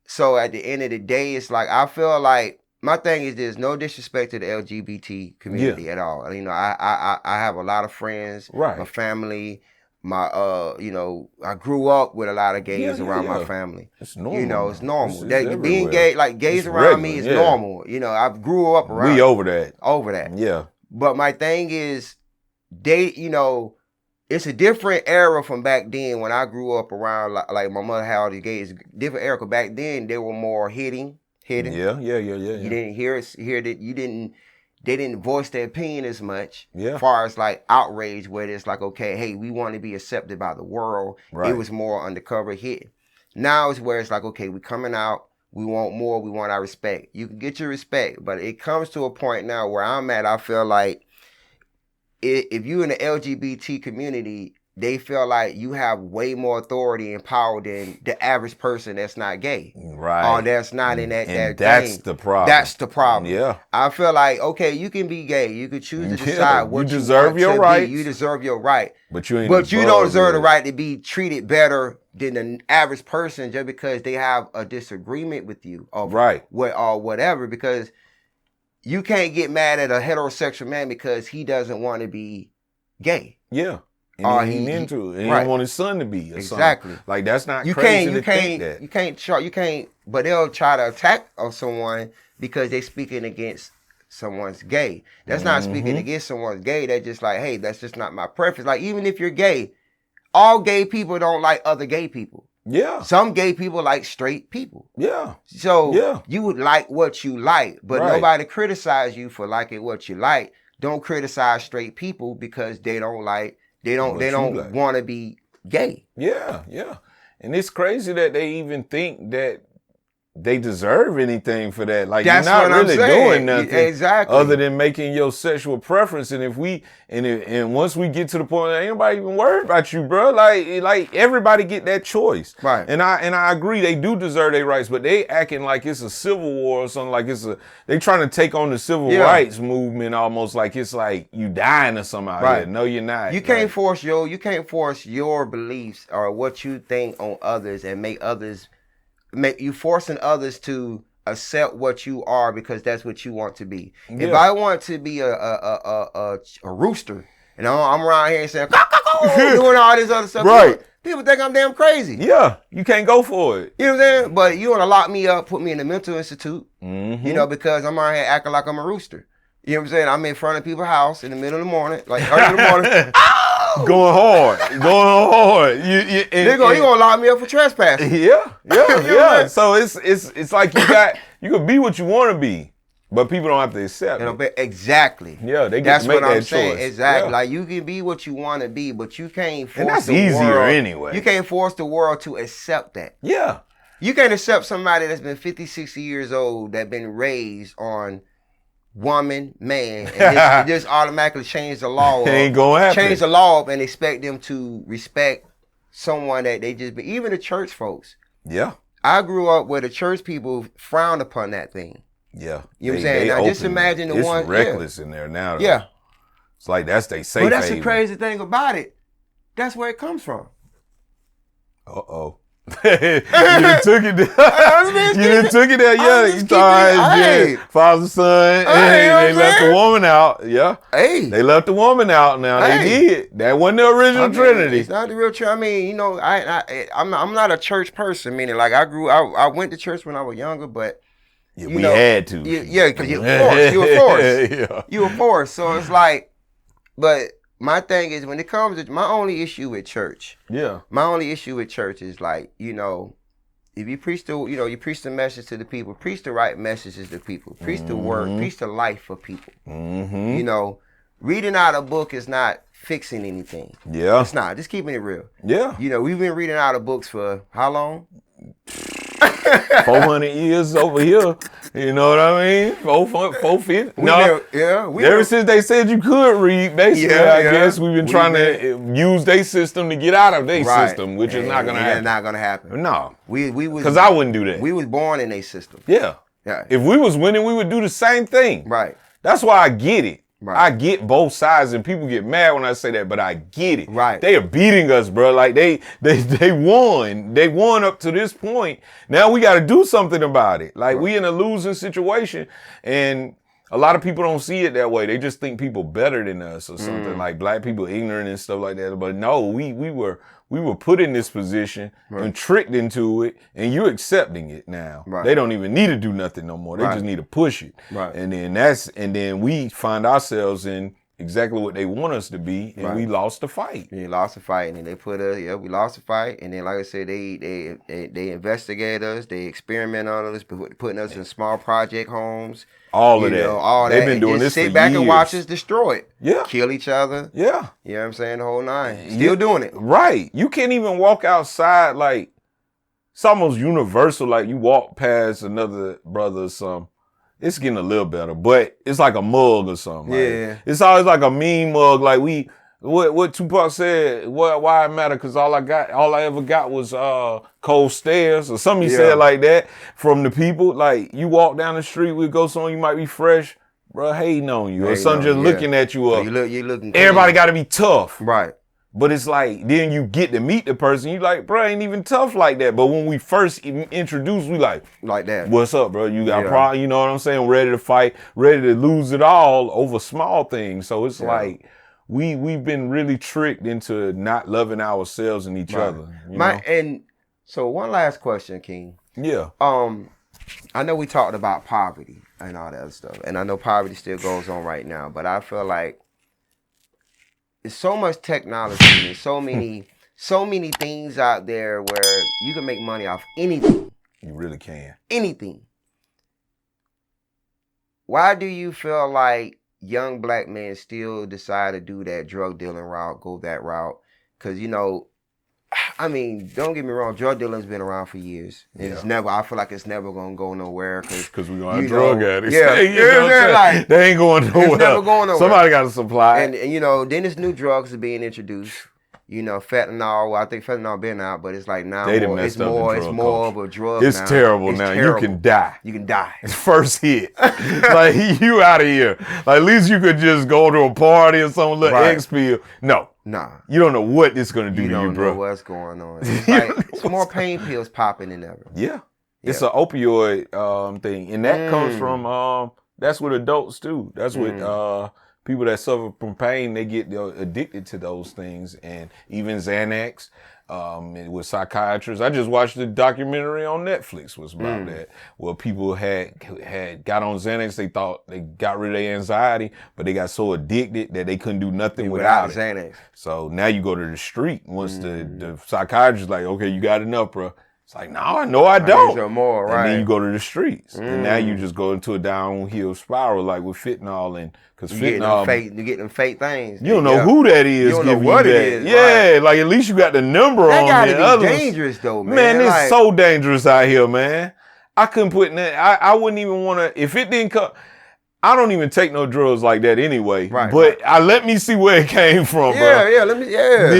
[SPEAKER 1] So at the end of the day, it's like I feel like. My thing is there's no disrespect to the LGBT community at all. You know, I have a lot of friends, my family, my you know, I grew up with a lot of gays around my family.
[SPEAKER 2] It's normal.
[SPEAKER 1] You know, it's normal. Being gay, like gays around regular, me is normal. You know, I grew up around.
[SPEAKER 2] We over that.
[SPEAKER 1] Over that.
[SPEAKER 2] Yeah.
[SPEAKER 1] But my thing is you know, it's a different era from back then when I grew up around, like my mother had all these gays. Different era, because back then they were more hidden.
[SPEAKER 2] Yeah.
[SPEAKER 1] You didn't hear that they didn't voice their opinion as much.
[SPEAKER 2] Yeah.
[SPEAKER 1] As far as like outrage, where it's like, okay, hey, we want to be accepted by the world. Right. It was more undercover hidden. Now it's where it's like, okay, we coming out, we want more, we want our respect. You can get your respect, but it comes to a point now where I'm at, I feel like if you in the LGBT community, they feel like you have way more authority and power than the average person that's not gay.
[SPEAKER 2] Right.
[SPEAKER 1] Or that's not in that
[SPEAKER 2] that's
[SPEAKER 1] game.
[SPEAKER 2] The problem.
[SPEAKER 1] That's the problem.
[SPEAKER 2] Yeah.
[SPEAKER 1] I feel like, okay, you can be gay. You can choose to decide what you
[SPEAKER 2] deserve your right.
[SPEAKER 1] You deserve your right.
[SPEAKER 2] But you
[SPEAKER 1] don't deserve the right to be treated better than the average person just because they have a disagreement with you. Or whatever. Because you can't get mad at a heterosexual man because he doesn't want to be gay.
[SPEAKER 2] Yeah. And he ain't into it. And he don't want his son to be.
[SPEAKER 1] Exactly.
[SPEAKER 2] Son. Like that's not crazy to think that.
[SPEAKER 1] You can't. But they'll try to attack on someone because they're speaking against someone's gay. That's not speaking against someone's gay. They're just like, hey, that's just not my preference. Like even if you're gay, all gay people don't like other gay people.
[SPEAKER 2] Yeah.
[SPEAKER 1] Some gay people like straight people.
[SPEAKER 2] Yeah.
[SPEAKER 1] So you would like what you like, but nobody criticize you for liking what you like. Don't criticize straight people because they don't like. They don't want to be gay.
[SPEAKER 2] Yeah. And it's crazy that they even think that they deserve anything for that. Like
[SPEAKER 1] that's
[SPEAKER 2] you're not really doing nothing other than making your sexual preference. And if once we get to the point that ain't nobody even worried about you, bro. Like everybody get that choice.
[SPEAKER 1] Right.
[SPEAKER 2] And I agree they do deserve their rights, but they acting like it's a civil war or something, like they trying to take on the civil rights movement almost like it's like you dying or something out here. No, you're not.
[SPEAKER 1] You can't force your beliefs or what you think on others and make you forcing others to accept what you are because that's what you want to be. Yeah. If I want to be a rooster and I'm around here saying doing all this other stuff, people think I'm damn crazy.
[SPEAKER 2] Yeah, you can't go for it.
[SPEAKER 1] You know what I'm saying? But you want to lock me up, put me in a mental institute, you know, because I'm out here acting like I'm a rooster. You know what I'm saying? I'm in front of people's house in the middle of the morning, like early in the morning.
[SPEAKER 2] going hard.
[SPEAKER 1] They're gonna lock me up for trespassing.
[SPEAKER 2] Yeah. So it's like you could be what you want to be, but people don't have to accept it.
[SPEAKER 1] Exactly.
[SPEAKER 2] Yeah, they get to make that choice.
[SPEAKER 1] Exactly. Yeah. Like you can be what you want to be, but you can't force
[SPEAKER 2] and that's easier anyway.
[SPEAKER 1] You can't force the world to accept that.
[SPEAKER 2] Yeah.
[SPEAKER 1] You can't accept somebody that's been 50, 60 years old that been raised on woman, man, and just automatically change the law.
[SPEAKER 2] It ain't gonna happen.
[SPEAKER 1] Change the law up and expect them to respect someone that they just been. Even the church folks.
[SPEAKER 2] Yeah.
[SPEAKER 1] I grew up where the church people frowned upon that thing.
[SPEAKER 2] Yeah.
[SPEAKER 1] You know what I'm saying? Now just imagine the one.
[SPEAKER 2] It's reckless in there now. Though.
[SPEAKER 1] Yeah.
[SPEAKER 2] It's like that's they safe.
[SPEAKER 1] But that's the crazy thing about it. That's where it comes from.
[SPEAKER 2] Uh-oh. You done took it there. Yeah. You thought Father, Son, and they left the woman out. Yeah.
[SPEAKER 1] Hey.
[SPEAKER 2] They left the woman out now. They did. That wasn't the original Trinity.
[SPEAKER 1] It's not the real Trinity. I mean, you know, I'm not a church person, meaning like I went to church when I was younger, but
[SPEAKER 2] yeah, we had to.
[SPEAKER 1] Yeah, because you were forced. You were forced. Yeah. You were forced. So it's like, but my thing is when it comes to my only issue with church.
[SPEAKER 2] Yeah.
[SPEAKER 1] My only issue with church is like, you know, if you preach you preach the message to the people, preach the right messages to people, preach the word, preach the life for people.
[SPEAKER 2] Mm-hmm.
[SPEAKER 1] You know, reading out a book is not fixing anything.
[SPEAKER 2] Yeah.
[SPEAKER 1] It's not. Just keeping it real.
[SPEAKER 2] Yeah.
[SPEAKER 1] You know, we've been reading out of books for how long?
[SPEAKER 2] 400 years over here. You know what I mean? 450.
[SPEAKER 1] Ever
[SPEAKER 2] since they said you could read, basically, I guess we've been trying to use their system to get out of their system, which is not going to happen.
[SPEAKER 1] It's not going to happen.
[SPEAKER 2] No.
[SPEAKER 1] Because
[SPEAKER 2] I wouldn't do that.
[SPEAKER 1] We was born in a system.
[SPEAKER 2] Yeah. If we was winning, we would do the same thing.
[SPEAKER 1] Right.
[SPEAKER 2] That's why I get it.
[SPEAKER 1] Right.
[SPEAKER 2] I get both sides, and people get mad when I say that, but I get it.
[SPEAKER 1] Right.
[SPEAKER 2] They are beating us, bro. Like they won. They won up to this point. Now we got to do something about it. Like we in a losing situation, and a lot of people don't see it that way. They just think people better than us or something. Like black people ignorant and stuff like that. But no, we were put in this position and tricked into it, and you're accepting it now.
[SPEAKER 1] Right.
[SPEAKER 2] They don't even need to do nothing no more. They just need to push it.
[SPEAKER 1] Right.
[SPEAKER 2] And then we find ourselves in exactly what they want us to be, and we lost the fight.
[SPEAKER 1] We lost the fight, and then they put us. Yeah, we lost the fight, and then like I said, they investigate us, they experiment on us, putting us in small project homes.
[SPEAKER 2] All that. They've been doing this for years.
[SPEAKER 1] Sit back and watch us destroy it.
[SPEAKER 2] Yeah.
[SPEAKER 1] Kill each other.
[SPEAKER 2] Yeah.
[SPEAKER 1] You know what I'm saying? The whole nine. Still doing it.
[SPEAKER 2] Right. You can't even walk outside like it's almost universal. Like you walk past another brother or something. It's getting a little better, but it's like a mug or something.
[SPEAKER 1] Yeah.
[SPEAKER 2] Like, it's always like a mean mug. Like what Tupac said, why it matter? Cause all I ever got was cold stares or something he said like that from the people. Like you walk down the street, we go somewhere, you might be fresh, bro, hating on you. Or some just looking at you up.
[SPEAKER 1] You looking
[SPEAKER 2] everybody gotta be tough.
[SPEAKER 1] Right.
[SPEAKER 2] But it's like, then you get to meet the person, you like, bro, ain't even tough like that. But when we first introduced, we like
[SPEAKER 1] that.
[SPEAKER 2] What's up, bro? You got a problem, you know what I'm saying? Ready to fight, ready to lose it all over small things. So it's like, we've been really tricked into not loving ourselves and each other. You know?
[SPEAKER 1] And so one last question, King.
[SPEAKER 2] Yeah.
[SPEAKER 1] I know we talked about poverty and all that other stuff, and I know poverty still goes on right now, but I feel like there's so much technology and so many things out there where you can make money off anything.
[SPEAKER 2] You really can.
[SPEAKER 1] Anything. Why do you feel like young black men still decide to do that drug dealing route, go that route? Because, you know, I mean, don't get me wrong, drug dealing's been around for years. It's never, I feel like it's never going to go nowhere. Because we're going to have drug addicts.
[SPEAKER 2] Like, they ain't going nowhere.
[SPEAKER 1] It's never going nowhere.
[SPEAKER 2] Somebody got to supply.
[SPEAKER 1] And, you know, then there's new drugs are being introduced. You know, fentanyl, I think fentanyl been out, but it's like now it's more of a drug now.
[SPEAKER 2] It's terrible now.
[SPEAKER 1] Terrible.
[SPEAKER 2] You can die.
[SPEAKER 1] You can die.
[SPEAKER 2] It's first hit. Like, you out of here. Like, at least you could just go to a party or some little X pill. No.
[SPEAKER 1] Nah.
[SPEAKER 2] You don't know what it's going to do to you, bro.
[SPEAKER 1] You don't know what's going on. It's like, it's more pain pills popping than ever.
[SPEAKER 2] Yeah. It's an opioid thing. And that comes from, that's what adults do. That's what people that suffer from pain, they get addicted to those things. And even Xanax, with psychiatrists. I just watched a documentary on Netflix was about that, where people had got on Xanax. They thought they got rid of their anxiety, but they got so addicted that they couldn't do nothing without it.
[SPEAKER 1] Xanax.
[SPEAKER 2] So now you go to the street once the psychiatrist like, okay, you got enough, bro. It's like, no, I don't.
[SPEAKER 1] Some more, right?
[SPEAKER 2] And then you go to the streets, and now you just go into a downhill spiral, like with fentanyl, and because fentanyl,
[SPEAKER 1] you get them fake things.
[SPEAKER 2] You don't know who that is.
[SPEAKER 1] You don't know what it is.
[SPEAKER 2] Yeah, right. Like at least you got the number on it.
[SPEAKER 1] That gotta be dangerous though, man.
[SPEAKER 2] Man, it's so dangerous out here, man. I couldn't put that. I wouldn't even want to if it didn't come. I don't even take no drugs like that anyway. Right. But let me see where it came from, bro.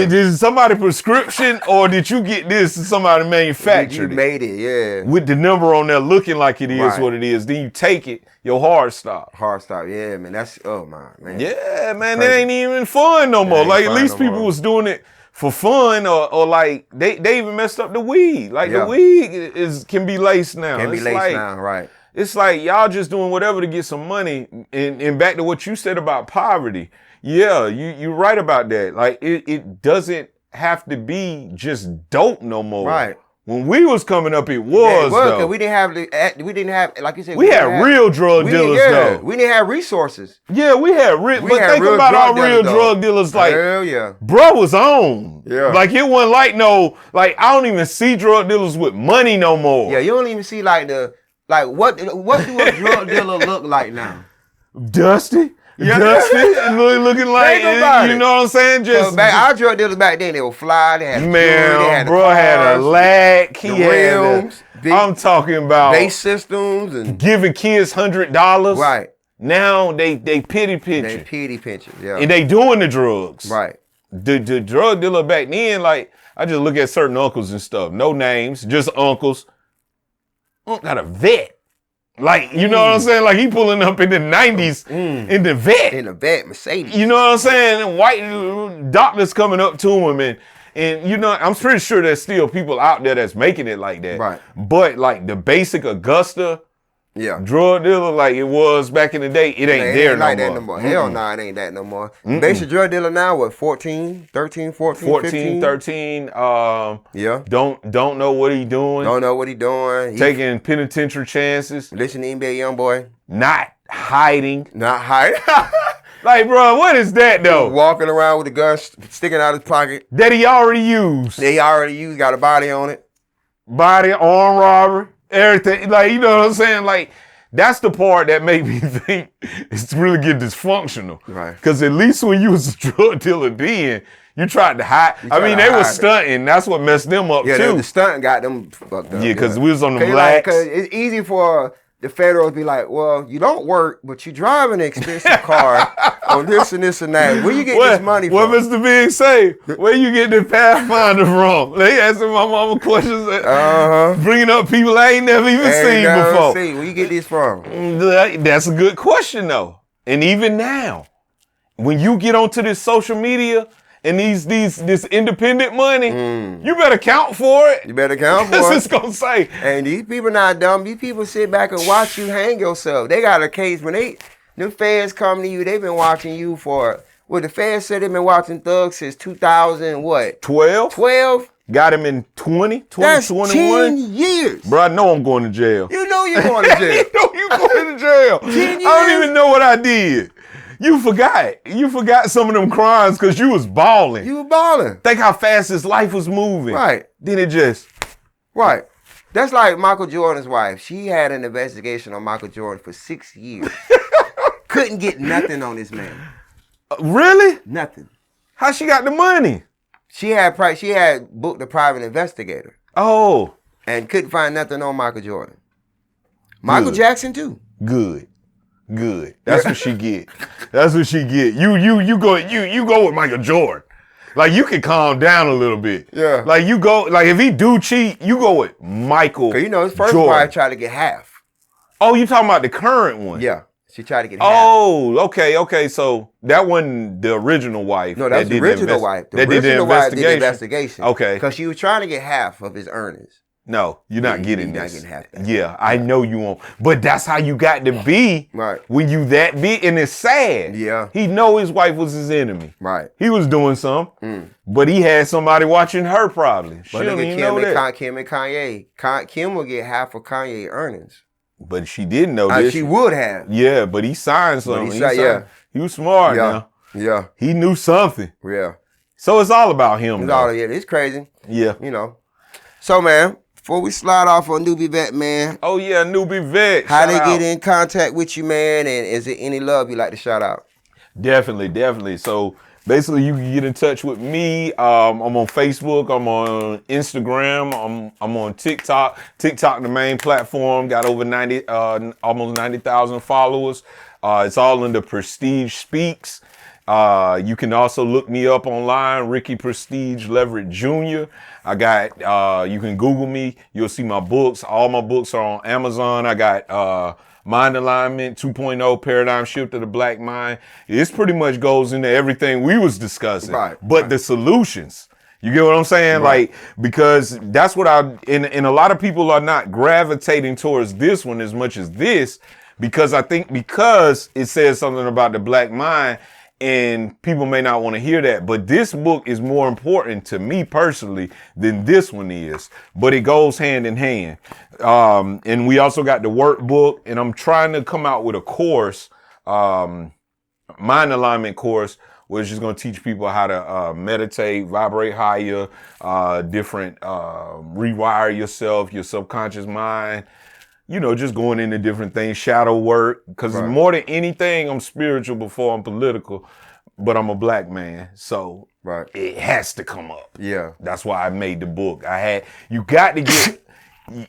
[SPEAKER 2] Did somebody prescription or did you get this and somebody manufactured it?
[SPEAKER 1] You made it, yeah.
[SPEAKER 2] With the number on there looking like it is what it is. Then you take it, your heart stop.
[SPEAKER 1] Heart stop, yeah, man. That's, oh my, man.
[SPEAKER 2] Yeah, man, that ain't even fun no more. Like at least people was doing it for fun or like they even messed up the weed. Like the weed can be laced now.
[SPEAKER 1] Can be laced now, right.
[SPEAKER 2] It's like y'all just doing whatever to get some money. And back to what you said about poverty. Yeah, you're right about that. Like it doesn't have to be just dope no more.
[SPEAKER 1] Right.
[SPEAKER 2] When we was coming up, it was though.
[SPEAKER 1] We didn't have like you said.
[SPEAKER 2] We had real drug dealers though.
[SPEAKER 1] We didn't have resources.
[SPEAKER 2] Yeah, we had real. But think about our real drug dealers. Like,
[SPEAKER 1] hell yeah,
[SPEAKER 2] bro was on.
[SPEAKER 1] Yeah.
[SPEAKER 2] Like it wasn't like I don't even see drug dealers with money no more.
[SPEAKER 1] Yeah, you don't even see what do a drug dealer look like now?
[SPEAKER 2] Dusty. Yeah. Dusty, looking like, you know what I'm saying?
[SPEAKER 1] Our drug dealers back then, they were fly, they had jewelry, they had
[SPEAKER 2] bro
[SPEAKER 1] cars,
[SPEAKER 2] had a lack, he had
[SPEAKER 1] rims,
[SPEAKER 2] I'm talking about
[SPEAKER 1] base systems and
[SPEAKER 2] giving kids $100.
[SPEAKER 1] Right.
[SPEAKER 2] Now they pity pinch.
[SPEAKER 1] They pity pinch, yeah.
[SPEAKER 2] And they doing the drugs.
[SPEAKER 1] Right.
[SPEAKER 2] The drug dealer back then, like, I just look at certain uncles and stuff. No names, just uncles. Got a vet. Like, you know what I'm saying? Like, he pulling up in the 90s in the vet.
[SPEAKER 1] In the vet, Mercedes.
[SPEAKER 2] You know what I'm saying? And white doctors coming up to him. And you know, I'm pretty sure there's still people out there that's making it like that.
[SPEAKER 1] Right.
[SPEAKER 2] But, like, the basic Augusta drug dealer like it was back in the day, it ain't there no more.
[SPEAKER 1] Hell no, it ain't that no more. Basic drug dealer now, what, 14, 13, 14, 15?
[SPEAKER 2] 13. Don't know what he doing.
[SPEAKER 1] Don't know what he doing.
[SPEAKER 2] Taking penitentiary chances.
[SPEAKER 1] Listen to NBA young boy.
[SPEAKER 2] Not hiding.
[SPEAKER 1] Like,
[SPEAKER 2] bro, what is that though?
[SPEAKER 1] Walking around with a gun sticking out his pocket.
[SPEAKER 2] That he already used.
[SPEAKER 1] Got a body on it.
[SPEAKER 2] Body, armed robbery. Everything, like, you know what I'm saying? Like, that's the part that made me think it's really get dysfunctional.
[SPEAKER 1] Right.
[SPEAKER 2] Because at least when you was a drug dealer then, you tried to hide. I mean, they were stunting. That's what messed them up, too.
[SPEAKER 1] Yeah, the stunt got them fucked up.
[SPEAKER 2] Yeah, because we was on the blacks.
[SPEAKER 1] Because it's easy for the federals to be like, well, you don't work, but you drive an expensive car on this and this and that. Where you get this money from?
[SPEAKER 2] What Mr. Big say? Where you get the Pathfinder from? They asking my mama questions, bringing up people I ain't never even seen before.
[SPEAKER 1] Where you get this from?
[SPEAKER 2] That's a good question, though. And even now, when you get onto this social media and this independent money, you better count for it.
[SPEAKER 1] You better count for it.
[SPEAKER 2] That's what it's gonna say.
[SPEAKER 1] And these people not dumb. These people sit back and watch you hang yourself. They got a case when them feds come to you, they've been watching you for, the feds said they've been watching thugs since 2000, what? 12?
[SPEAKER 2] Got him in 20,
[SPEAKER 1] That's
[SPEAKER 2] 21.
[SPEAKER 1] 10 years.
[SPEAKER 2] Bro, I know I'm going to jail.
[SPEAKER 1] You know you're going to jail.
[SPEAKER 2] You know you're going to jail.
[SPEAKER 1] 10 years.
[SPEAKER 2] I don't even know what I did. You forgot. You forgot some of them crimes because you was balling.
[SPEAKER 1] You were balling.
[SPEAKER 2] Think how fast his life was moving.
[SPEAKER 1] Right.
[SPEAKER 2] Then it just.
[SPEAKER 1] Right. That's like Michael Jordan's wife. She had an investigation on Michael Jordan for 6 years. Couldn't get nothing on this man.
[SPEAKER 2] Really?
[SPEAKER 1] Nothing.
[SPEAKER 2] How she got the money?
[SPEAKER 1] She had booked a private investigator.
[SPEAKER 2] Oh.
[SPEAKER 1] And couldn't find nothing on Michael Jordan. Michael Jackson too.
[SPEAKER 2] Good. That's what she get. That's what she get. You go with Michael Jordan. Like, you can calm down a little bit.
[SPEAKER 1] Yeah.
[SPEAKER 2] Like, you go, like, if he do cheat, you go with Michael Jordan.
[SPEAKER 1] Cause you know his first wife tried to get half.
[SPEAKER 2] Oh, you talking about the current one?
[SPEAKER 1] Yeah. She tried to get half.
[SPEAKER 2] Oh, okay. So that wasn't the original wife.
[SPEAKER 1] No, that's the original wife. The original wife did the investigation.
[SPEAKER 2] Okay.
[SPEAKER 1] Because she was trying to get half of his earnings.
[SPEAKER 2] No, you're not getting
[SPEAKER 1] you're
[SPEAKER 2] this.
[SPEAKER 1] Not getting half that.
[SPEAKER 2] Yeah, I know you won't. But that's how you got to be when you that big. And it's sad.
[SPEAKER 1] Yeah.
[SPEAKER 2] He know his wife was his enemy.
[SPEAKER 1] Right.
[SPEAKER 2] He was doing something, but he had somebody watching her probably. She
[SPEAKER 1] but
[SPEAKER 2] don't even know that.
[SPEAKER 1] Kim and Kanye. Kim will get half of Kanye earnings.
[SPEAKER 2] But she didn't know this.
[SPEAKER 1] She would have.
[SPEAKER 2] Yeah, but he signed something. He was smart now.
[SPEAKER 1] Yeah.
[SPEAKER 2] He knew something.
[SPEAKER 1] Yeah.
[SPEAKER 2] So it's all about him.
[SPEAKER 1] It's crazy.
[SPEAKER 2] Yeah.
[SPEAKER 1] You know. So, man, before we slide off on NewbieVeT, man.
[SPEAKER 2] Oh, yeah, NewbieVeT.
[SPEAKER 1] How they get in contact with you, man, and is there any love you like to shout out?
[SPEAKER 2] Definitely. So, basically, you can get in touch with me. I'm on Facebook. I'm on Instagram. I'm on TikTok. TikTok, the main platform, got over almost 90,000 followers. It's all under Prestige Speaks. You can also look me up online, Ricky Prestige Leverett Jr. I got, you can Google me. You'll see my books. All my books are on Amazon. I got Mind Alignment 2.0, Paradigm Shift of the Black Mind. This pretty much goes into everything we was discussing, but the solutions. You get what I'm saying? Like, because that's what and a lot of people are not gravitating towards this one as much as this, because I think because it says something about the black mind, and people may not want to hear that, but this book is more important to me personally than this one is, but it goes hand in hand. And we also got the workbook, and I'm trying to come out with a course, mind alignment course, which is going to teach people how to meditate, vibrate higher, different, rewire yourself, your subconscious mind. You know, just going into different things, shadow work, because more than anything, I'm spiritual before I'm political, but I'm a black man, so it has to come up. Yeah, that's why I made the book. You got to get,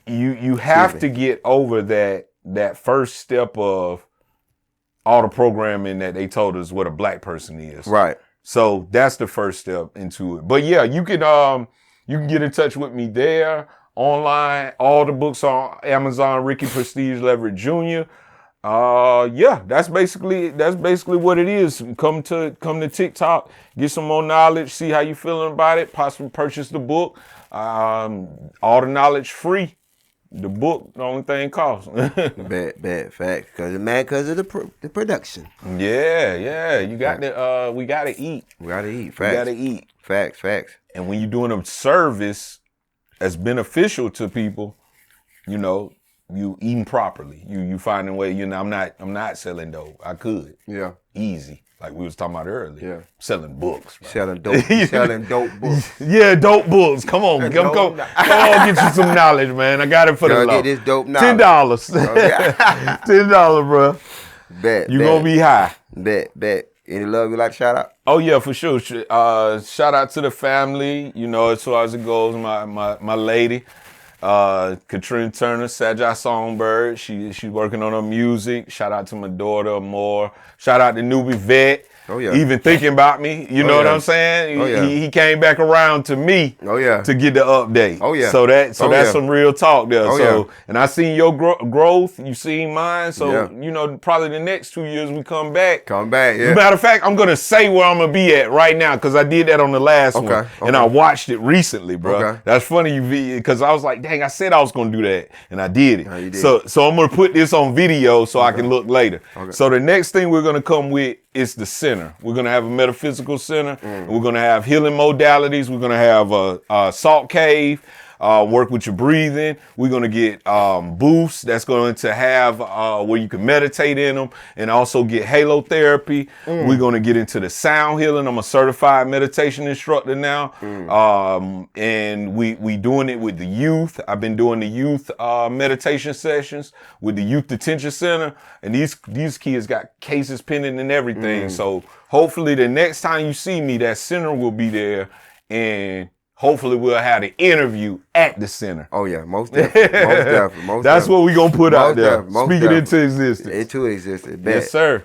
[SPEAKER 2] you have to get over that first step of all the programming that they told us what a black person is. Right. So that's the first step into it. But yeah, you can get in touch with me there. Online, all the books on Amazon, Ricky Prestige Leverett Jr. Yeah, that's basically what it is. Come to TikTok, get some more knowledge, see how you feeling about it, possibly purchase the book. All the knowledge free. The book, the only thing costs.
[SPEAKER 1] bad facts. Because of the production.
[SPEAKER 2] Yeah. You got to we gotta eat.
[SPEAKER 1] We gotta eat. Facts.
[SPEAKER 2] We gotta eat.
[SPEAKER 1] Facts.
[SPEAKER 2] And when you're doing a service that's beneficial to people, you know, you eating properly. You finding a way, you know, I'm not selling dope. I could. Yeah. Easy. Like we was talking about earlier. Yeah. Selling books. Bro.
[SPEAKER 1] Selling dope books.
[SPEAKER 2] Yeah, dope books. Come on, come on, get you some knowledge, man. I got it for the low.
[SPEAKER 1] Get this dope knowledge.
[SPEAKER 2] $10. $10, bro.
[SPEAKER 1] Bet.
[SPEAKER 2] You gonna be high.
[SPEAKER 1] Bet. Any love you like to shout out?
[SPEAKER 2] Oh yeah, for sure. Shout out to the family. You know, as far as it goes, my lady, Katrina Turner, Sajai Songbird. She's working on her music. Shout out to my daughter, Amore. Shout out to NewbieVeT. Oh yeah. Even thinking about me. You know what I'm saying? Oh yeah. He came back around to me. Oh yeah. To get the update. Oh yeah. So that's some real talk there. And I seen your growth. You seen mine. So you know, probably the next 2 years we come back. Yeah. Matter of fact, I'm gonna say where I'm gonna be at right now because I did that on the last one and I watched it recently, bro. That's funny because I was like, dang, I said I was gonna do that and I did it. Oh, you did. So I'm gonna put this on video so I can look later. So the next thing we're gonna come with is the center. We're going to have a metaphysical center. We're going to have healing modalities. We're going to have a salt cave, work with your breathing. We're going to get booths that's going to have where you can meditate in them and also get halo therapy. We're going to get into the sound healing. I'm a certified meditation instructor now. And we doing it with the youth. I've been doing the youth meditation sessions with the Youth Detention Center. And these kids got cases pending and everything. So hopefully the next time you see me, that center will be there and hopefully we'll have an interview at the center. Oh yeah, most definitely. That's what we're going to put out there. Speak it into existence.
[SPEAKER 1] Into existence.
[SPEAKER 2] Yes, sir.